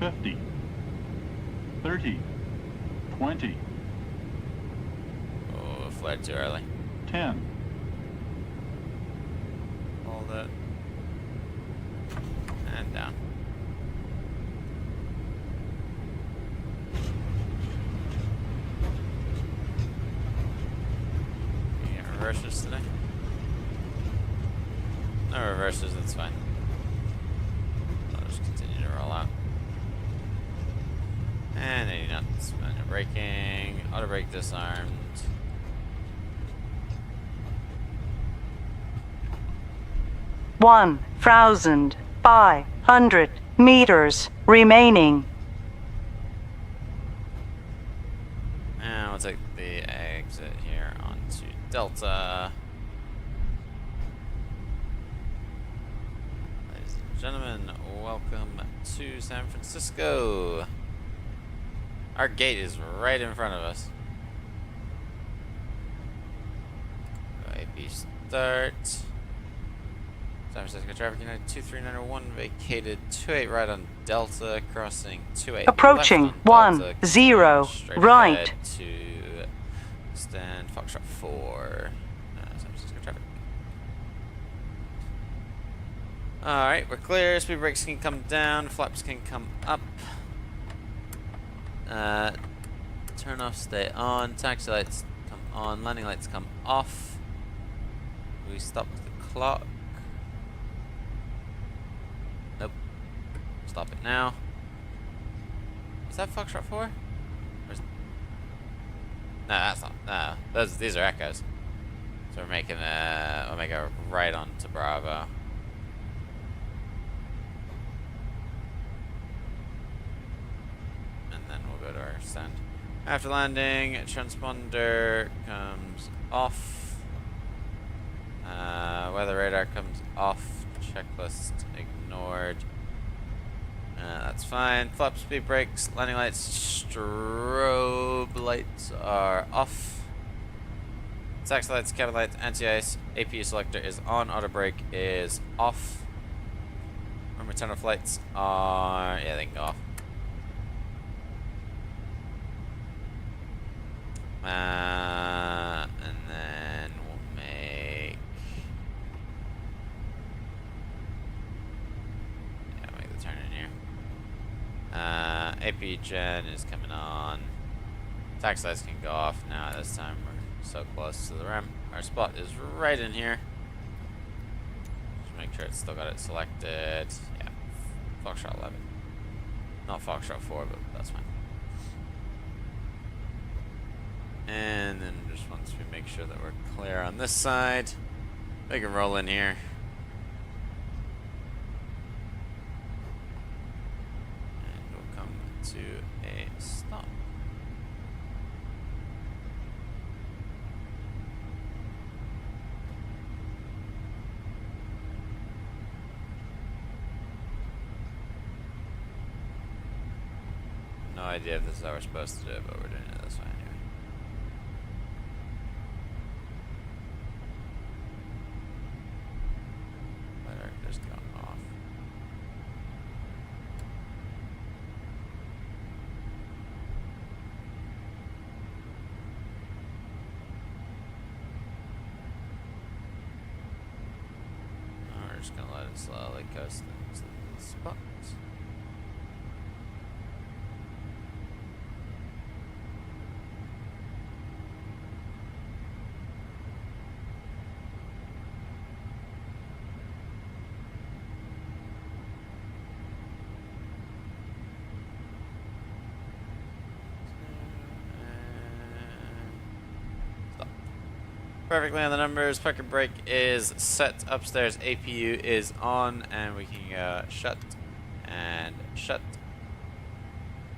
50. 30. 20. flared too early. 10, Hold it. And down. You get reverses today? No reverses, that's fine. I'll just continue to roll out. And 80 knots. Manual braking. Auto brake disarmed. One 1,500 meters remaining. And we'll take the exit here onto Delta. Ladies and gentlemen, welcome to San Francisco. Our gate is right in front of us. AP start. San Francisco traffic United 23901 vacated 28 right on Delta, crossing 28 Approaching left on Delta, 10 straight right. ahead to stand Foxtrot 4. San Francisco traffic. Alright, we're clear. Speed brakes can come down, flaps can come up. Turn off, stay on, taxi lights come on, landing lights come off. We stopped the clock. Nope. Stop it now. Is that Foxtrot 4? Or is... No, that's not. No, these are echoes. So we're making we'll make a right on to Bravo. And then we'll go to our stand. After landing, transponder comes off. Weather radar comes off. Checklist ignored. That's fine. Flap, speed brakes, landing lights, strobe lights are off. Taxi lights, cabin lights, anti-ice, APU selector is on, auto brake is off. Remember, turn off lights are, yeah, they can go off. And then we'll make, yeah, make the turn in here. AP gen is coming on. Taxi lights can go off now. This time we're so close to the rim. Our spot is right in here. Just make sure it's still got it selected. Yeah, Foxtrot 11. Not Foxtrot 4, but that's fine. And then just once we make sure that we're clear on this side, we can roll in here. And we'll come to a stop. No idea if this is how we're supposed to do it, but we're doing it this way anyway. Just going off. We're just gonna let it slowly coast into the spot. Perfectly on the numbers. Parking brake is set upstairs. APU is on, and we can go shut and shut.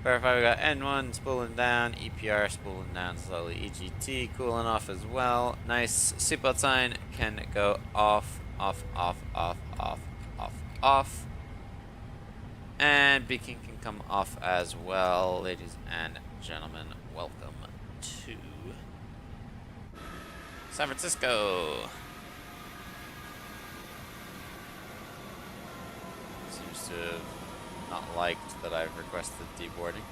Verify we got N1 spooling down, EPR spooling down slowly, EGT cooling off as well. Nice. Seatbelt sign can go off, off, off, off, off, off, off. And beacon can come off as well. Ladies and gentlemen, welcome to San Francisco. Seems to have not liked that I've requested deboarding.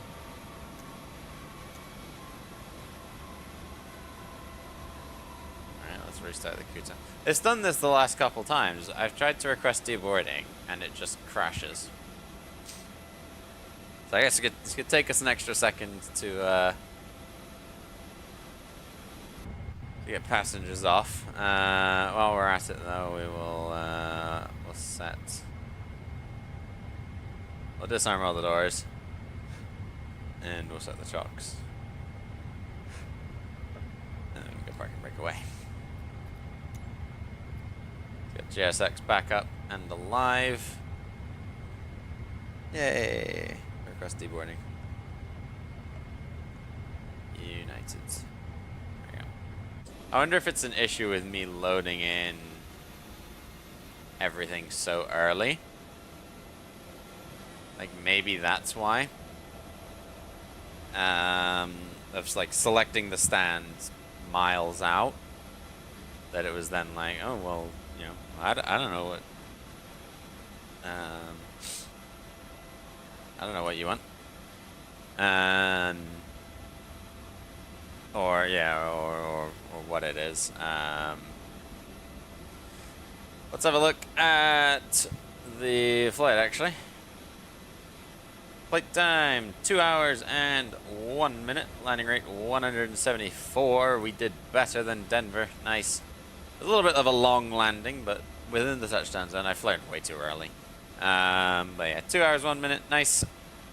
Let's restart the Kuta. It's done this the last couple times. I've tried to request deboarding, and it just crashes. So I guess it's gonna take us an extra second to get passengers off. While we're at it, though, we'll set. We'll disarm all the doors, and we'll set the chocks. And then we can go park and break away. Get GSX back up and alive. Yay! Request deboarding. United. There we go. I wonder if it's an issue with me loading in everything so early. Like, maybe that's why. Of like selecting the stands miles out. That it was then like, oh, well, you know, I don't know what. I don't know what you want. Or yeah, or what it is. Let's have a look at the flight actually. Flight time 2 hours and 1 minute. Landing rate 174. We did better than Denver. Nice. A little bit of a long landing, but within the touchdown zone. I flared way too early. But yeah, 2 hours 1 minute. Nice.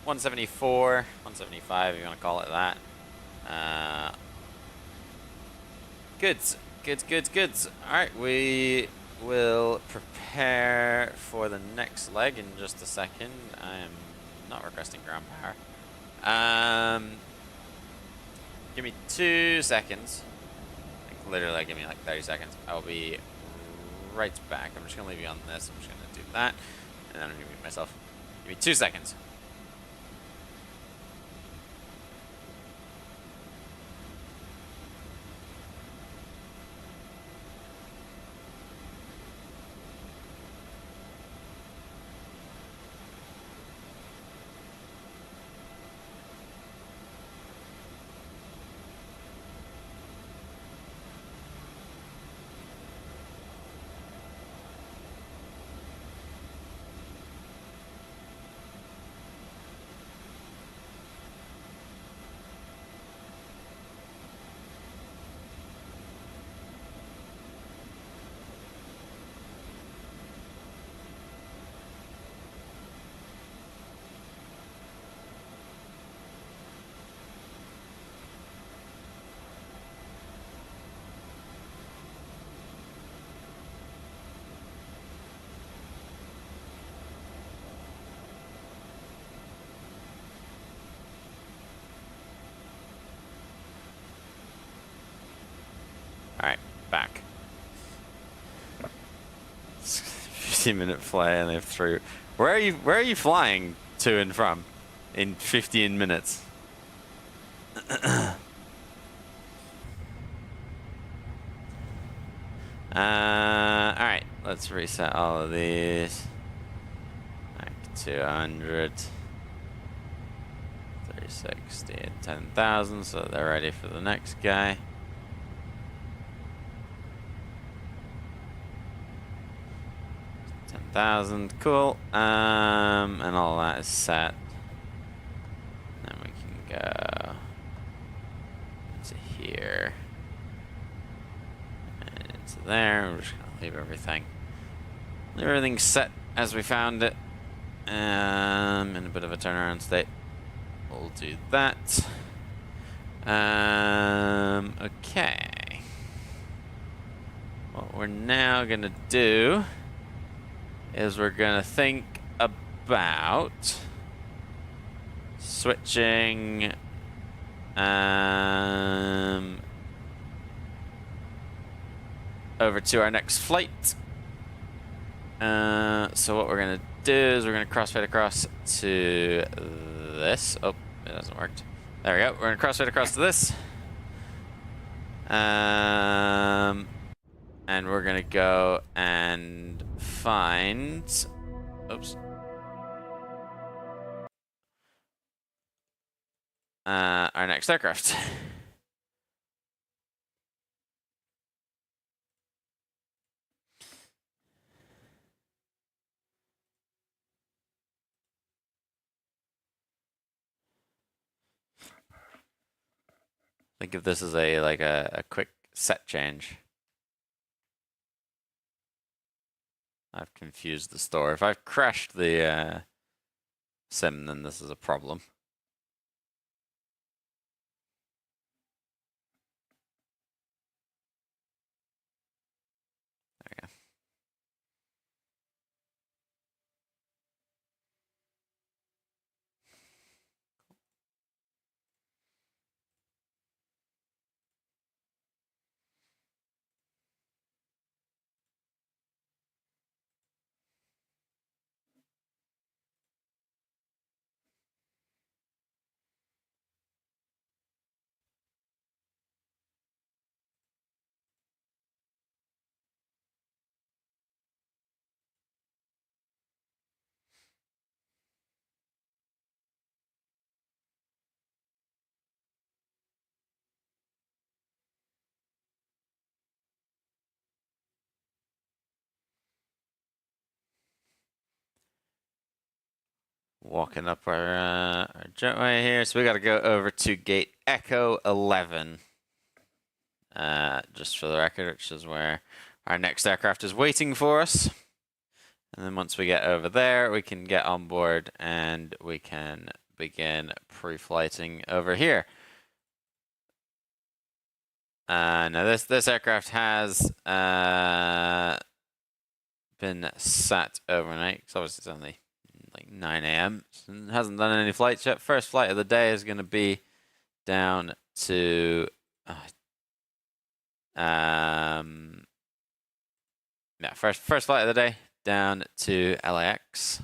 174, 175 if you want to call it that. Goods. Alright, we will prepare for the next leg in just a second. I am not requesting ground power. Give me 2 seconds. Like, literally, give me like 30 seconds. I'll be right back. I'm just going to leave you on this. I'm just going to do that. And then I'm going to mute myself. Give me 2 seconds. Alright, back. 15-minute flight and they have 3. Where are you flying to and from in 15 minutes? Alright, let's reset all of these. Back to 100. 360 and 10,000, so they're ready for the next guy. 10,000, cool. And all that is set. Then we can go into here and into there. We're just gonna leave everything set as we found it. In a bit of a turnaround state. We'll do that. Okay. What we're now gonna do is we're gonna think about switching over to our next flight. So what we're gonna do is we're gonna crossfade across to this. Oh, it hasn't worked. There we go. We're gonna crossfade across to this. And we're gonna go and find, oops, our next aircraft. Think of this as a quick set change. I've confused the store. If I've crashed the sim, then this is a problem. There we go. Walking up our jetway here, so we got to go over to gate Echo 11. Just for the record, which is where our next aircraft is waiting for us. And then once we get over there, we can get on board and we can begin pre-flighting over here. Now this aircraft has been sat overnight, because obviously it's only like 9 a.m. and hasn't done any flights yet. First flight of the day is going to be down to first flight of the day down to LAX.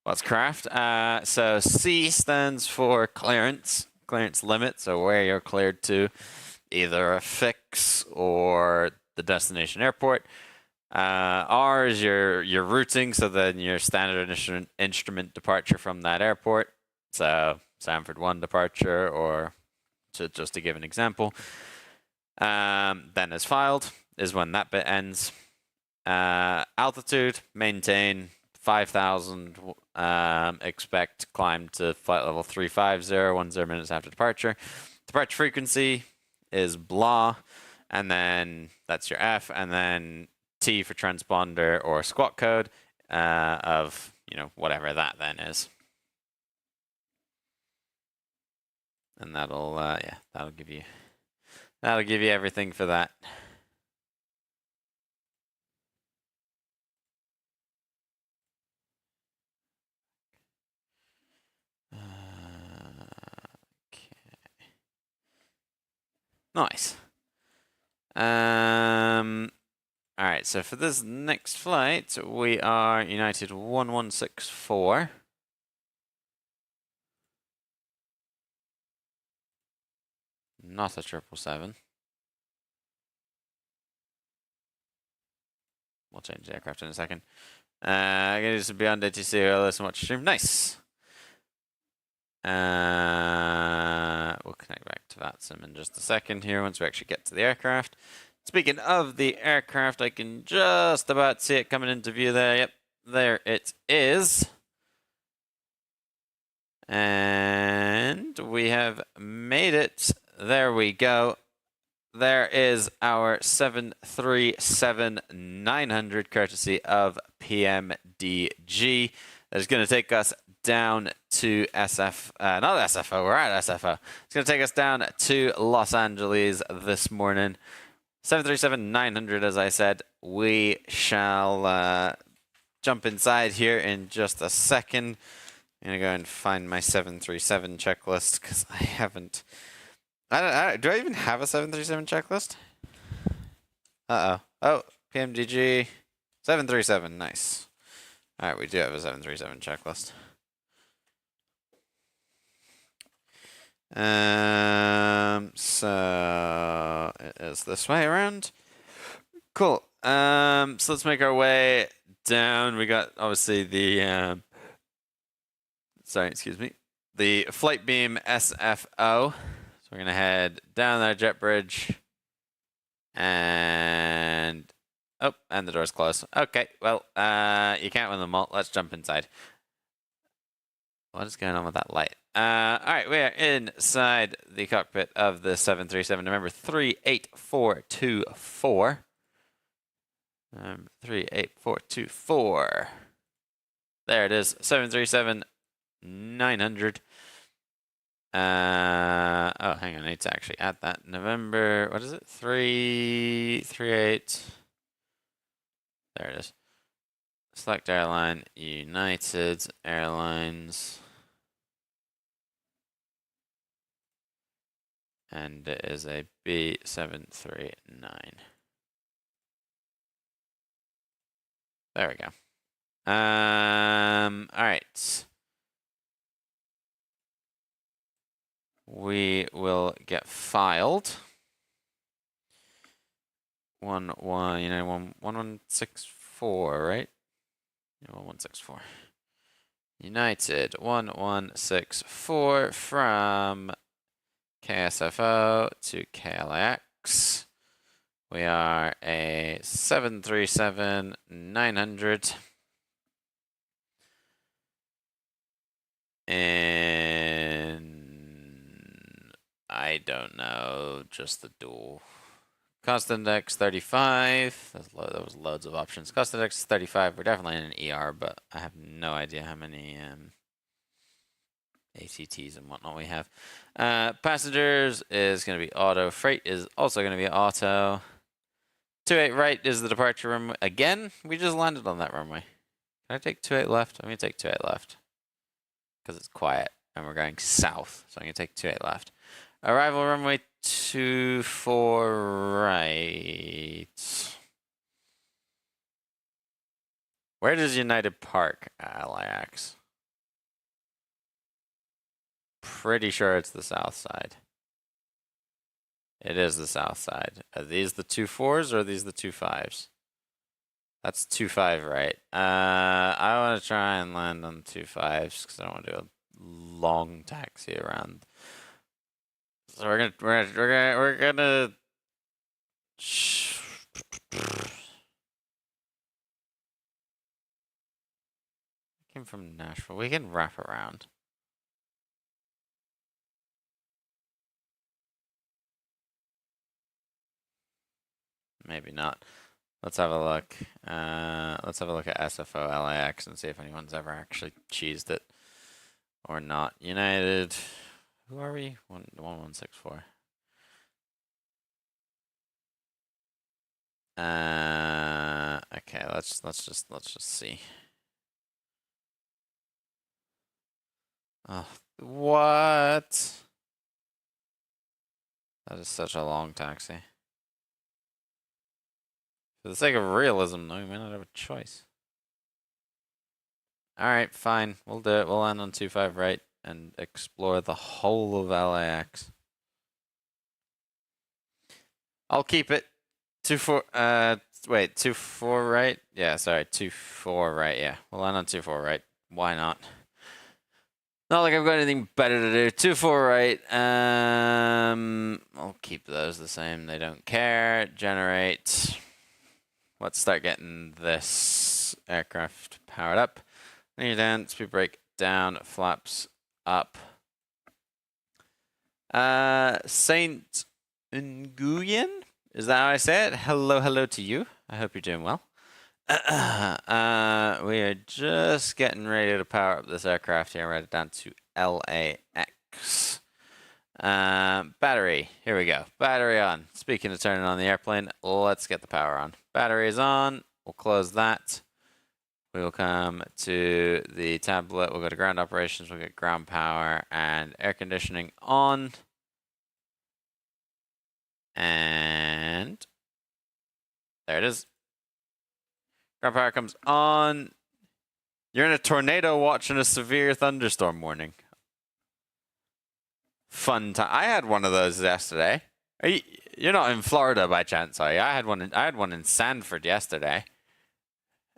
What's craft? So C stands for clearance limit, so where you're cleared to, either a fix or the destination airport. R is your routing, so then your standard instrument departure from that airport. So Sanford 1 departure, or just to give an example. Then as filed is when that bit ends. Altitude, maintain 5,000. Expect climb to flight level 350, 10 minutes after departure. Departure frequency is blah, and then that's your F, and then T for transponder or squawk code of whatever that then is, and that'll give you everything for that. Nice. All right, so for this next flight, we are United 1164. Not a 777. We'll change the aircraft in a second. I'm going to do some beyond ATC, listen, watch stream. Nice. We'll connect back to that sim in just a second here once we actually get to the aircraft. Speaking of the aircraft, I can just about see it coming into view there. Yep, there it is. And we have made it. There we go. There is our 737-900 courtesy of PMDG. That's going to take us down to not SFO, we're at SFO. It's going to take us down to Los Angeles this morning. 737-900, as I said. We shall jump inside here in just a second. I'm going to go and find my 737 checklist because I haven't... do I even have a 737 checklist? Uh-oh. Oh, PMDG. 737, nice. Alright, we do have a 737 checklist. So it is this way around. Cool. So let's make our way down. We got obviously the sorry, excuse me. The flight beam SFO. So we're gonna head down that jet bridge. And oh, and the door's closed. Okay, well, you can't win them all. Let's jump inside. What is going on with that light? Alright, we are inside the cockpit of the 737. Remember, 38424. 38424. There it is, 737-900. Oh, hang on, I need to actually add that. November, what is it? 338. There it is. Select airline, United Airlines. And it is a B739. There we go. Alright. We will get filed. 1164, right? Yeah, 1164. United 1164 from KSFO to KLAX. We are a 737-900. And I don't know, just the dual. Cost index 35. That was loads of options. Cost index 35. We're definitely in an ER, but I have no idea how many ACTs and whatnot we have. Passengers is going to be auto. Freight is also going to be auto. 28 right is the departure runway. Again, we just landed on that runway. Can I take 28 left? I'm going to take 28 left. Because it's quiet and we're going south. So I'm going to take 28 left. Arrival runway 24 right. Where does United park at LAX? Pretty sure it's the south side. It is the south side. Are these the 2-4s or are these the 2-5s? That's 2-5 right. I want to try and land on 2-5s because I don't want to do a long taxi around. So we're gonna came from Nashville. We can wrap around. Maybe not. Let's have a look. Let's have a look at SFO LAX and see if anyone's ever actually cheesed it or not. United. Who are we? 1164. Okay, let's just see. Oh, what? That is such a long taxi. For the sake of realism, though, we may not have a choice. Alright, fine. We'll do it. We'll land on 2-5 right and explore the whole of LAX. I'll keep it. 2-4, wait, 2-4 right? Yeah, sorry, 2-4 right, yeah. We'll land on 2-4 right. Why not? Not like I've got anything better to do. 2-4 right. I'll keep those the same. They don't care. Generate. Let's start getting this aircraft powered up. Knee down, speed brake down, flaps up. Saint Nguyen? Is that how I say it? Hello to you. I hope you're doing well. We are just getting ready to power up this aircraft here. Right down to LAX. Battery. Here we go. Battery on. Speaking of turning on the airplane, let's get the power on. Battery is on. We'll close that. We will come to the tablet. We'll go to ground operations. We'll get ground power and air conditioning on. And there it is. Ground power comes on. You're in a tornado watch in a severe thunderstorm warning. Fun time. I had one of those yesterday. You're not in Florida by chance, are you? I had one in Sanford yesterday.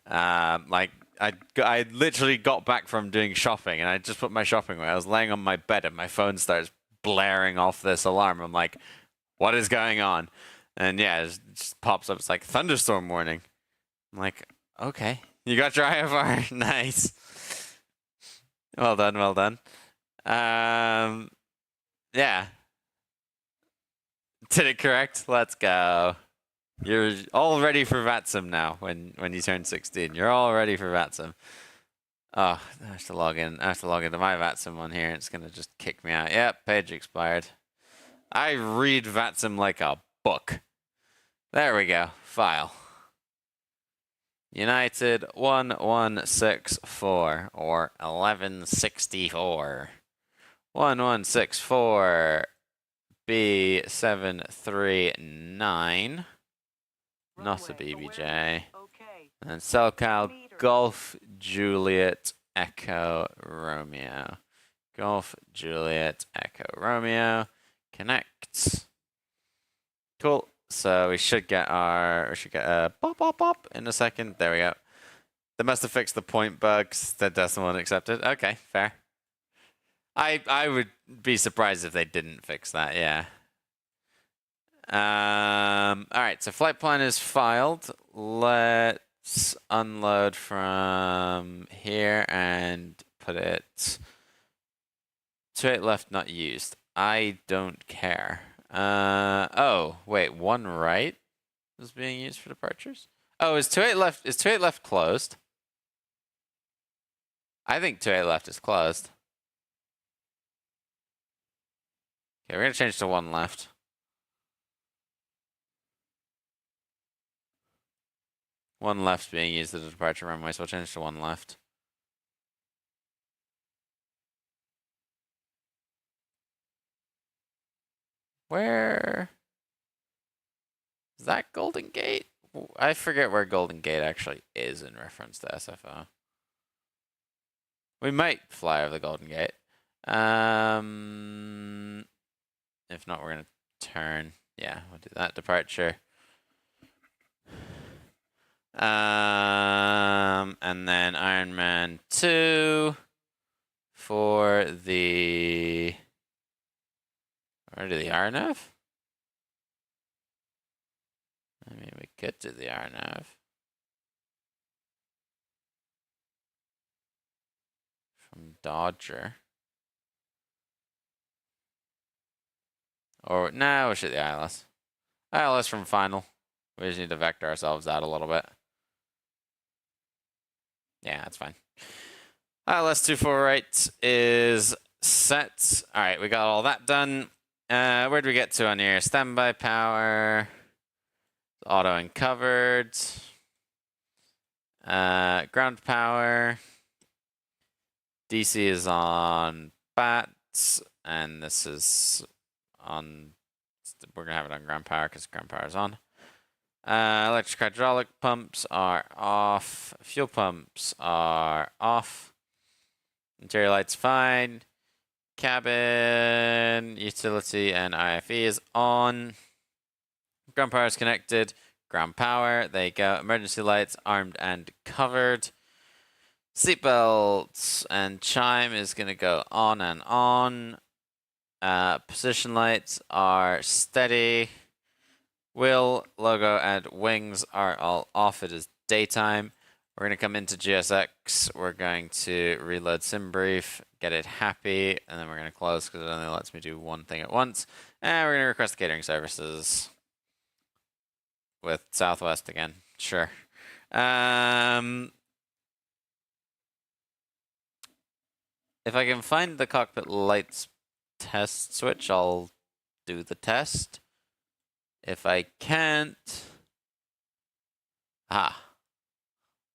Like I literally got back from doing shopping and I just put my shopping away. I was laying on my bed and my phone starts blaring off this alarm. I'm like, what is going on? And yeah, it just pops up. It's like thunderstorm warning. I'm like, okay, you got your IFR. Nice. Well done, well done. Yeah. Did it correct? Let's go. You're all ready for VATSIM now when you turn 16. You're all ready for VATSIM. Oh, I have to log in. I have to log into my VATSIM one here. It's going to just kick me out. Yep, page expired. I read VATSIM like a book. There we go. File. United 1164 or 1164. 1164 B739. Not a BBJ. And SoCal Golf Juliet Echo Romeo. Golf Juliet Echo Romeo. Connect. Cool. So we should get a pop in a second. There we go. They must have fixed the point bugs. The decimal unaccepted. Okay, fair. I would be surprised if they didn't fix that, yeah. Alright, so flight plan is filed. Let's unload from here and put it 28 left, not used. I don't care. Oh, wait, one right is being used for departures? Oh, is 28 left closed? I think 28 left is closed. Okay, we're gonna change to one left. One left being used as a departure runway, so we'll change to one left. Where is that Golden Gate? I forget where Golden Gate actually is in reference to SFO. We might fly over the Golden Gate. If not, we're gonna turn. Yeah, we'll do that departure. And then Ironman 2 for the. Where do the RNAV? I mean, we could do the RNAV. From Dodger. Or, no, we'll shoot the ILS. ILS from final. We just need to vector ourselves out a little bit. Yeah, that's fine. ILS 24 right is set. All right, we got all that done. Where do we get to on here? Standby power. Auto and covered. Ground power. DC is on bats, and this is on. We're gonna have it on ground power because ground power is on. Electric hydraulic pumps are off. Fuel pumps are off. Interior lights fine. Cabin, utility, and IFE is on. Ground power is connected. Ground power, there you go. Emergency lights armed and covered. Seatbelts and chime is going to go on and on. Position lights are steady. Wheel, logo, and wings are all off. It is daytime. We're going to come into GSX. We're going to reload SimBrief, get it happy, and then we're going to close because it only lets me do one thing at once. And we're going to request catering services with Southwest again. Sure. If I can find the cockpit lights test switch, I'll do the test. If I can't...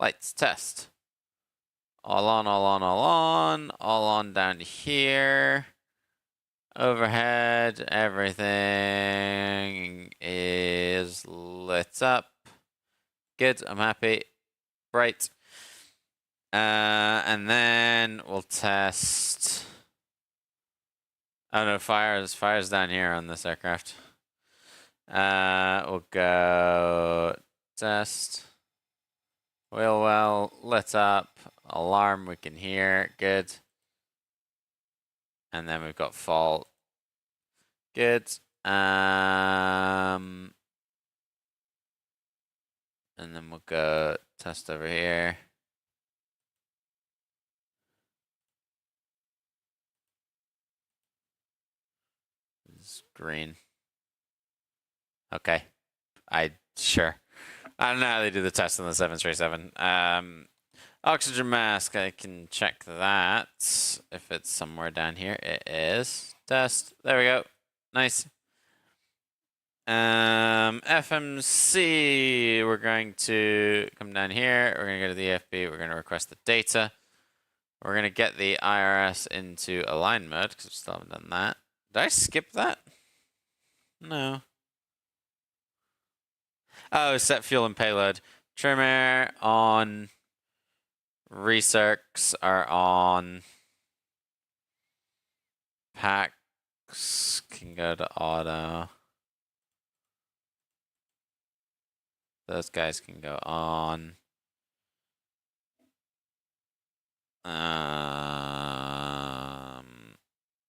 Lights test. All on, all on, all on. All on down here. Overhead, everything is lit up. Good, I'm happy. Bright. And then we'll test... Oh no, fire's down here on this aircraft. We'll go test. Wheel well, lit up. Alarm we can hear, good. And then we've got fault. Good. And then we'll go test over here. Green. Okay. Sure. I don't know how they do the test on the 737. Oxygen mask, I can check that. If it's somewhere down here, it is. Test. There we go. Nice. FMC, we're going to come down here. We're going to go to the EFB. We're going to request the data. We're going to get the IRS into align mode because we still haven't done that. Did I skip that? No. Oh, set fuel and payload. Trim air on. Recircs are on. Packs can go to auto. Those guys can go on.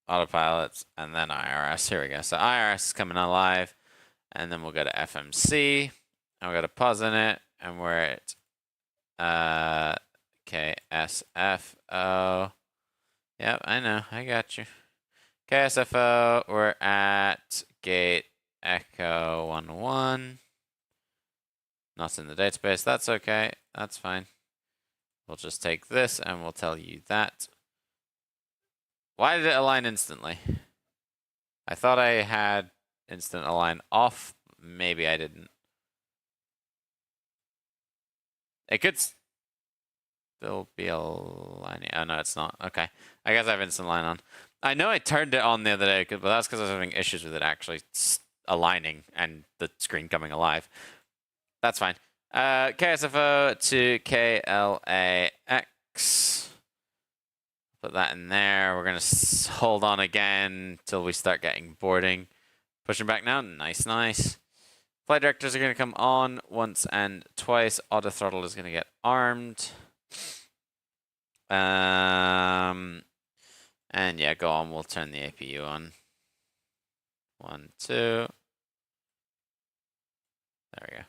Autopilots, and then IRS. Here we go. So IRS is coming alive, and then we'll go to FMC, and we'll go to pause in it, and we're at KSFO. Yep, I know. I got you. KSFO, we're at gate Echo 11. Not in the database. That's okay. That's fine. We'll just take this, and we'll tell you that. Why did it align instantly? I thought I had instant align off. Maybe I didn't. It could still be aligning. Oh, no, it's not. Okay. I guess I have instant align on. I know I turned it on the other day, but that's because I was having issues with it actually aligning and the screen coming alive. That's fine. KSFO to KLAX. Put that in there. We're going to hold on again till we start getting boarding. Pushing back now. Nice, nice. Flight directors are going to come on once and twice. Auto throttle is going to get armed. And yeah, go on. We'll turn the APU on. 1, 2. There we go.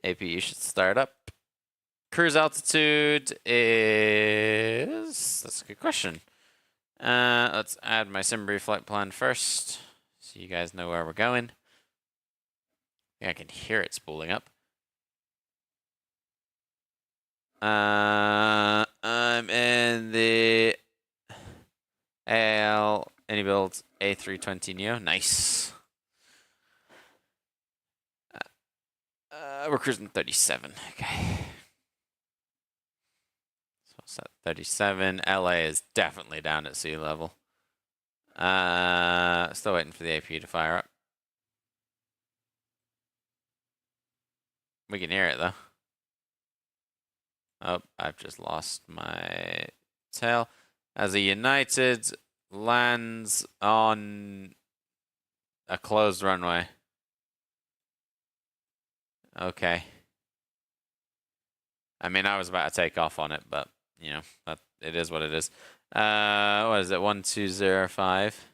APU should start up. Cruise altitude is... That's a good question. Let's add my SimBrief flight plan first, so you guys know where we're going. I can hear it spooling up. I'm in the AL AnyBuild A320neo. Nice. We're cruising 37. Okay. So it's at 37. LA is definitely down at sea level. Still waiting for the APU to fire up. We can hear it though. Oh, I've just lost my tail. As a United lands on a closed runway. Okay. I mean, I was about to take off on it, but, you know, it is what it is. What is it? 1205?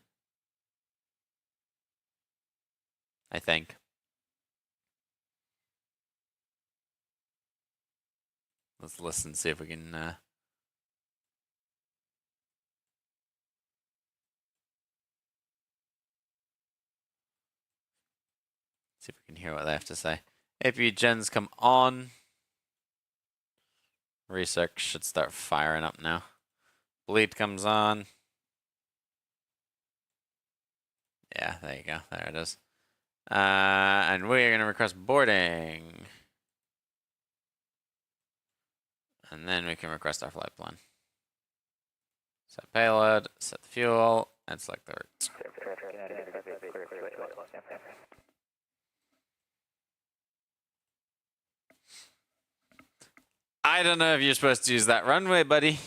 I think. Let's listen, see if we can... see if we can hear what they have to say. APU gens come on. Research should start firing up now. Bleed comes on. Yeah, there you go. There it is. And we are going to request boarding. And then we can request our flight plan. Set payload, set the fuel, and select the route. I don't know if you're supposed to use that runway, buddy.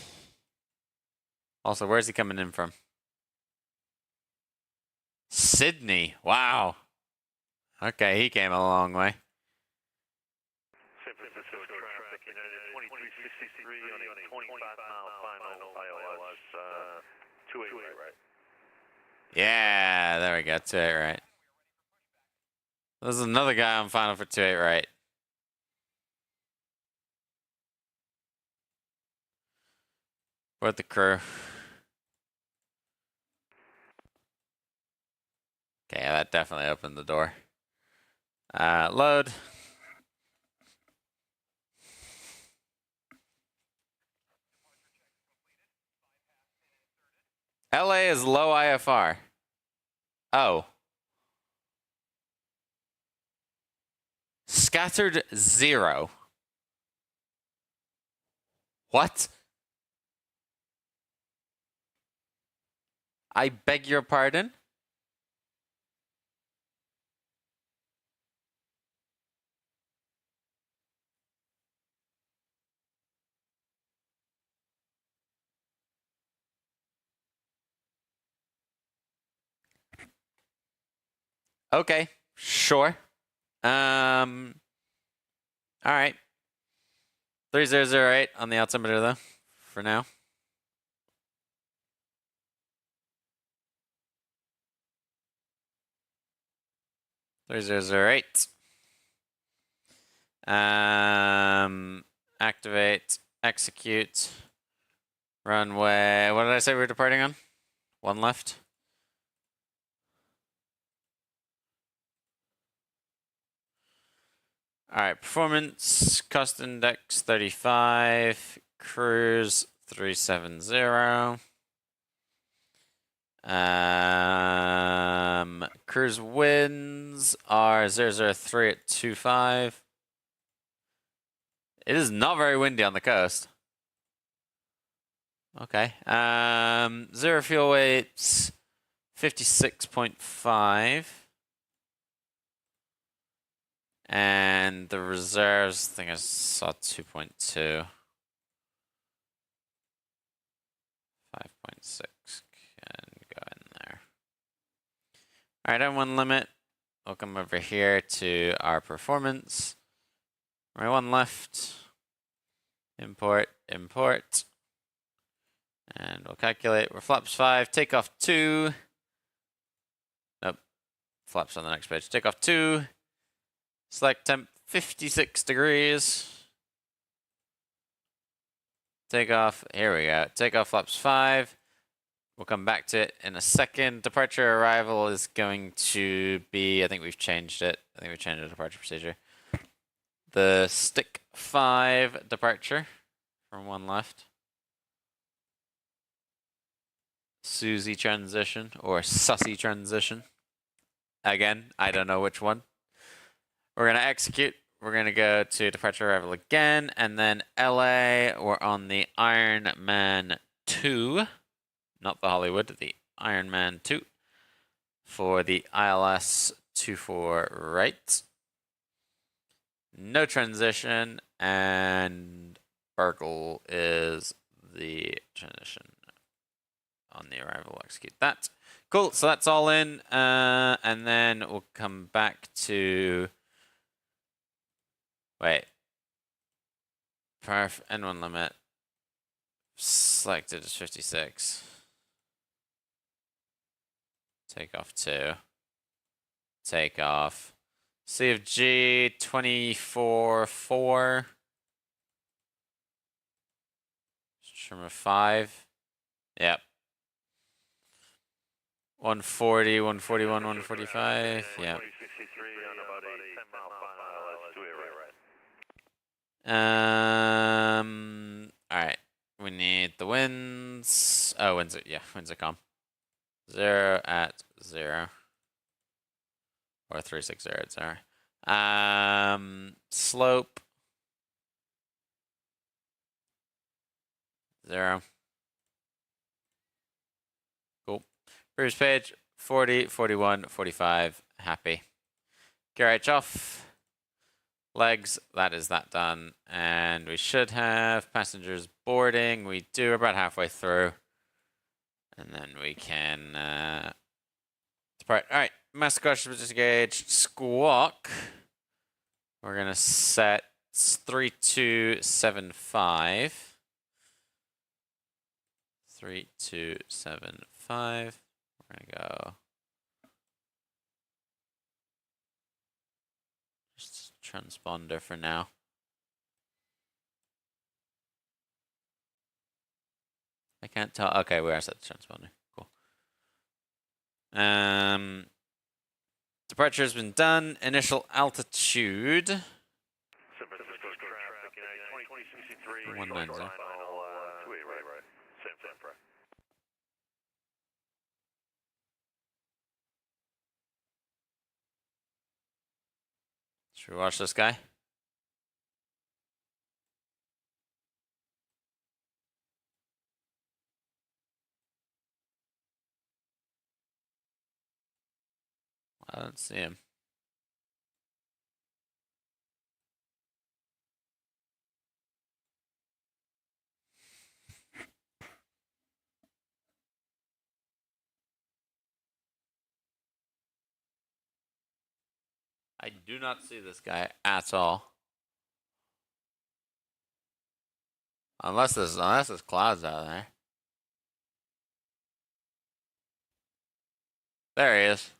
Also, where's he coming in from? Sydney. Wow. Okay, he came a long way. San Francisco traffic, United 2363 on a 25-mile final ILS 28 right. Yeah, there we go. 28 right. There's another guy on final for 28 right. With the crew. Okay, that definitely opened the door. Load. LA is low IFR. Oh. Scattered 0. What? I beg your pardon? Okay, sure. All right. 3008 on the altimeter though, for now. (3008). Activate, execute, runway. What did I say we were departing on? One left. All right, performance, cost index 35, cruise 370. Cruise winds are 003 at 25. It is not very windy on the coast. Okay. Zero fuel weights 56.5. And the reserves, I think I saw 2.2. 5.6 can go in there. All right, on one limit, we'll come over here to our performance. Right, one left. Import, import. And we'll calculate. We're flaps 5, takeoff 2. Nope. Flaps on the next page. Takeoff 2. Select temp 56 degrees. Takeoff, here we go. Takeoff flaps 5. We'll come back to it in a second. Departure arrival is going to be, I think we've changed it. I think we've changed the departure procedure. The stick 5 departure from one left. Susie transition or Sussy transition. Again, I don't know which one. We're going to execute. We're going to go to departure arrival again, and then LA, we're on the Ironman 2, not the Hollywood, the Ironman 2 for the ILS 24 right. No transition, and Burgle is the transition on the arrival. We'll execute that. Cool, so that's all in, and then we'll come back to... Wait. Perf N1 limit. Selected as 56. Takeoff 2. Takeoff. CFG 24-4. Trimmer 5. Yep. 140, 141, 145. Yep. Alright. We need the winds. Oh, winds are, yeah, winds are calm. 0 at 0. Or 360, sorry. Slope. 0. Cool. Previous page, 40, 41, 45. Happy. Garage off. Legs, that is that done. And we should have passengers boarding. We do, about halfway through. And then we can depart. Alright, master caution disengaged. Squawk. We're going to set 3275. 3275. We're going to go. Just transponder for now. I can't tell. Okay, we are set the transponder. Cool. Departure has been done. Initial altitude. San Francisco traffic, 2063. 190. Final, 28, right. San Fran. Should we watch this guy? I don't see him. I do not see this guy at all. Unless there's clouds out there. There he is.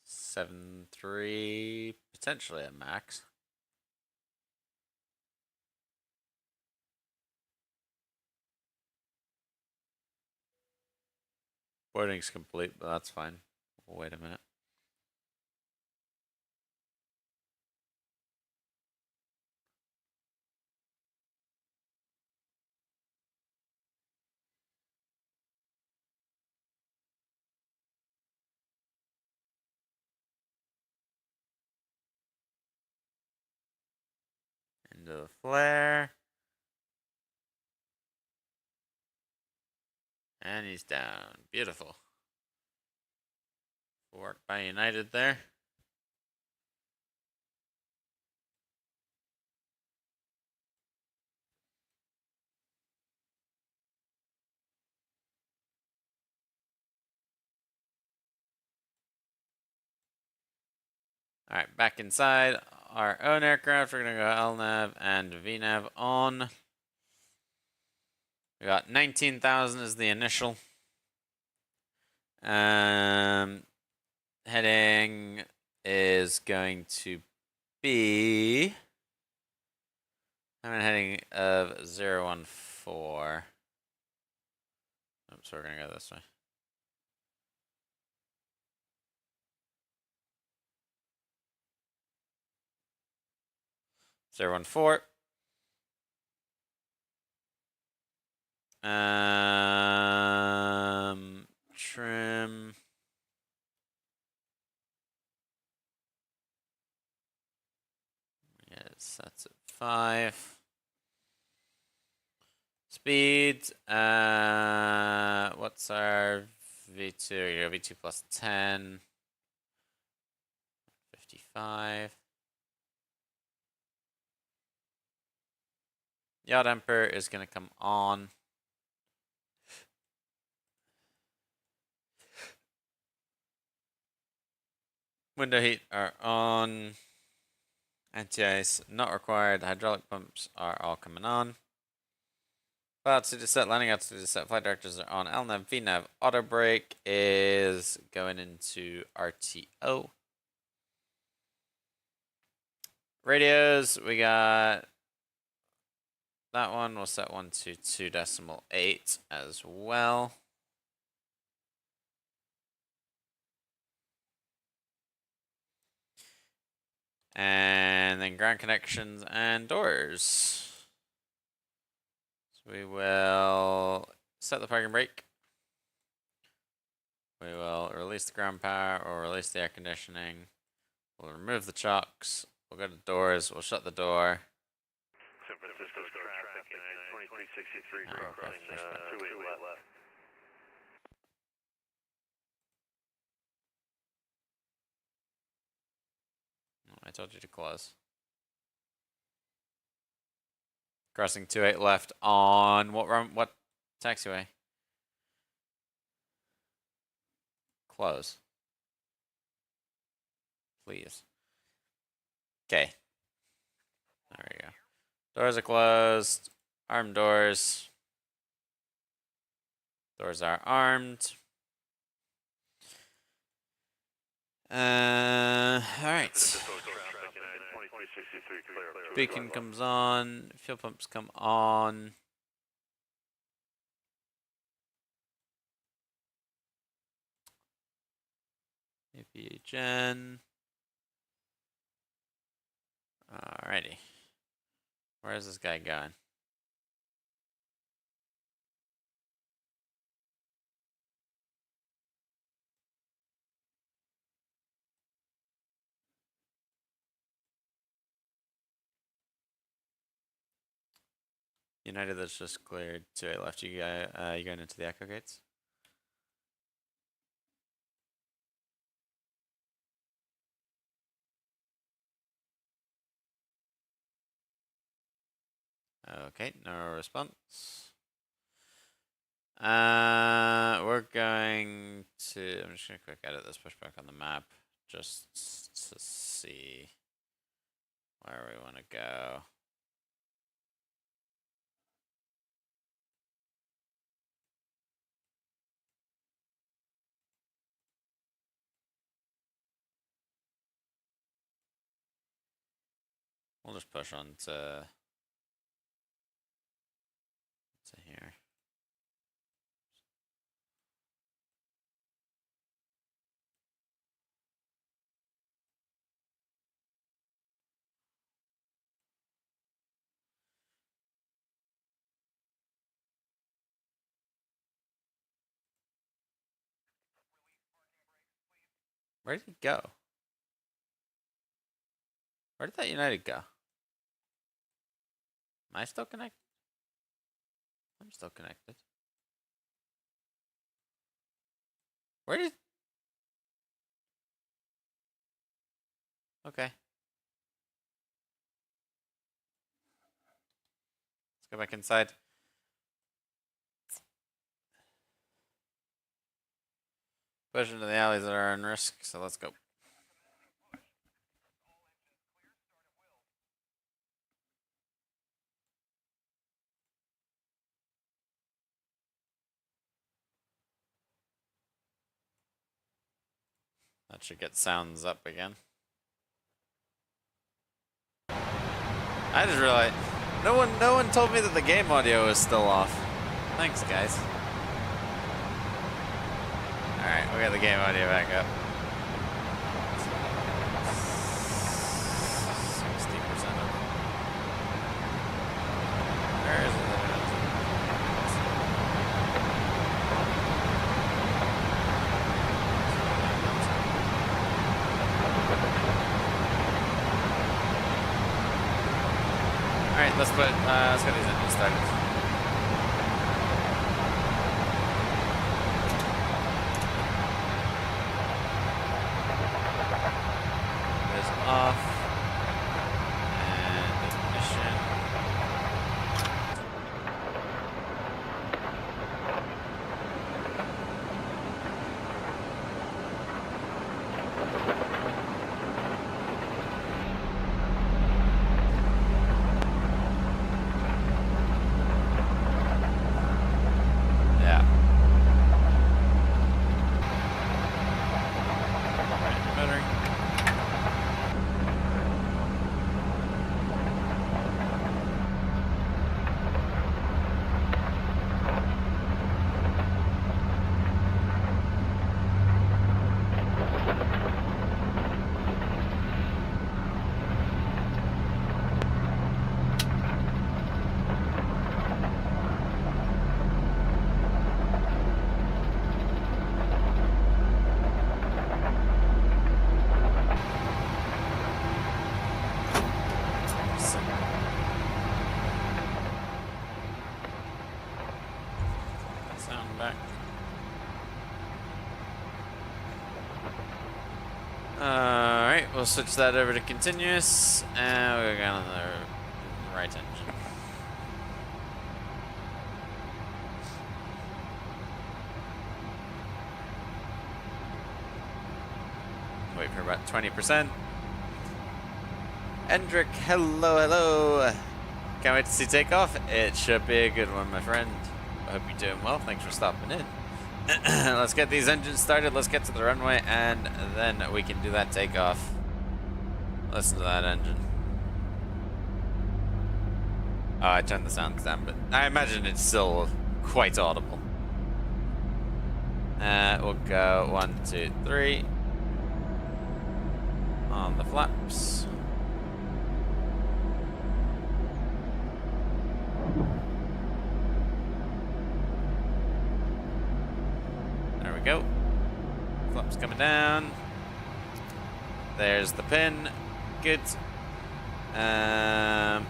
Seven three, potentially at max. Boarding's complete, but that's fine. Wait a minute. Into the flare. And he's down. Beautiful. Work by United there. Alright, back inside our own aircraft. We're going to go LNAV and VNAV on. We got 19,000 as the initial. Heading is going to be... I'm heading of 014. Oops, we're going to go this way. Zero 14. Trim. Yes, that's at 5. Speed. What's our V2? V2 plus 10. 55. Yacht Emperor is going to come on. Window heat are on. Anti-ice not required. Hydraulic pumps are all coming on. Altitude set, landing altitude set, flight directors are on. LNAV, VNAV, auto brake is going into RTO. Radios, we got that one. We'll set 1 to 2.8 as well. And then ground connections and doors. So we will set the parking brake. We will release the ground power or release the air conditioning. We'll remove the chocks. We'll go to doors. We'll shut the door. San Francisco's traffic in 2063 Oh, crossing okay. 2-8 left. I told you to close. Crossing 2-8 left on what run? What taxiway? Close. Please. Okay. There we go. Doors are closed. Armed doors. Doors are armed. Alright. Beacon comes on. Fuel pumps come on. APHN. Alrighty. Where is this guy going? United, that's just cleared. 2-8 left. You going into the echo gates? Okay, no response. We're going to. I'm just gonna quick edit this pushback on the map just to see where we want to go. We'll just push on to here. Where did he go? Where did that United go? Am I still connected? I'm still connected. Where did... Okay. Let's go back inside. Push into the alleys that are in risk, so let's go. That should get sounds up again. I just realized no one told me that the game audio was still off. Thanks, guys. Alright, we got the game audio back up. 60% up. Where is it? Alright, let's get these engines started. Off and ignition. Alright, we'll switch that over to continuous, and we're going on the right engine. Wait for about 20%. Endrick, hello, hello. Can't wait to see takeoff. It should be a good one, my friend. I hope you're doing well. Thanks for stopping in. Let's get these engines started. Let's get to the runway, and then we can do that takeoff. Listen to that engine. Oh, I turned the sounds down, but I imagine it's still quite audible. We'll go 1, 2, 3 on the flaps. There we go. Flaps coming down. There's the pin. Good.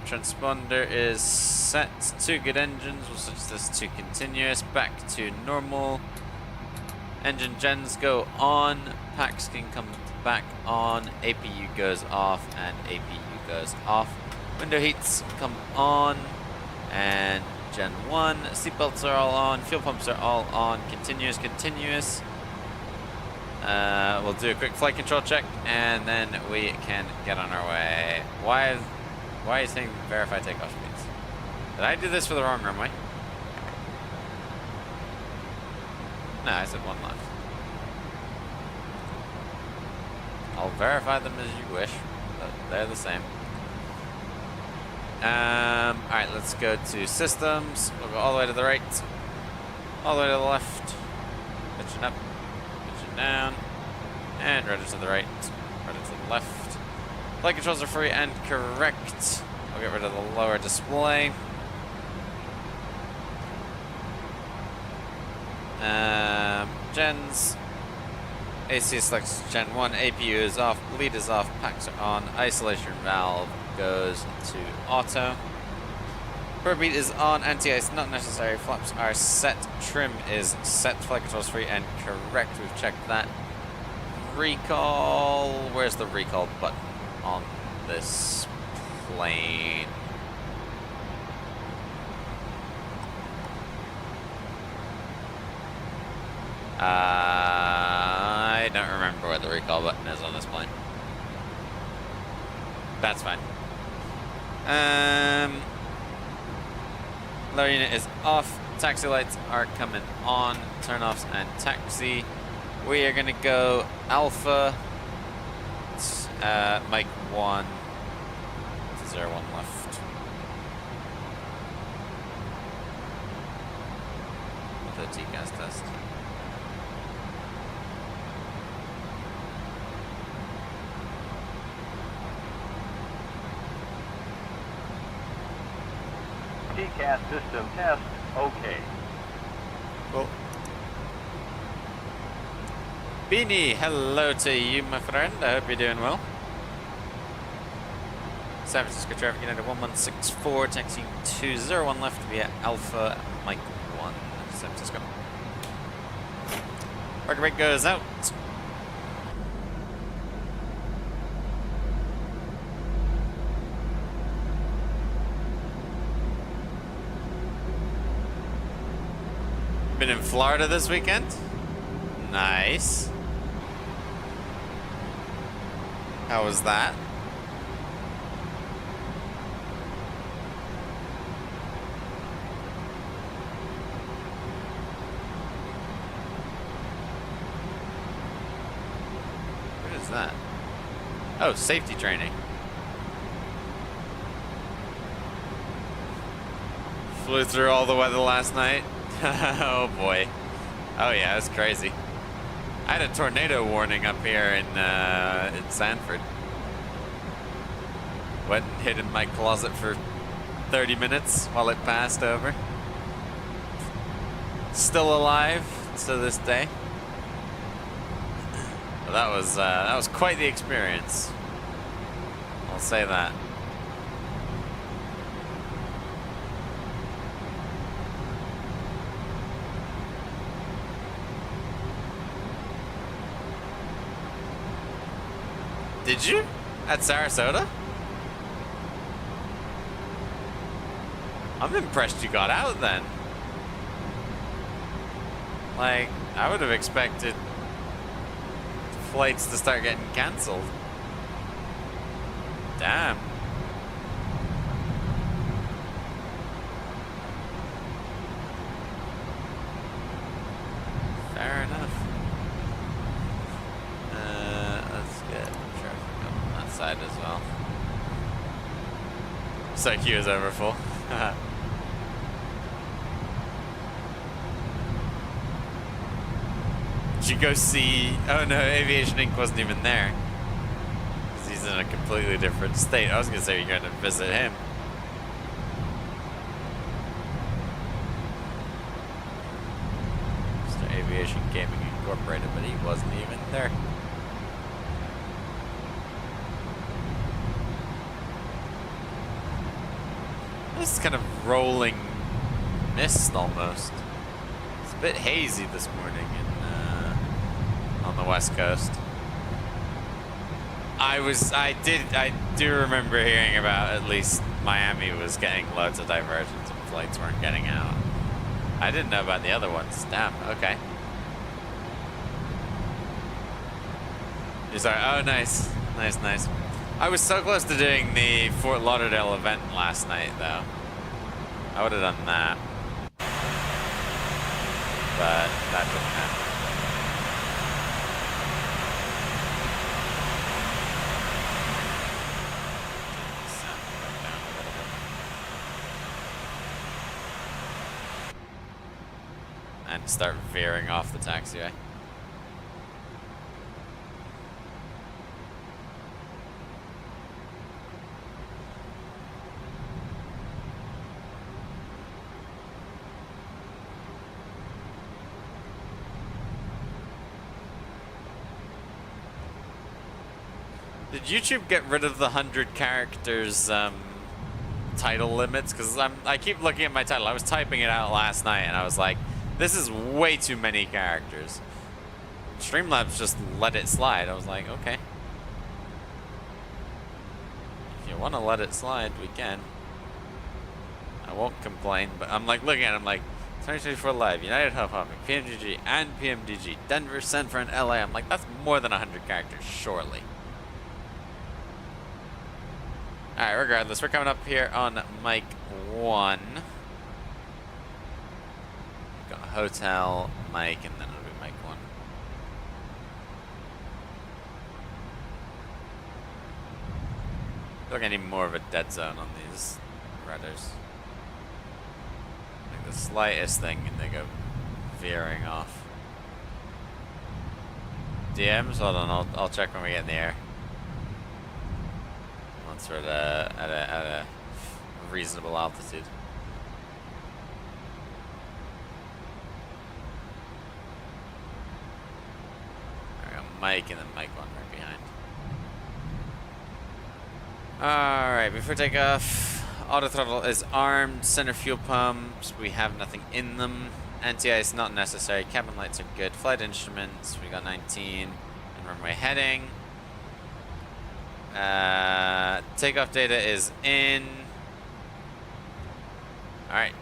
Transponder is set. 2 good engines. We'll switch this to continuous. Back to normal. Engine gens go on. Packs can come back on. APU goes off and APU goes off. Window heats come on. And Gen 1. Seatbelts are all on. Fuel pumps are all on. Continuous, continuous. We'll do a quick flight control check, and then we can get on our way. Why are you saying verify takeoff speeds? Did I do this for the wrong runway? No, I said 1 left. I'll verify them as you wish, but they're the same. Alright, let's go to systems. We'll go all the way to the right, all the way to the left. Pitching up, pitching down, and rudder to the right, rudder to the left. Flight controls are free and correct. I'll get rid of the lower display. Gens. AC selects Gen 1, APU is off, bleed is off, packs are on, isolation valve goes to auto. Probe beat is on, anti-ice not necessary, flaps are set, trim is set, flight controls free and correct, we've checked that. Recall, where's the recall button on this plane? I don't remember where the recall button is on this plane. That's fine. Lower unit is off. Taxi lights are coming on. Turn-offs and taxi. We are gonna go Alpha. Mike 1. 01 left. With a TCAS test. TCAS system test, okay. Cool. Beanie, hello to you, my friend. I hope you're doing well. San Francisco Traffic United 1164, taxi 201 left via Alpha Mike 1, San Francisco. Parker brake goes out. Been in Florida this weekend? Nice. How was that? What is that? Oh, safety training. Flew through all the weather last night. Oh boy. Oh yeah, it was crazy. I had a tornado warning up here in Sanford. Went and hid in my closet for 30 minutes while it passed over. Still alive to this day. But that was quite the experience. I'll say that. Did you? At Sarasota? I'm impressed you got out then. Like, I would have expected flights to start getting cancelled. Damn. Fair enough. Let's get traffic up on that side as well. So queue is over full. Did you go see... Oh no, Aviation Inc. wasn't even there. Because he's in a completely different state. I was going to say you're going to visit him. Mr. Aviation Gaming Incorporated, but he wasn't even there. This is kind of rolling mist almost. It's a bit hazy this morning on the West Coast. I do remember hearing about at least Miami was getting loads of diversions and flights weren't getting out. I didn't know about the other ones. Damn, okay. You're sorry, oh nice, nice. I was so close to doing the Fort Lauderdale event last night though. I would have done that. But that didn't happen. And start veering off the taxiway. Did YouTube get rid of the 100 characters title limits? Because I keep looking at my title. I was typing it out last night and I was like, this is way too many characters. Streamlabs just let it slide. I was like, okay. If you want to let it slide, we can. I won't complain, but I'm like looking at it, I'm like, 2024 Live, United Hub Hopping, PMDG, and PMDG, Denver, San Fran, LA. I'm like, that's more than 100 characters, surely. Alright, regardless, we're coming up here on mic 1. Got hotel, mic, and then it'll be mic 1. I feel like I need more of a dead zone on these rudders. Like the slightest thing and they go veering off. DMs? Hold on, I'll check when we get in the air. Once we're at a reasonable altitude. Mike and then Mike 1 right behind. Alright, before takeoff, auto throttle is armed, center fuel pumps, we have nothing in them. Anti-ice not necessary, cabin lights are good, flight instruments, we got 19, and runway heading. Takeoff data is in. Alright,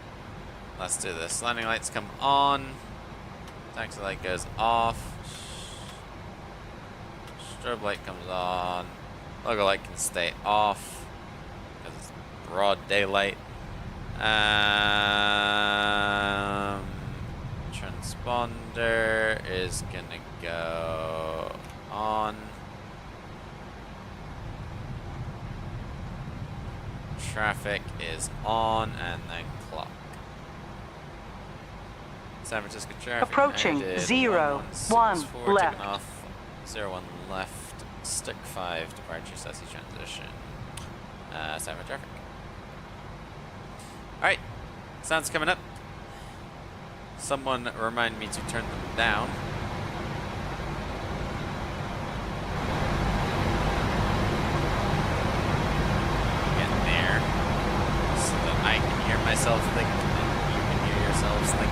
let's do this. Landing lights come on, taxi light goes off. Strobe light comes on. Logo light can stay off because it's broad daylight. Transponder is gonna go on. Traffic is on, and then clock. San Francisco traffic. Approaching 01 left. Off. 01 left, stick 5, departure, SASI transition, San Fran traffic. Alright, sounds coming up. Someone remind me to turn them down. Get there, so that I can hear myself think, and you can hear yourselves think.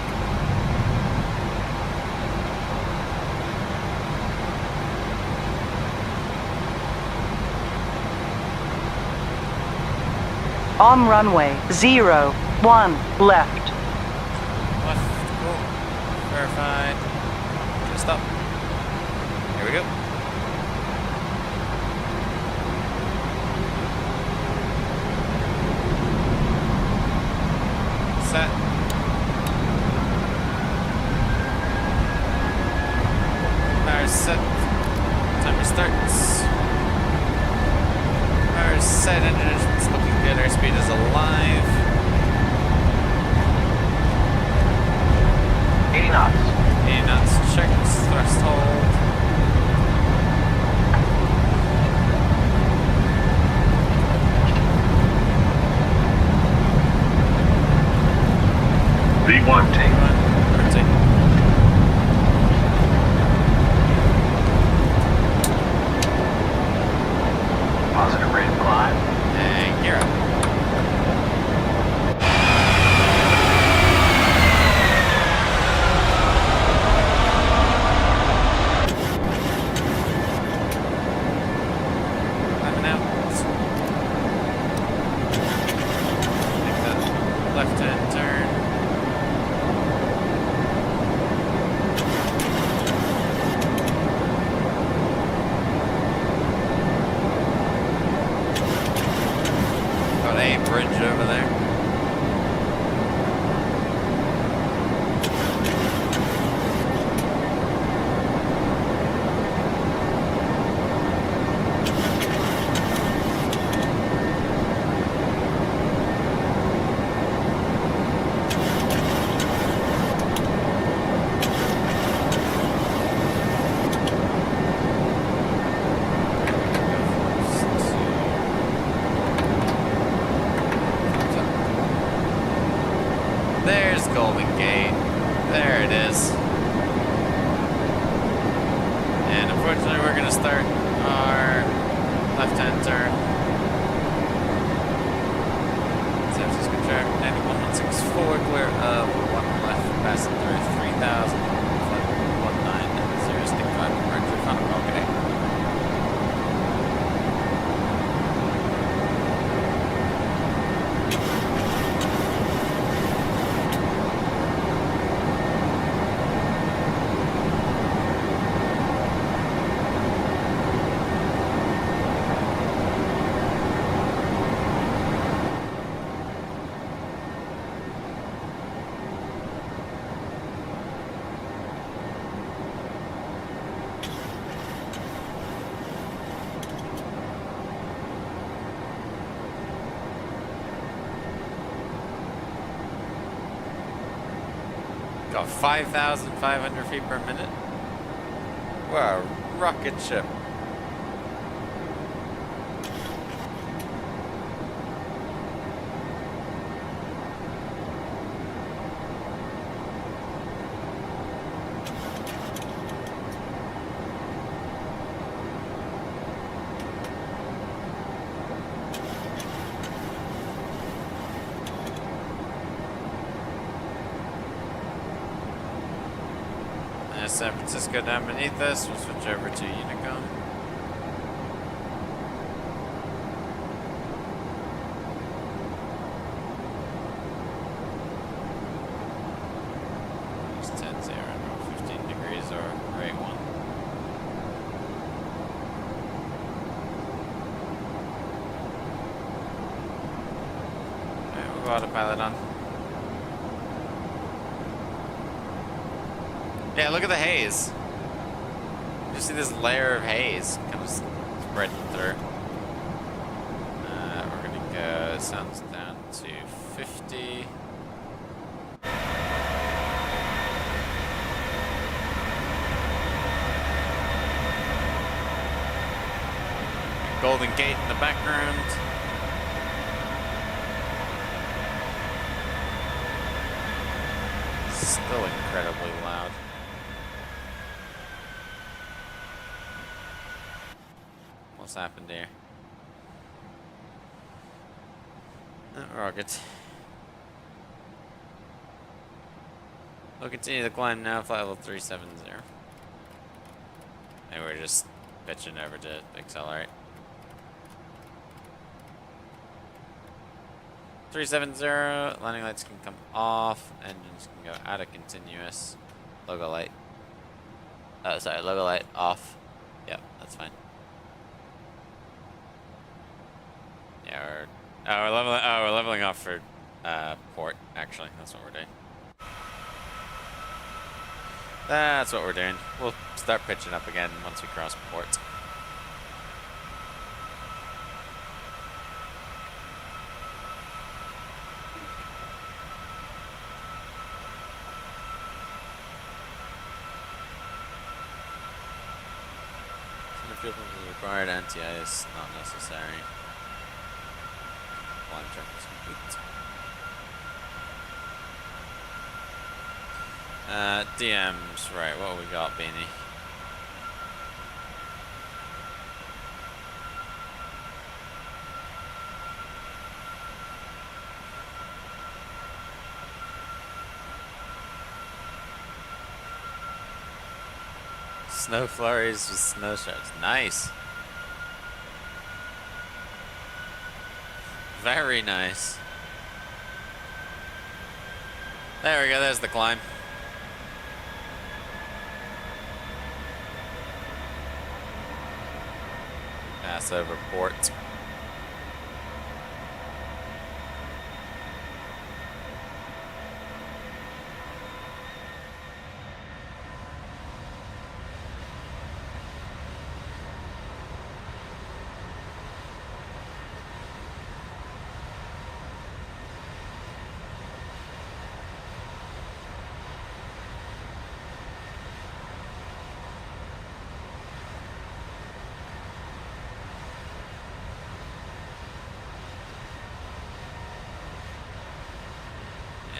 On runway 01 left. Left, cool. Verified. Just up. Here we go. Set. Power set. Timer starts. Power set. Engine's looking good. Airspeed is alive. 80 knots. 80 knots. Checked. Thrust hold. V1 take. Rotate. Positive rate of climb. And gear up. Climbing out. Make that left-hand turn. Got a bridge over there. There's Golden Gate. There it is. And unfortunately, we're going to start our left-hand turn. San Francisco traffic 91164, clear of one left, passing through 3000, flight 190, stick 5, emergency final, okay. Got 5,500 feet per minute. We're a rocket ship. There's San Francisco down beneath us. We'll switch over to Unicom. It's 10-0, 15 degrees or rate 1. Alright, we'll go autopilot on. Yeah, look at the haze. You see this layer of haze kind of spreading through. We're gonna go sounds down to 50. Golden Gate in the background. Still incredibly loud. What's happened here? We're all good. We'll continue the climb now, flight level 370. And we're just pitching over to accelerate. 370. Landing lights can come off. Engines can go out of continuous. Logo light. Oh, sorry. Logo light off. Yep, that's fine. Yeah, we're leveling off for port. Actually, that's what we're doing. That's what we're doing. We'll start pitching up again once we cross port. Fuel pump is required, anti-ice not necessary. Climb check is complete. DMs, right, what we got, Beanie? Snow flurries with snow showers. Nice. Very nice. There we go, there's the climb. Pass over port.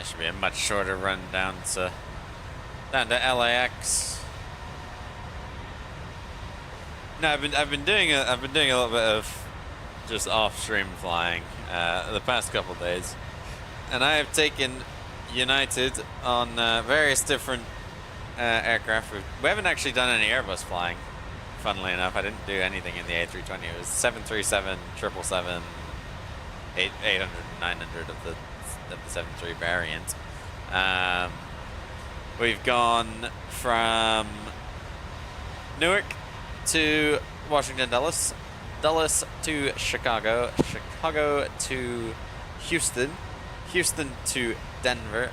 Should be a much shorter run down to LAX. No, I've been doing a little bit of just off stream flying the past couple days, and I have taken United on various different aircraft. We haven't actually done any Airbus flying. Funnily enough, I didn't do anything in the A320. It was 737, 777, 800, 900 of the 73 variant. We've gone from Newark to Washington Dulles, Dulles to Chicago, Chicago to Houston, Houston to Denver,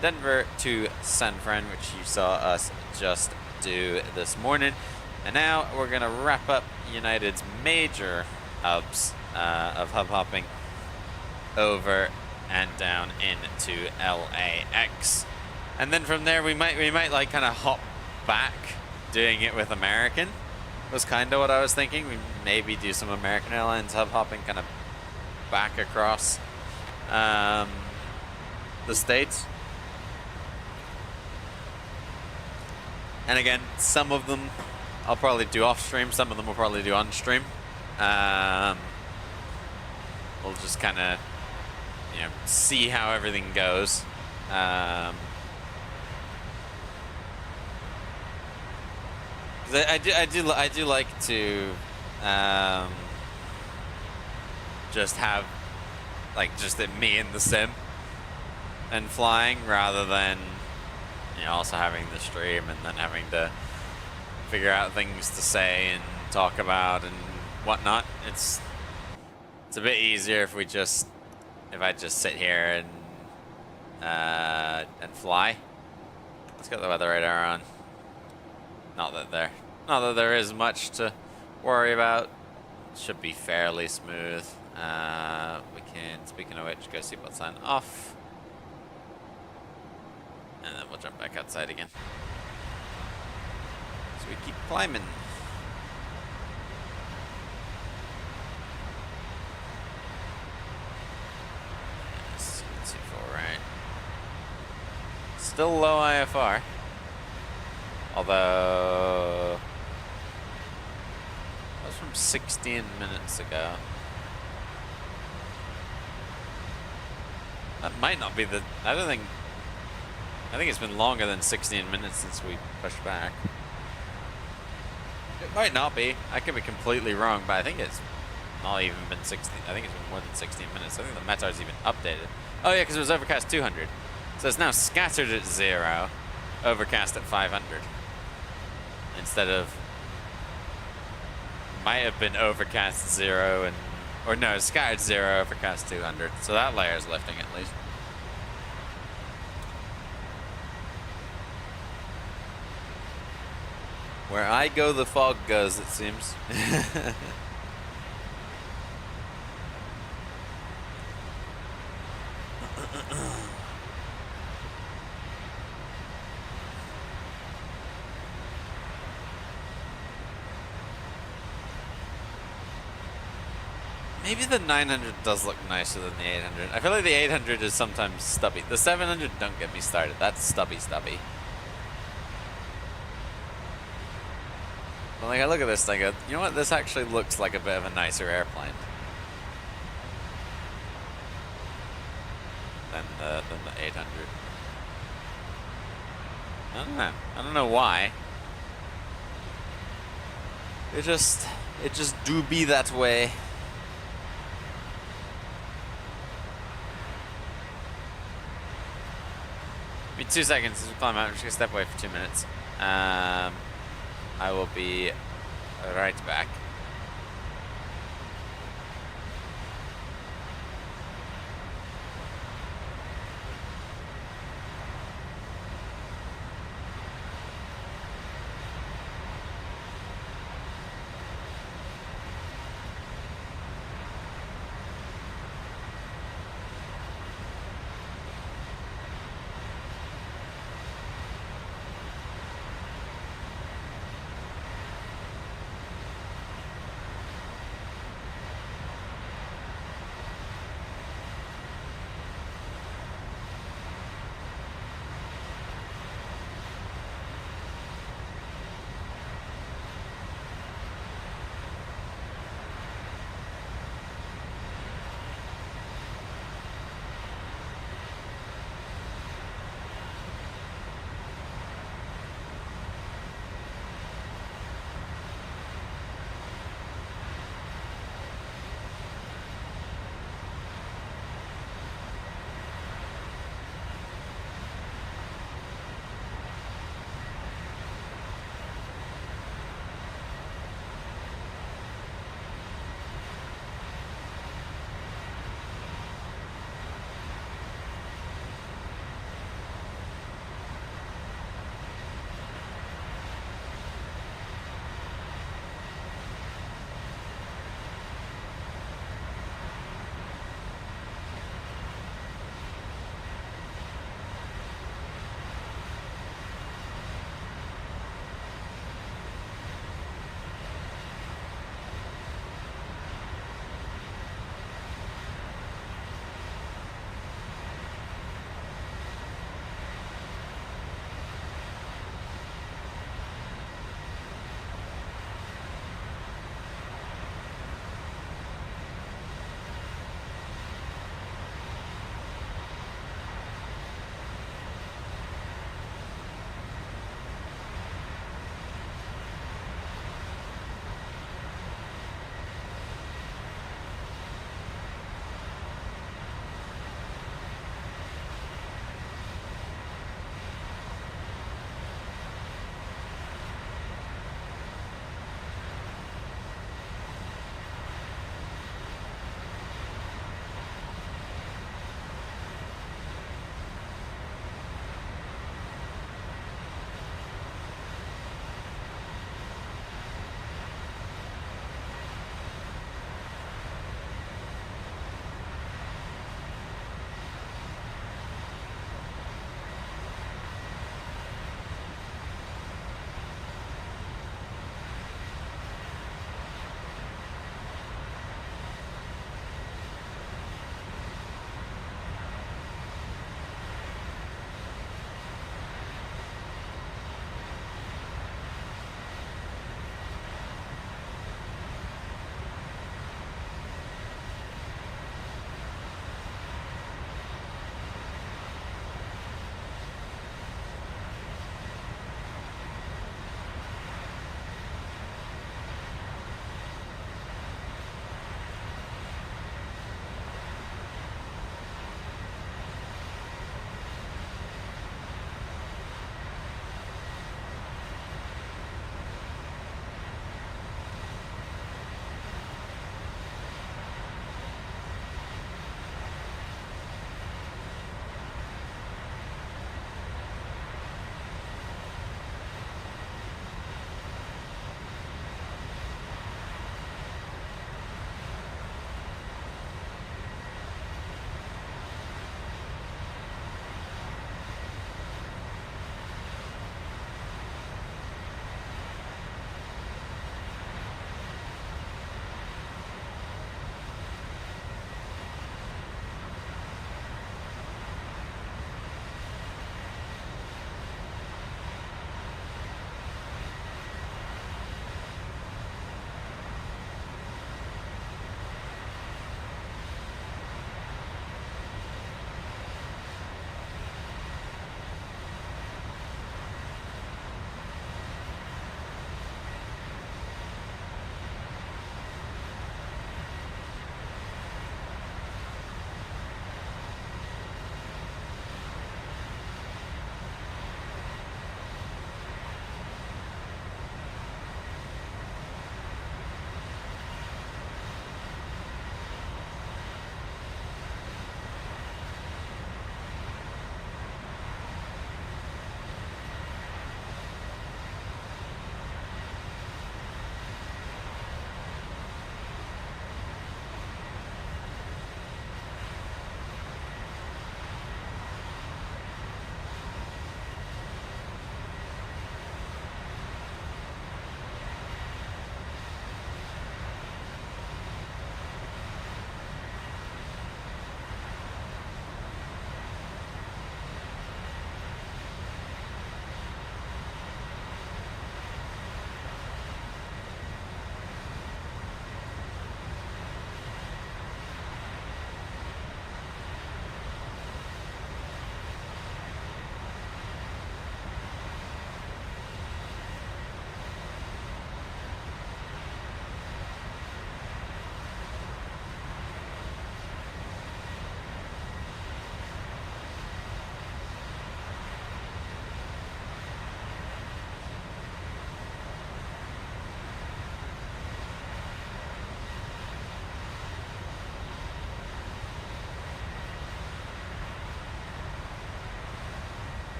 Denver to San Fran, which you saw us just do this morning. And now we're gonna wrap up United's major hubs of hub hopping over and down into LAX, and then from there we might like kind of hop back, doing it with American. Was kind of what I was thinking. We maybe do some American Airlines hub hopping kind of back across the states. And again, some of them I'll probably do off stream, some of them will probably do on stream. We'll just kind of, you know, see how everything goes. I do like to just have like just me in the sim and flying, rather than, you know, also having the stream and then having to figure out things to say and talk about and whatnot. It's a bit easier if I just sit here and fly. Let's get the weather radar on. Not that there is much to worry about. Should be fairly smooth. We can, speaking of which, go seatbelt sign off, and then we'll jump back outside again. So we keep climbing. Right. Still low IFR. Although that was from 16 minutes ago. That might not be the, I think it's been longer than 16 minutes since we pushed back. It might not be. I could be completely wrong, but I think it's not even been 16. I think it's been more than 16 minutes. I think the metar's even updated. Oh yeah, because it was overcast 200. So it's now scattered at 0, overcast at 500. Instead of, might have been overcast 0 and, or no, scattered 0, overcast 200. So that layer is lifting at least. Where I go, the fog goes, it seems. Maybe the 900 does look nicer than the 800. I feel like the 800 is sometimes stubby. The 700, don't get me started. That's stubby. But like, I look at this and I go, you know what? This actually looks like a bit of a nicer airplane than the 800. I don't know. I don't know why. It just do be that way. Give me 2 seconds as we climb out. I'm just gonna step away for 2 minutes. I will be right back.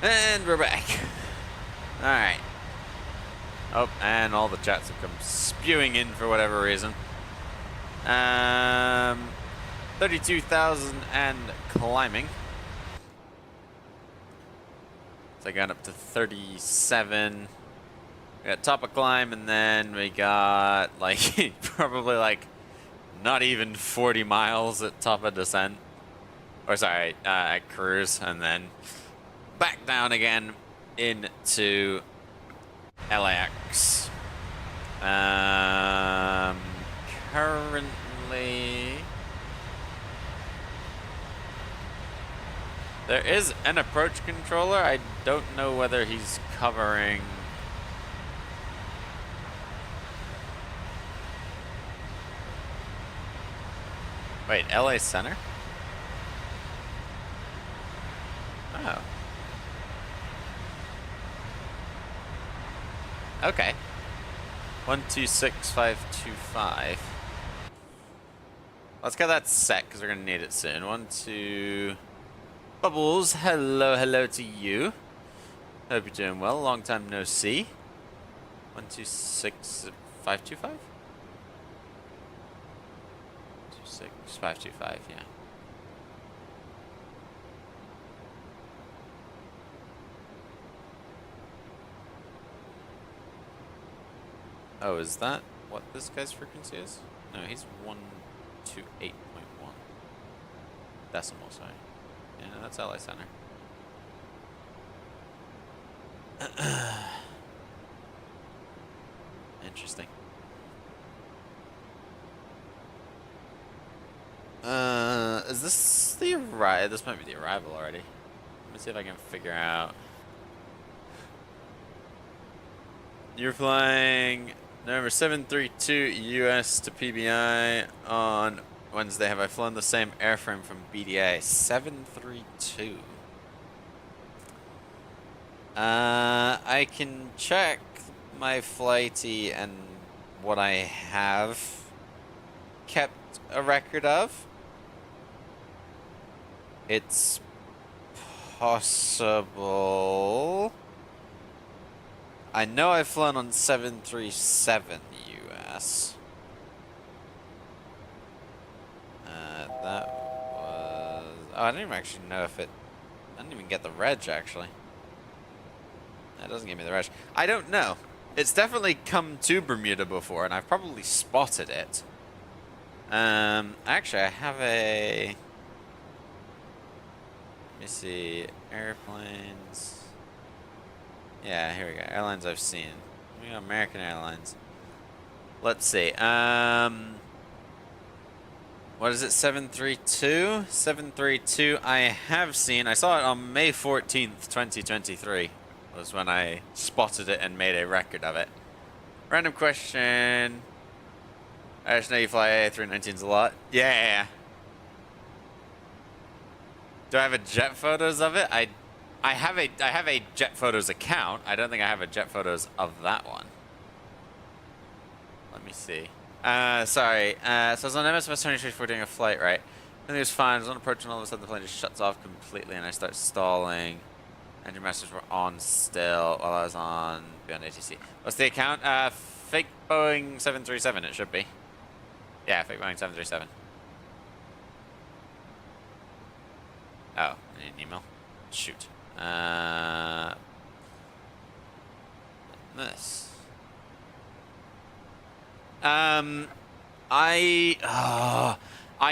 And we're back. Alright. Oh, and all the chats have come spewing in for whatever reason. 32,000 and climbing. So going up to 37. We got top of climb, and then we got like probably like not even 40 miles at top of descent. Or sorry, at cruise, and then back down again into LAX. Currently, there is an approach controller. I don't know whether he's covering. Wait, LA Center? Oh. Okay. 126525. Let's get that set because we're gonna need it soon. 12 Bubbles. Hello, hello to you. Hope you're doing well. Long time no see. 126525. 26525. Yeah. Oh, is that what this guy's frequency is? No, he's 128.1 decimal, sorry. Yeah, no, that's LA Center. Interesting. Is this the arrival? This might be the arrival already. Let me see if I can figure out. You're flying November 732 US to PBI on Wednesday. Have I flown the same airframe from BDA? 732. I can check my flighty and what I have kept a record of. It's possible. I know I've flown on 737 US. That was... Oh, I didn't even actually know if it... I didn't even get the reg, actually. That doesn't give me the reg. I don't know. It's definitely come to Bermuda before, and I've probably spotted it. Actually, I have a... Let me see. Airplanes... Yeah, here we go. Airlines I've seen. We got American Airlines. Let's see. What is it? 732? 732 I have seen. I saw it on May 14th, 2023. Was when I spotted it and made a record of it. Random question. I just know you fly A319s a lot. Yeah. Do I have a jet photos of it? I have a jet photos account. I don't think I have a jet photos of that one. Let me see. Sorry. So I was on MSFS24 doing a flight, right? Everything was fine. I was on approach and all of a sudden the plane just shuts off completely and I start stalling. Engine masters were on still while I was on beyond ATC. What's the account? Fake Boeing 737 it should be. Yeah, fake Boeing 737. Oh, I need an email. Shoot. This. I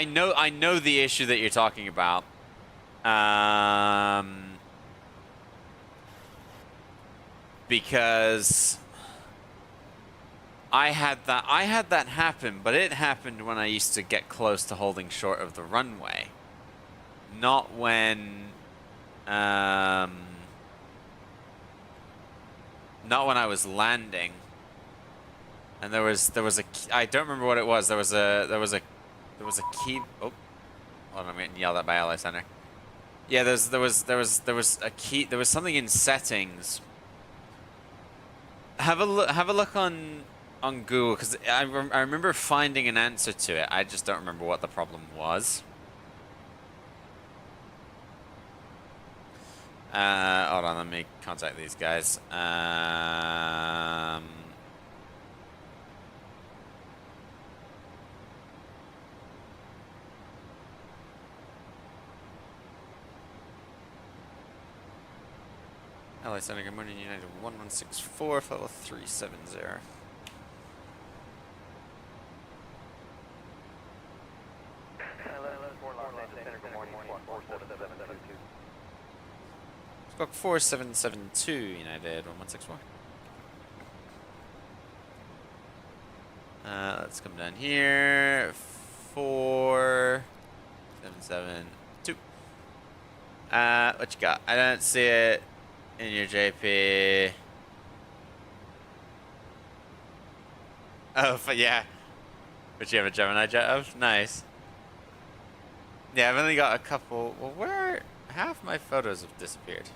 know the issue that you're talking about. Because I had that happen, but it happened when I used to get close to holding short of the runway. Not when not when I was landing. And there was a I don't remember what it was. There was a key. Oh, hold on, I'm getting yelled at by LA Center. Yeah, there was a key. There was something in settings. Have a look on Google because I remember finding an answer to it. I just don't remember what the problem was. Hold on, let me contact these guys. LA Center, good morning, United 1164, level 370. Squawk 4772, United 1164. Let's come down here. 4772. What you got? I don't see it in your JP. Oh, but yeah. But you have a Gemini jet of? Nice. Yeah, I've only got a couple. Well, where? Half my photos have disappeared.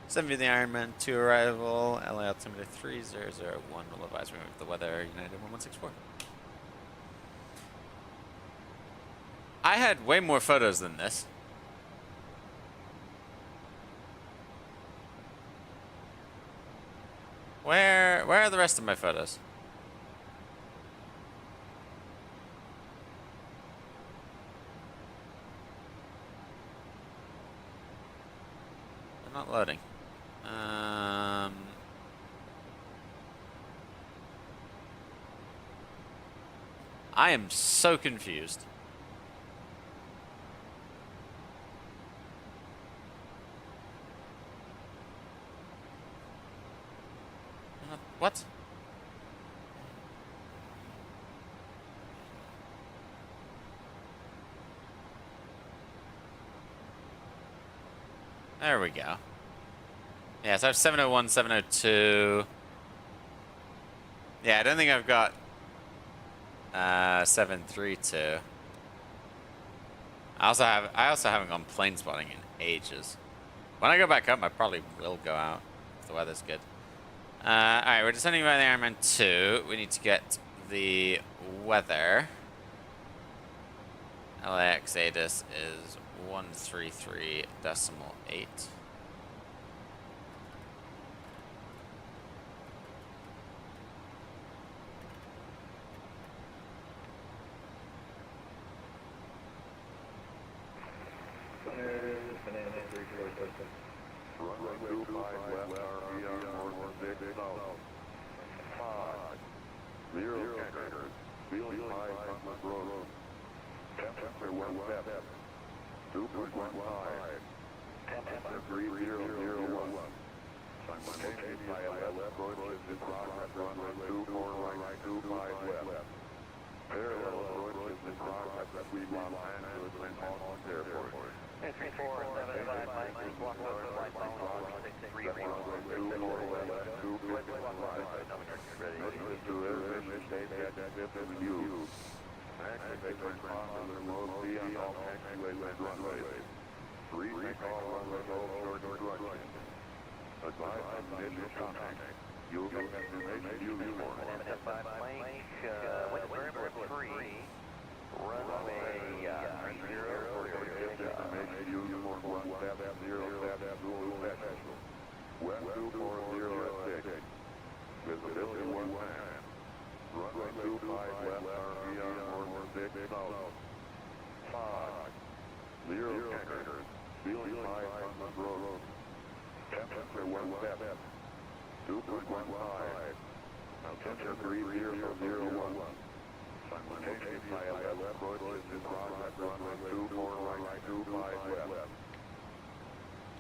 Send me the Ironman 2 arrival, LA altimeter 3001 will advise me of the weather, United 1164. I had way more photos than this. Where are the rest of my photos? They're not loading. I am so confused. What? There we go. Yeah, so I have 701, 702. Yeah, I don't think I've got 732. I also haven't gone plane spotting in ages. When I go back up, I probably will go out if the weather's good. Alright, we're descending by the Ironman 2. We need to get the weather. LAX ADIS is 133.8.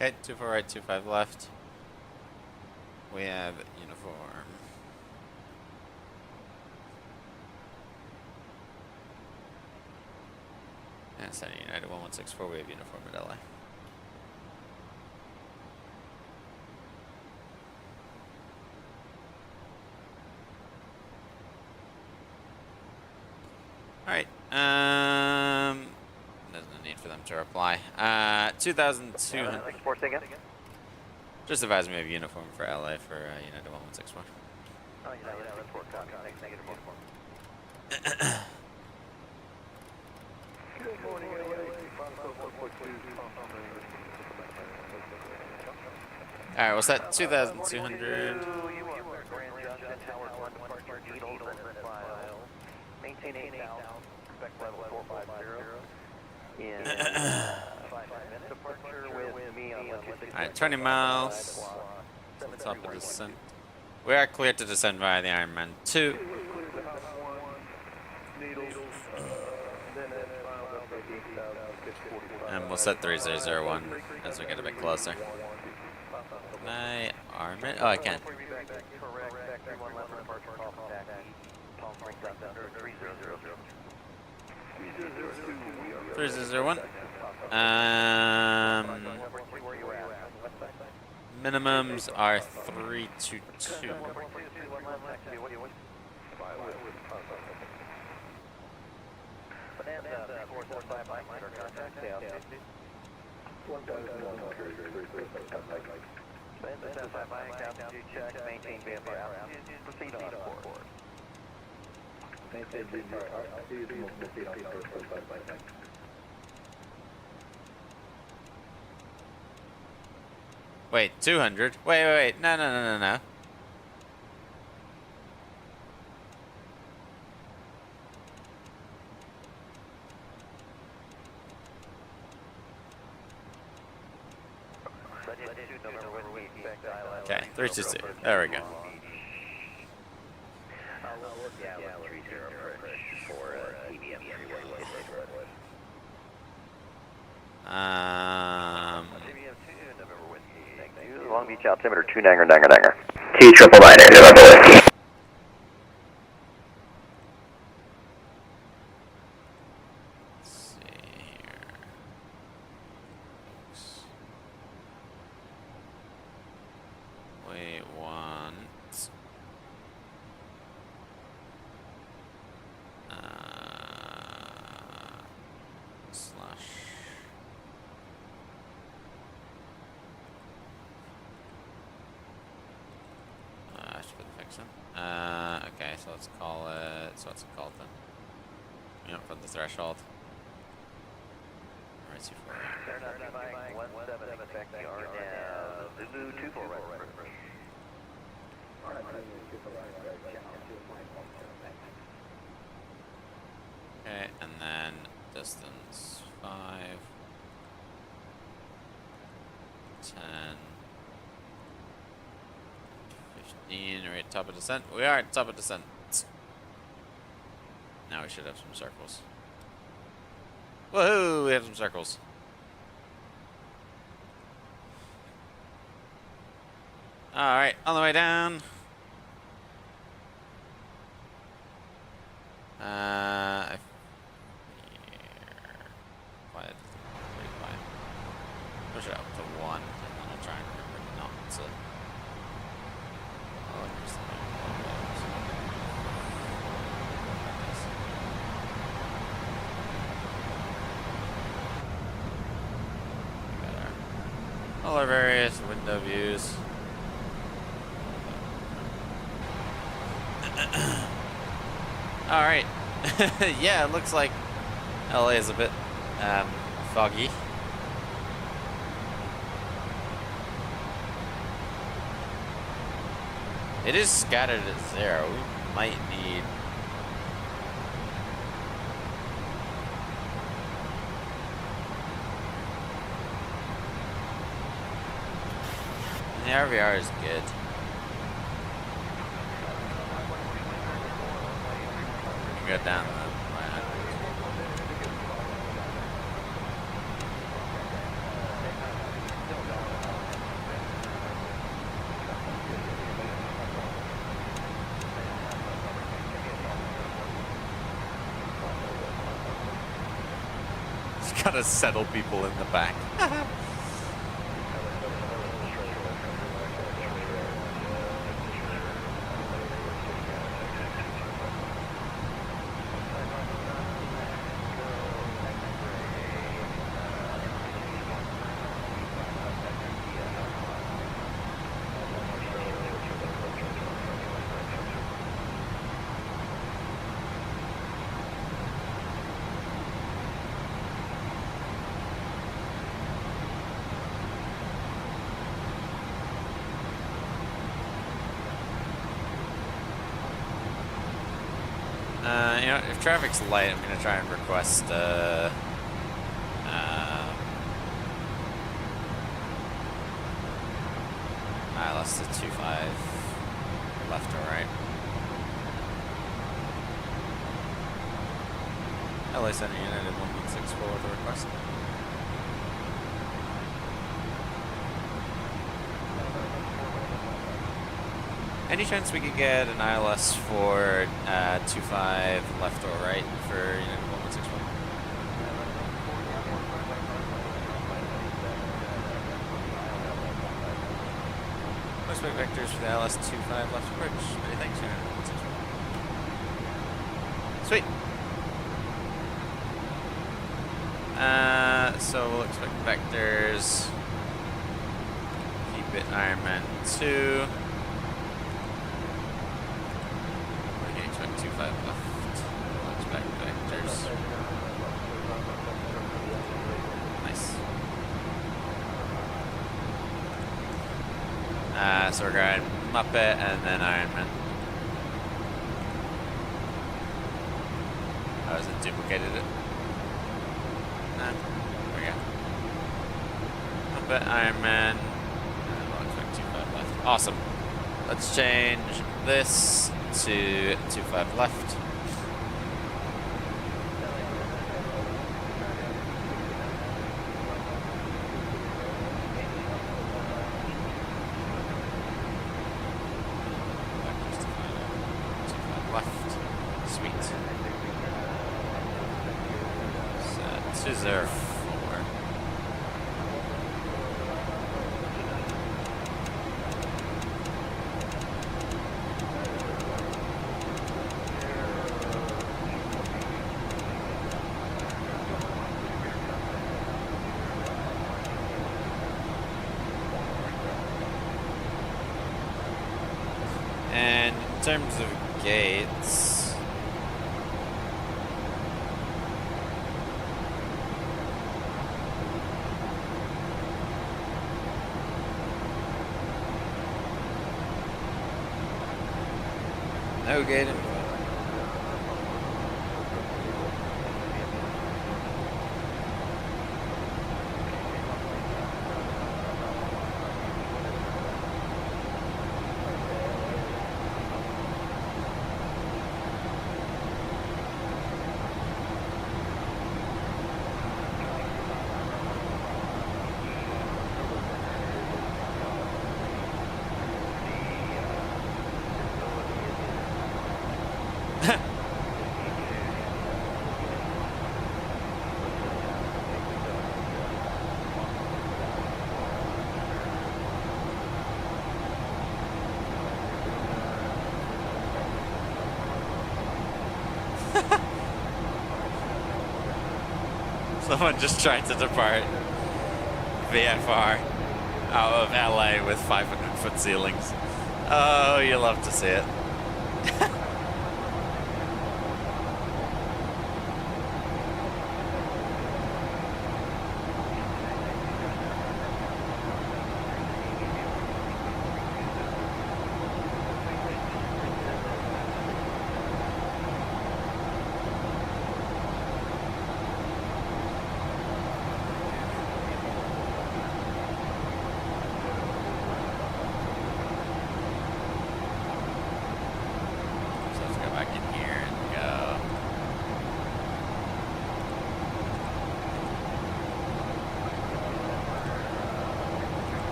Okay, 24 right, 25 left. We have uniform. And Center United 1164, we have uniform at LA. Alright, there's no need for them to reply. 2,200. Just advise me of uniform for LA for United 1164. Alright, what's that? 2,200. Maintain 8,000. Expect level 450. In 5 minutes. Departure with me on 116. Alright, 20 miles. Top of descent. We are clear to descend via the Ironman 2. And we'll set 3001 as we get a bit closer. Can I arm it? Oh, I can. 3001. Minimums are 322. Wait, 200? Wait. No. Okay, 322. There we go. Long Beach altimeter 2 Danger. T triple nine November Whiskey. Let's see here. Folks. We want slash I should put the fix in. Okay, so let's call it. So what's it called then? We don't put the threshold. Alright, C4. Okay, and then distance 5, 10, 15. Are we at top of descent? We are at top of descent. Now we should have some circles. Woohoo! We have some circles. Alright, on the way down. Quiet. Pretty quiet. Push it up to 1, and then I'll try and remember not to. Oh, there's the all our various window views. Alright. Yeah, it looks like LA is a bit foggy. It is scattered at 0. We might need the RVR is good. Go down the just gotta settle people in the back. You know, if traffic's light, I'm gonna try and request ILS to 25 left or right. LA Center United 1164 with a request. Any chance we could get an ILS for 25 left or right for United 1164? Expect vectors for the ILS 25 left approach. Many thanks, United 1164. Sweet. So we'll expect vectors. Keep it Ironman 2. We're going to expect 25 left. We'll expect vectors. Nice. So we're going Muppet and then Ironman. Oh, has it duplicated it? No. There we go. Muppet, Ironman. We'll expect 25 left. Awesome. Let's change this to 25 left. Sweet. So 204. And in terms of gates, no gate info. Someone just tried to depart VFR out of LA with 500-foot ceilings. Oh, you love to see it.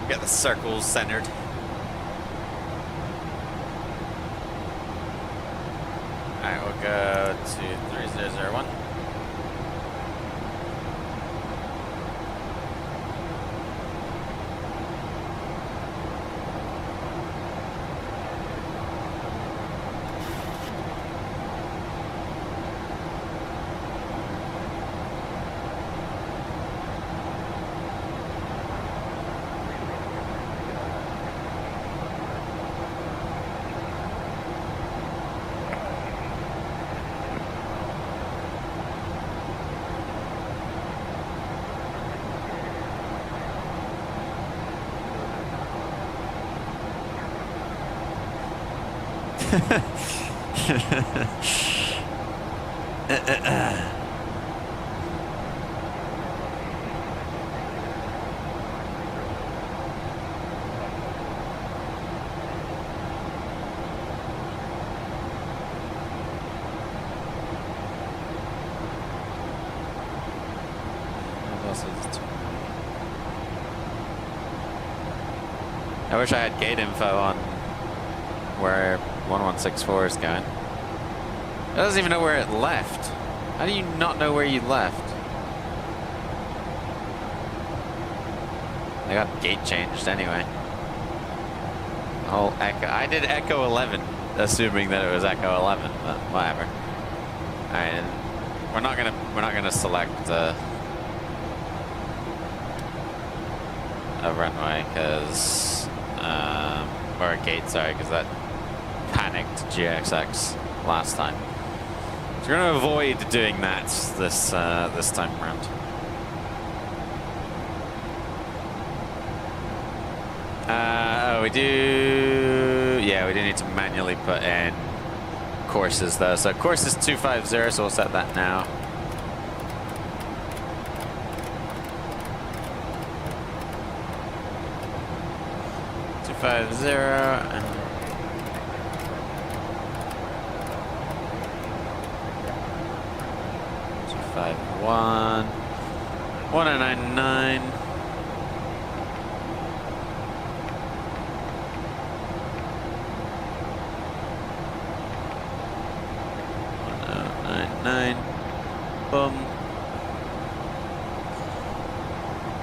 Get the circles centered. Alright, we'll go to 3001. I wish I had gate info on where 1164 is going. It doesn't even know where it left. How do you not know where you left? I got gate changed anyway. Oh, Echo. I did Echo 11, assuming that it was Echo 11, but whatever. All right, and we're not gonna select a runway because or a gate, sorry, because that panicked GXX last time. So we're gonna avoid doing that this time around. We do, yeah, we do need to manually put in courses though. So course is 250, so we'll set that now. Five zero. 251. 1099. 1099. Boom.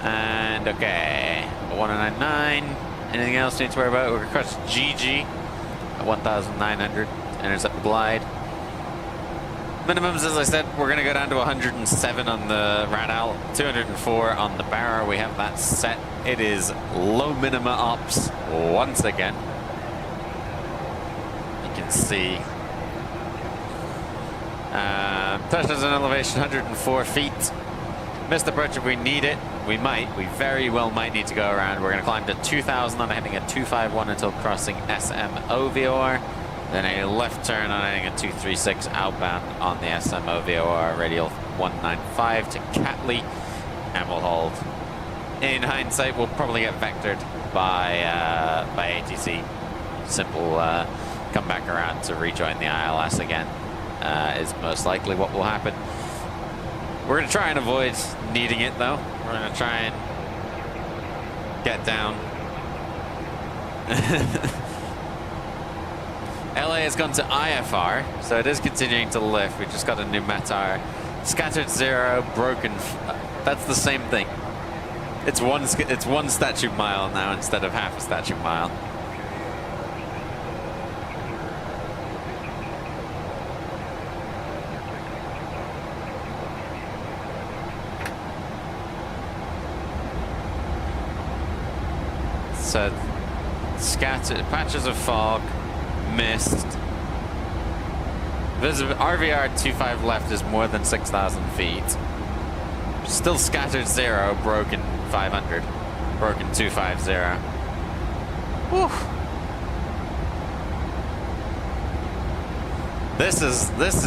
And okay. 1099. Anything else you need to worry about? We're across GG at 1,900. Intercept glide. Minimums, as I said, we're going to go down to 107 on the Radal, 204 on the Barra. We have that set. It is low minima ops once again. You can see. Touchdowns and elevation 104 feet. Missed approach if we need it. We very well might need to go around. We're going to climb to 2,000 on heading at 251 until crossing SMOVOR. Then a left turn on heading at 236 outbound on the SMOVOR radial 195 to Catley, and we'll hold. In hindsight, we'll probably get vectored by ATC. Simple come back around to rejoin the ILS again is most likely what will happen. We're going to try and avoid needing it though. We're going to try and get down. LA has gone to IFR, so it is continuing to lift. We just got a new METAR. Scattered zero, broken. That's the same thing. It's one statute mile now instead of half a statute mile. So, scattered patches of fog, mist. RVR 25 left is more than 6,000 feet. Still scattered zero, broken 500, broken 250. Whew. This is. This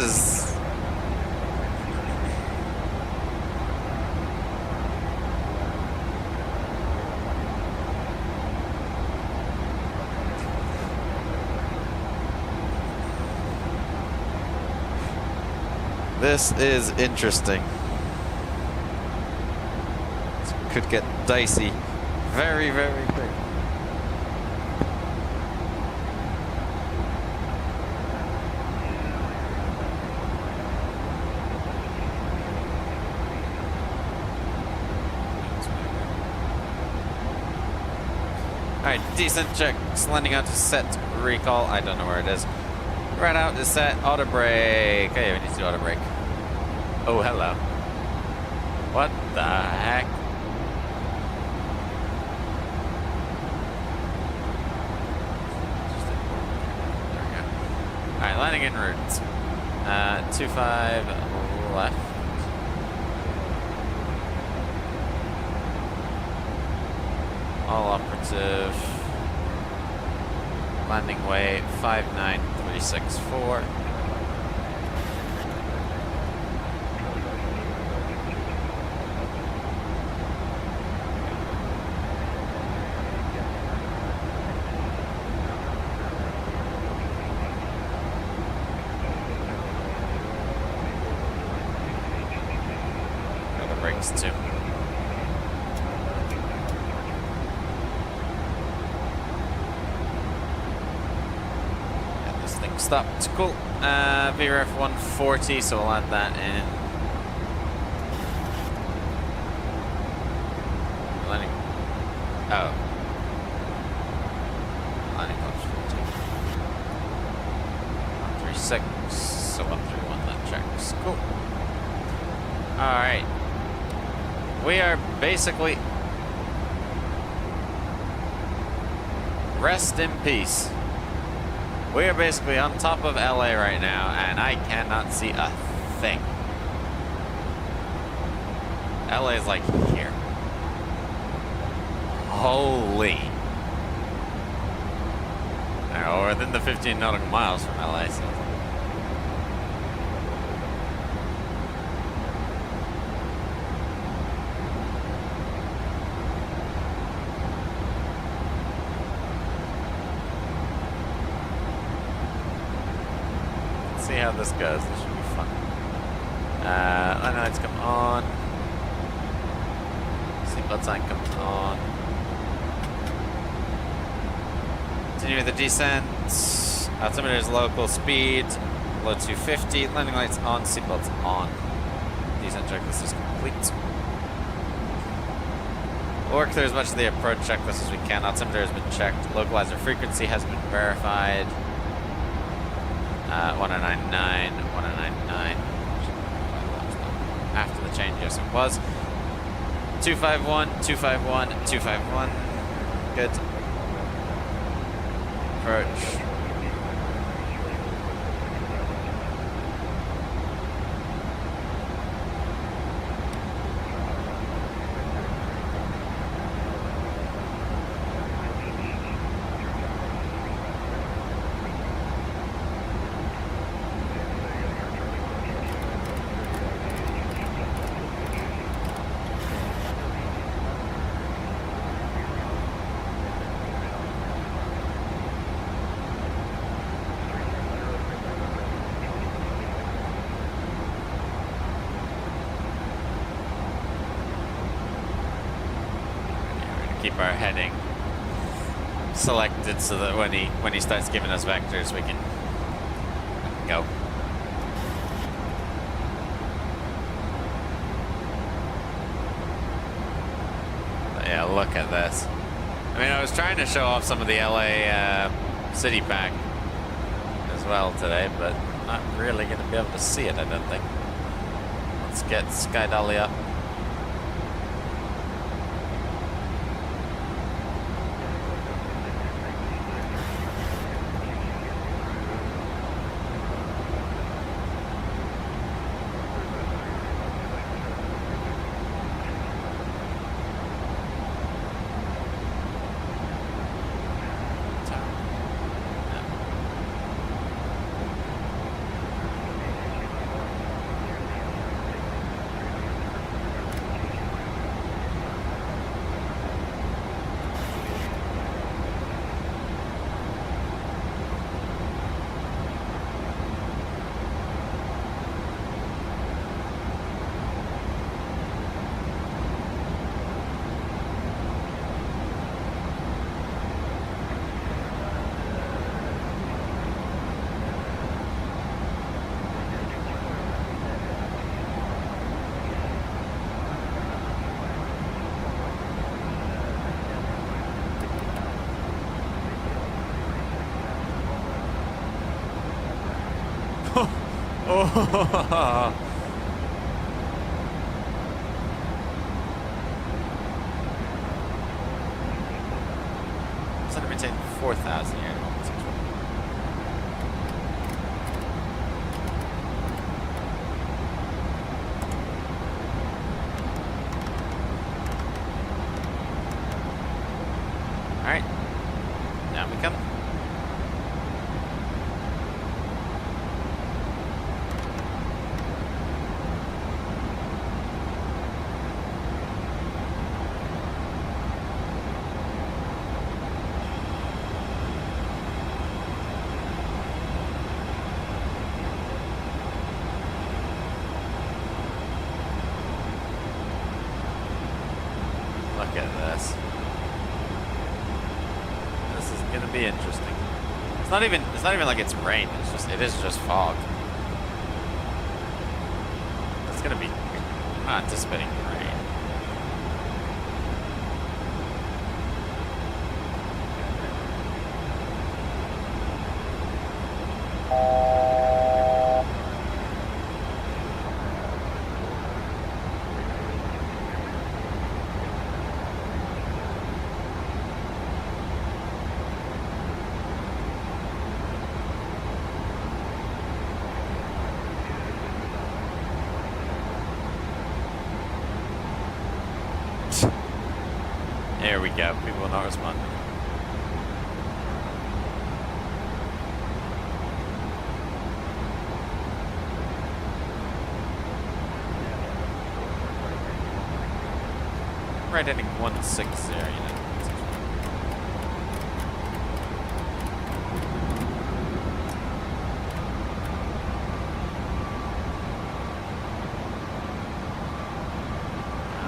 is interesting. This could get dicey very, very quick. Alright, decent check. Landing out to set recall. I don't know where it is. Right out to set, auto brake. Okay, we need to do auto brake. Oh, hello. What the heck? There we go. Alright, landing en route. 25 left. All operative. Landing way 59364. Got the brakes too. Stopped. Cool. VRF 140, so we'll add that in. Landing. Oh. Landing cost 14. 136. So 131, that checks. Cool. Alright. We are basically. Rest in peace. We are basically on top of LA right now, and I cannot see a thing. LA is like here. Holy. Now, we're within the 15 nautical miles from LA, so. See how this goes. This should be fun. Landing lights come on. Seatbelt sign comes on. Continue with the descent. Altimeter is local speed. Below 250. Landing lights on. Seatbelts on. Descent checklist is complete. We'll work through as much of the approach checklist as we can. Altimeter has been checked. Localizer frequency has been verified. 1099, 1099. After the change, yes it was. 251, 251, 251. Good. Approach. Keep our heading selected so that when he starts giving us vectors, we can go. But yeah, look at this. I mean, I was trying to show off some of the LA city pack as well today, but not really going to be able to see it, I don't think. Let's get Sky Dolly up. Oh. It's going to maintain 4,000 here. All right, down we come. gonna be interesting. It's not even like it's rain, it is just fog. It's gonna be, I'm not anticipating rain. There we go. People will not respond. Right heading 160, you know.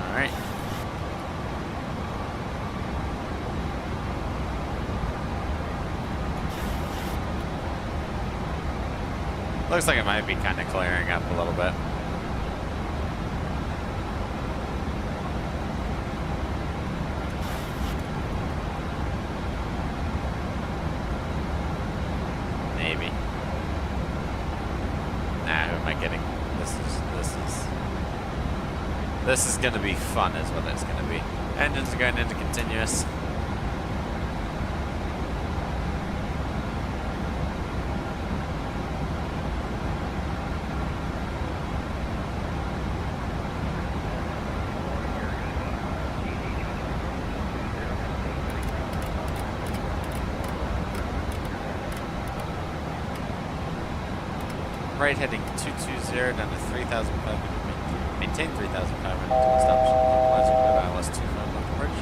Alright. Looks like it might be kind of clearing up a little bit. Maybe. Nah, who am I kidding? This is gonna be fun is what it's gonna be. Engines are going into continuous. Right heading 220 down to 3,500. Maintain 3,500 until establishing localizer with ILS 25 local approach.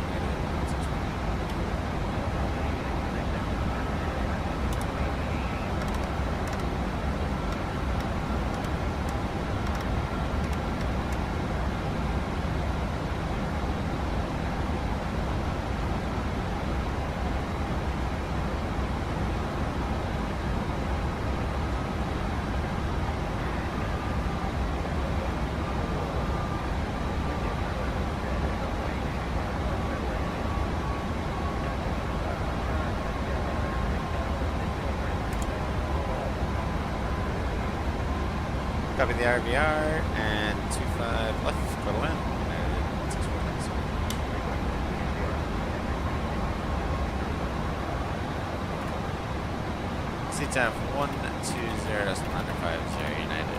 Copy the RVR and 25 left, quarter land. CTAF 120.950 United.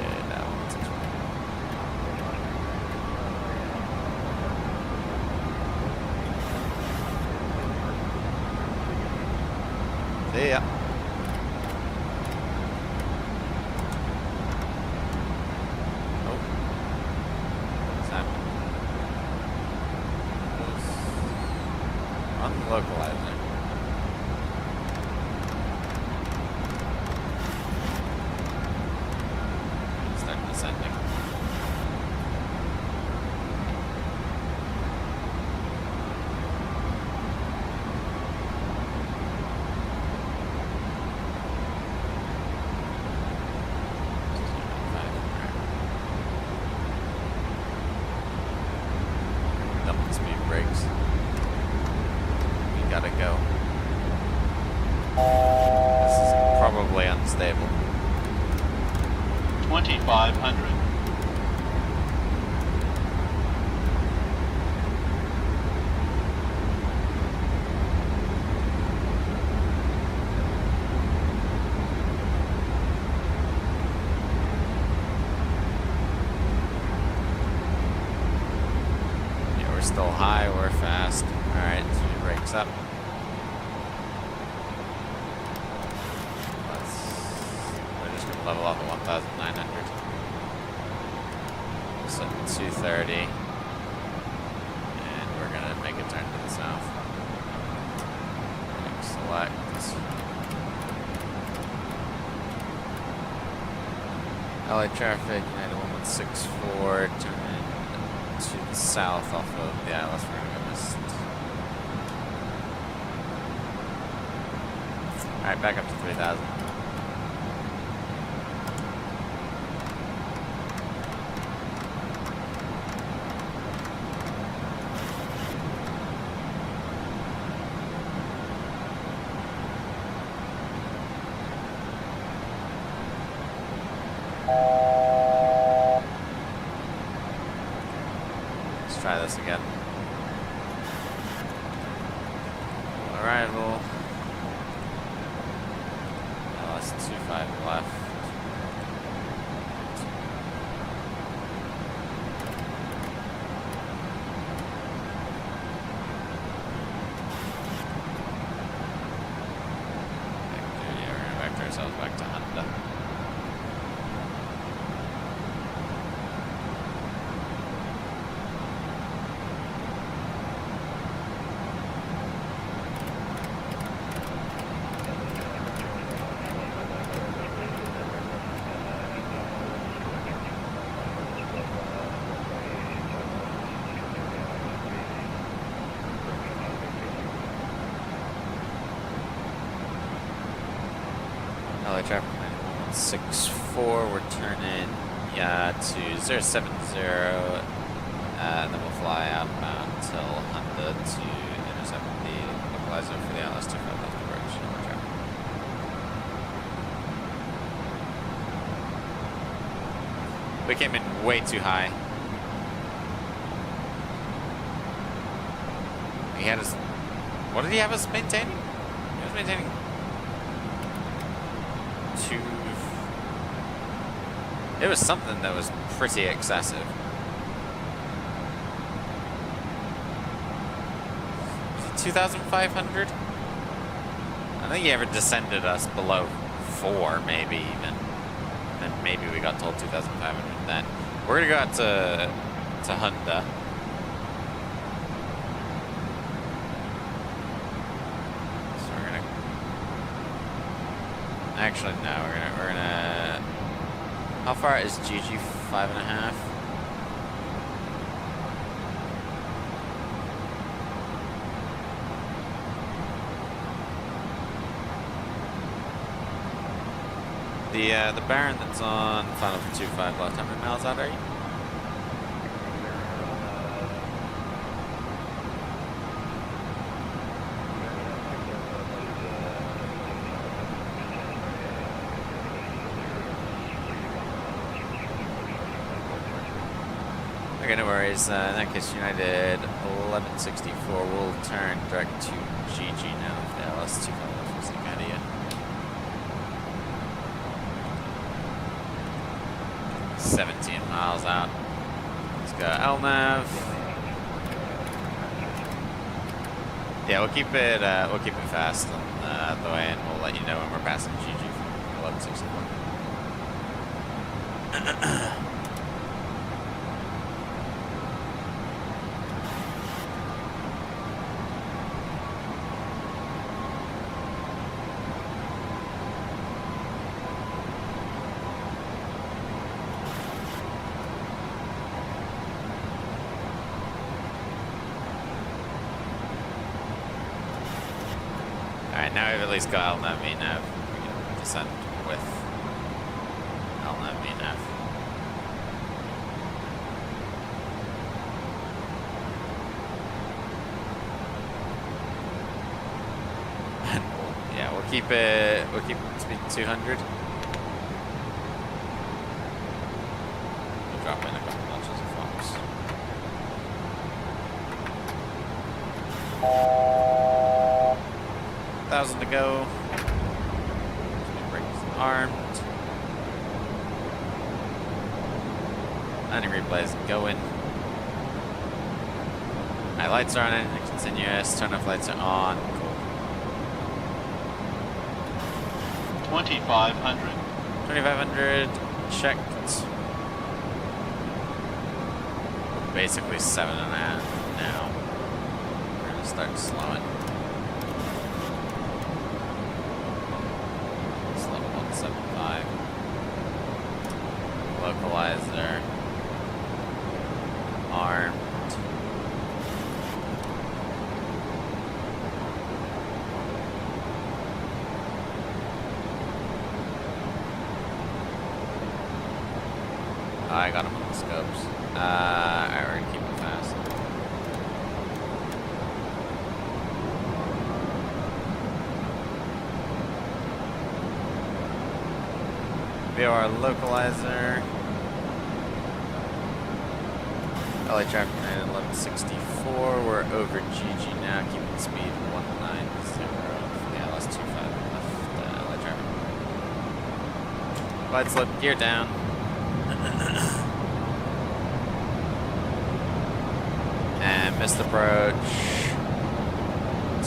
See ya. Localizer. Starting descending. Dumping speed brakes. Gotta go. This is probably unstable. 2,500. Yeah, we're still high, we're fast. Alright, speed brakes up. Level off at 1,900. So 230. And we're gonna make a turn to the south. Select. LA traffic, United 1164, turn to the south off of the ILS Fran. Alright, back up to 3,000. Let's try this again. Arrival. LS25 left. Yeah, we're gonna vector ourselves back to Honda. LA traffic 9164, we're turning to 070, and then we'll fly outbound till Honda to intercept the localizer for the LS25 left approach. LA traffic. We came in way too high. He had us. What did he have us maintaining? He was maintaining two. It was something that was pretty excessive. Was it 2,500? I think he ever descended us below 4, maybe even. And maybe we got told 2,500 then. We're gonna go out to Honda. So we're gonna. Actually, no. We're gonna. How far is GG? 5.5. The Baron that's on final for 2.5 left. How many miles out are you? Okay, no worries. In that case, United 1164 will turn direct to GG now if the LS25 was the idea. 17 miles out. Let's go LNAV. Yeah, we'll keep it fast on the way, and we'll let you know when we're passing GG from 1164. Alright, now we've at least got LNAV VNAV. We can descend with LNAV VNAV. Yeah, we'll keep it speed 200. We'll drop in a couple notches of Fox. $1,000 to go. Brakes armed. 90 replays going. My lights are on it, continuous. Turn off lights are on. Cool. 2,500. 2,500 checked. Basically 7.5 now. We're gonna start slowing. It's level 175. Localizer. Armed. I got him on the scopes. Alright, we're gonna keep it fast. VOR localizer. LA traffic 1164. We're over GG now, keeping speed 190. Yeah, last 25 left. LA traffic. Glide slope, gear down. And missed approach.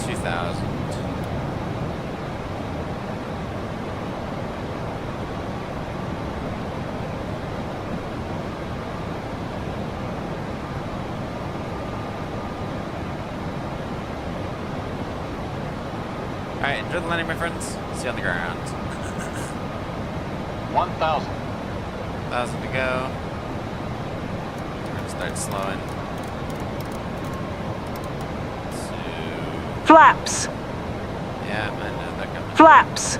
2000. Alright, enjoy the landing, my friends. See you on the ground. 1,000. 1,000 to go. We're gonna start slowing. Flaps. Yeah, I know that coming. Flaps.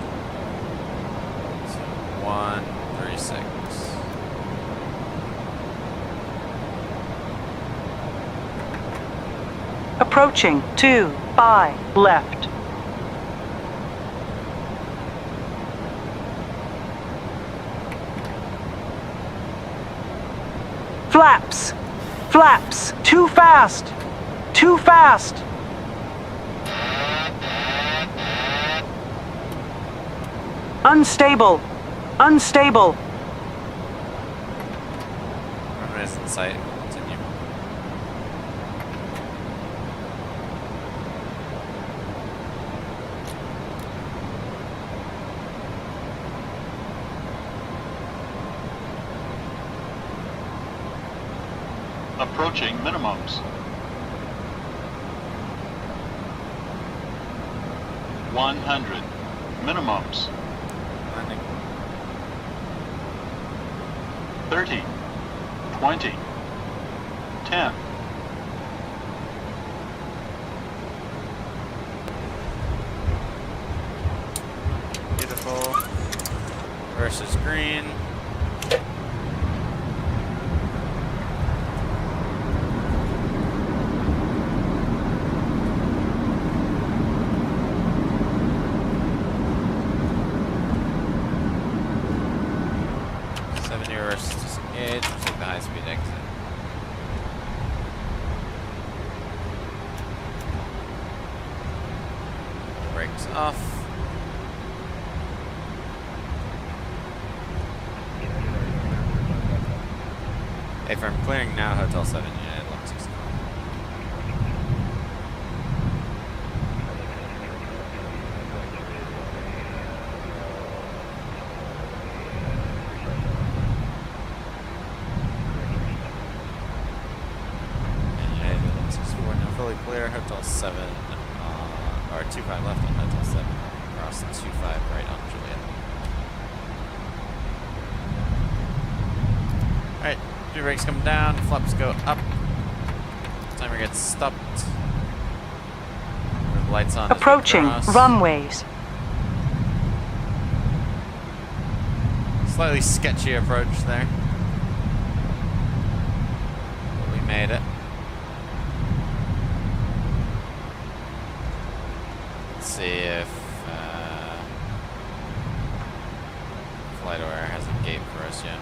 136. Approaching 25 left. Flaps. Flaps. Too fast. Too fast. Unstable. Unstable. Runway is in sight. Continue. Approaching minimums. 100. Minimums. Landing. 30. 20. 10. Beautiful. Versus green. Disengage, we'll take the high speed exit. Brakes off. Hey, firm clearing now, Hotel 7 unit, 1164. Fully clear, Hotel 7, or 25 left on Hotel 7, across 25 right on Juliet. Alright, two brakes come down, flaps go up, timer gets stopped. With lights on. Approaching runways. Slightly sketchy approach there. But we made it. See if FlightAware has a gate for us yet.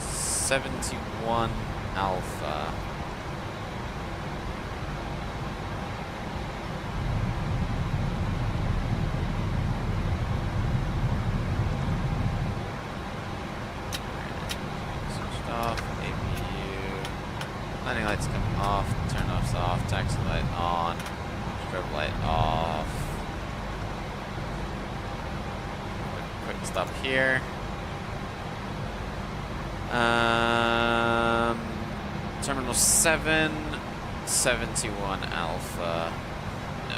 71 Alpha. Switched off. APU. Landing lights come off. Turn off's off. Taxi light on. Strobe light off. Quick stop here. Terminal 7, 71 Alpha. No.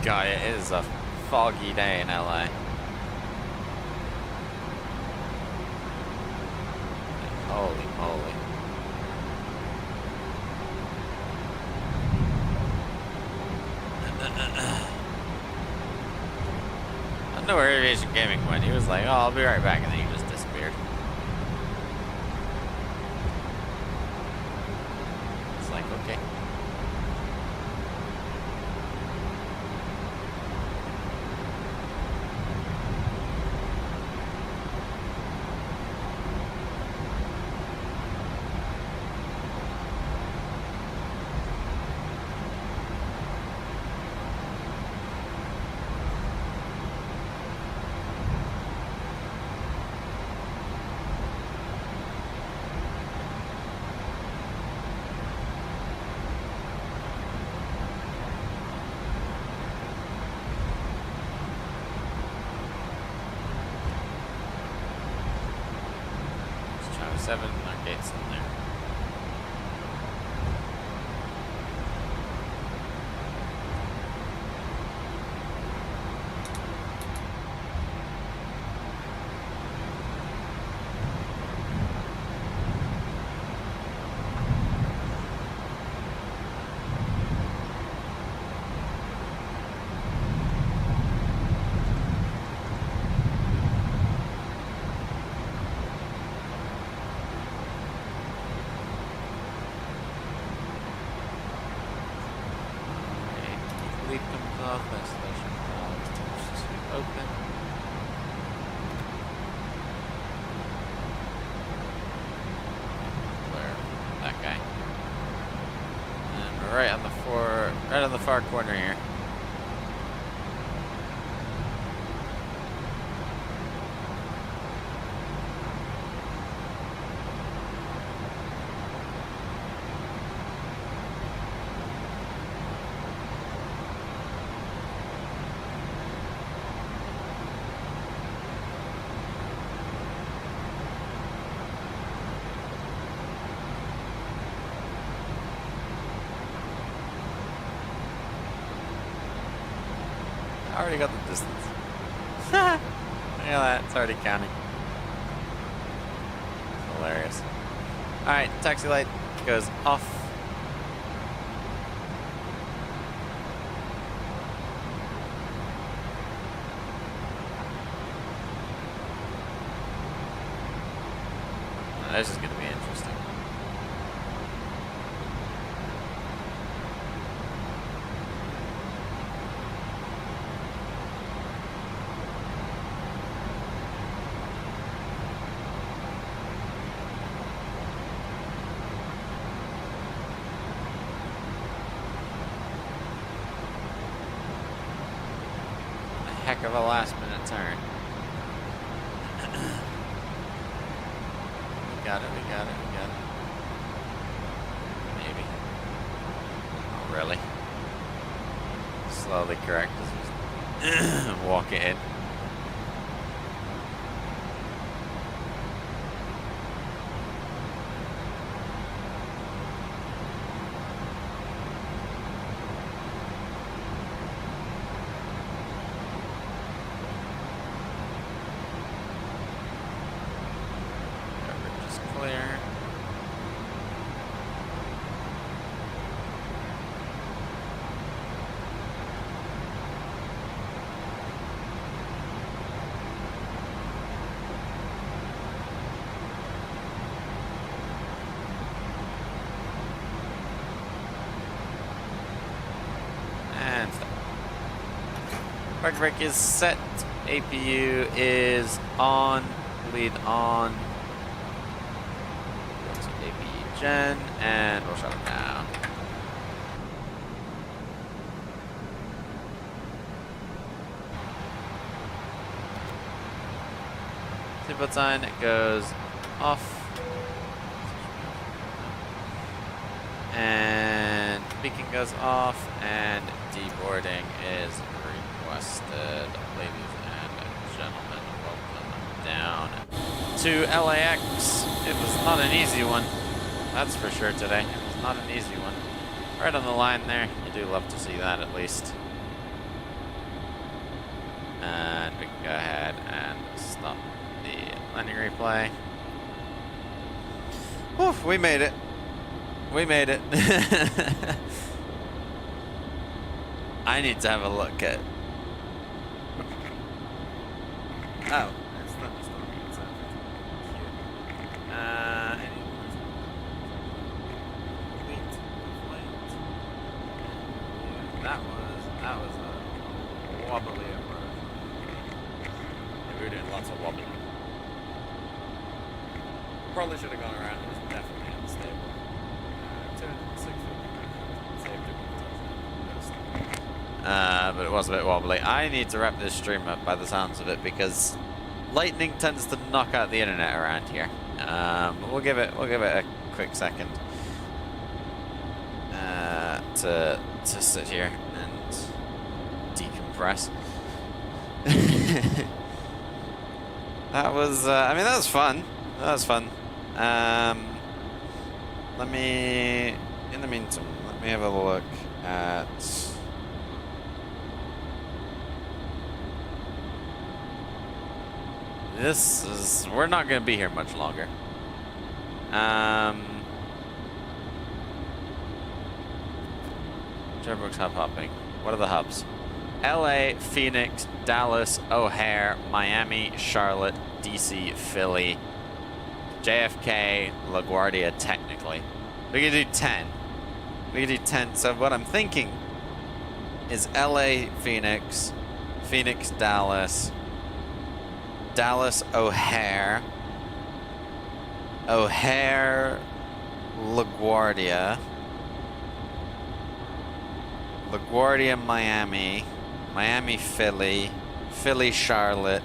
God, it is a foggy day in LA. Holy moly. I don't know where Aviation Gaming went. He was like, oh, I'll be right back, and then he just disappeared. It's like, okay. Seven, our gates in there. Lead comes off, isolation valve open. Where? That guy. And we're right on the far corner here. I already got the distance. Look at that, it's already counting. Hilarious. Alright, taxi light goes off. Now, this is going to be interesting. Heck of a last minute turn. We got it. Maybe. Oh, really? Slowly correct as we walk it in. Clear. And stop. Park brake is set. APU is on. Lead on. Gen, and we'll shut them down. Seatbelt sign goes off. And beacon goes off, and deboarding is requested. Ladies and gentlemen, welcome down to LAX. It was not an easy one. That's for sure today. It's not an easy one. Right on the line there. You do love to see that at least. And we can go ahead and stop the landing replay. Oof, we made it. We made it. I need to have a look at... Oh, it's thunderstorming outside. That was a wobbly approach. We were doing lots of wobbling. Probably should have gone around. It was definitely unstable. But it was a bit wobbly. I need to wrap this stream up by the sounds of it because lightning tends to knock out the internet around here. We'll give it a quick second to sit here and decompress. That was I mean, that was fun. That was fun. In the meantime, let me have a look at this. We're not going to be here much longer. Turbo's hub hopping. What are the hubs? LA, Phoenix, Dallas, O'Hare, Miami, Charlotte, DC, Philly, JFK, LaGuardia, technically. We could do 10. We could do 10. So what I'm thinking is LA, Phoenix, Phoenix, Dallas, Dallas, O'Hare, O'Hare, LaGuardia, LaGuardia, Miami, Miami, Philly, Philly, Charlotte,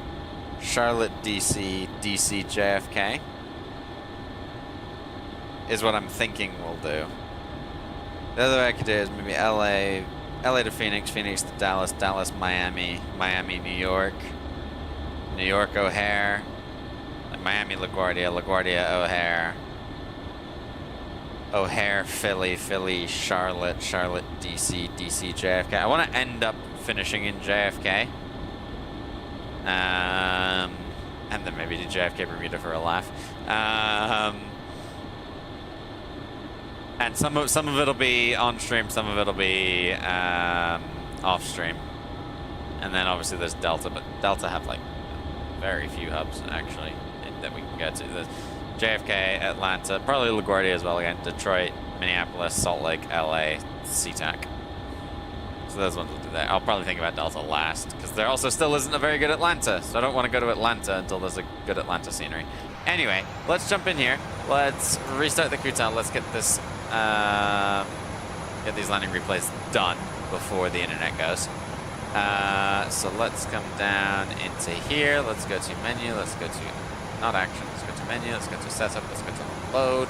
Charlotte, DC, DC, JFK. Is what I'm thinking we'll do. The other way I could do is maybe LA to Phoenix, Phoenix to Dallas, Dallas, Miami, Miami, New York, New York, O'Hare, like Miami, LaGuardia, LaGuardia, O'Hare, O'Hare, Philly, Philly, Charlotte, Charlotte, DC, DC, JFK. I want to end up finishing in JFK. And then maybe do JFK Bermuda for a laugh. And some of it'll be on stream, some of it'll be off stream, and then obviously there's Delta, but Delta have like very few hubs actually that we can get to. There's JFK, Atlanta, probably LaGuardia as well again, Detroit, Minneapolis, Salt Lake, LA, SeaTac. So those ones will do that. I'll probably think about Delta last because there also still isn't a very good Atlanta, so I don't want to go to Atlanta until there's a good Atlanta scenery. Anyway, let's jump in here. Let's restart the crew town. Let's get this. Get these landing replays done before the internet goes. So let's come down into here. Let's go to menu. Let's go to not action. Let's go to menu. Let's go to setup. Let's go to load.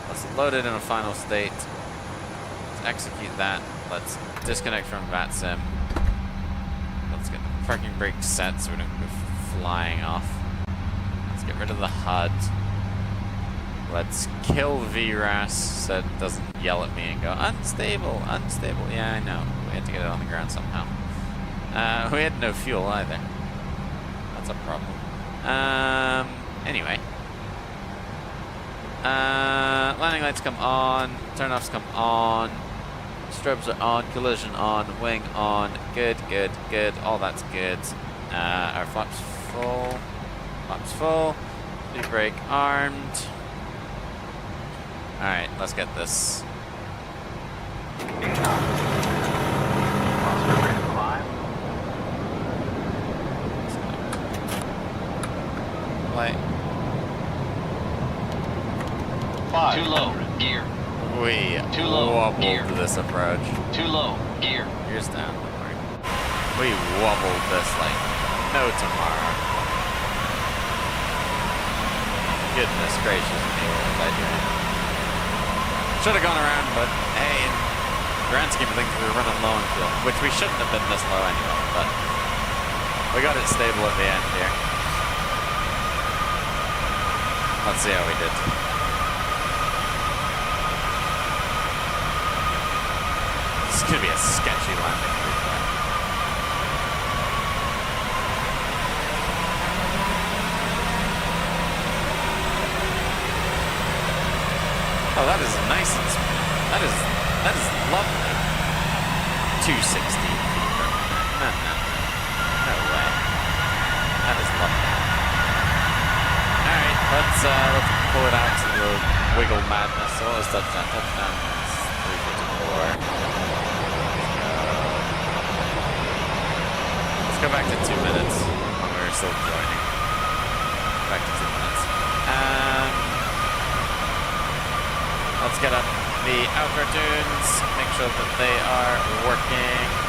Let's load it in a final state. Let's execute that. Let's disconnect from VATSIM. Let's get the parking brake set so we don't go flying off. Let's get rid of the HUD. Let's kill VRAS so it doesn't yell at me and go, unstable, unstable. Yeah, I know. We had to get it on the ground somehow. We had no fuel either. That's a problem. Anyway. Landing lights come on. Turn-offs come on. Strobes are on. Collision on. Wing on. Good, good, good. All that's good. Our flaps full. Flaps full. Speed brake armed. Alright, let's get this. Light. 5. Too low, gear. We Too low, wobbled gear. this approach. Too low, gear. Gears down, don't worry. We wobbled this like no tomorrow. Goodness gracious me, what was I doing? Should have gone around, but hey, in the grand scheme of things, we were running low on fuel, which we shouldn't have been this low anyway, but we got it stable at the end here. Let's see how we did. This is gonna be a sketchy landing. is nice and smooth. That is lovely. 260 feet per minute. No way. That is lovely. Alright, let's pull it out to the wiggle madness. So what was touchdown? Touchdown is 354. Let's go back to 2 minutes. We're still joining. Back to 2 minutes. Let's get up the outro tunes. Make sure that they are working.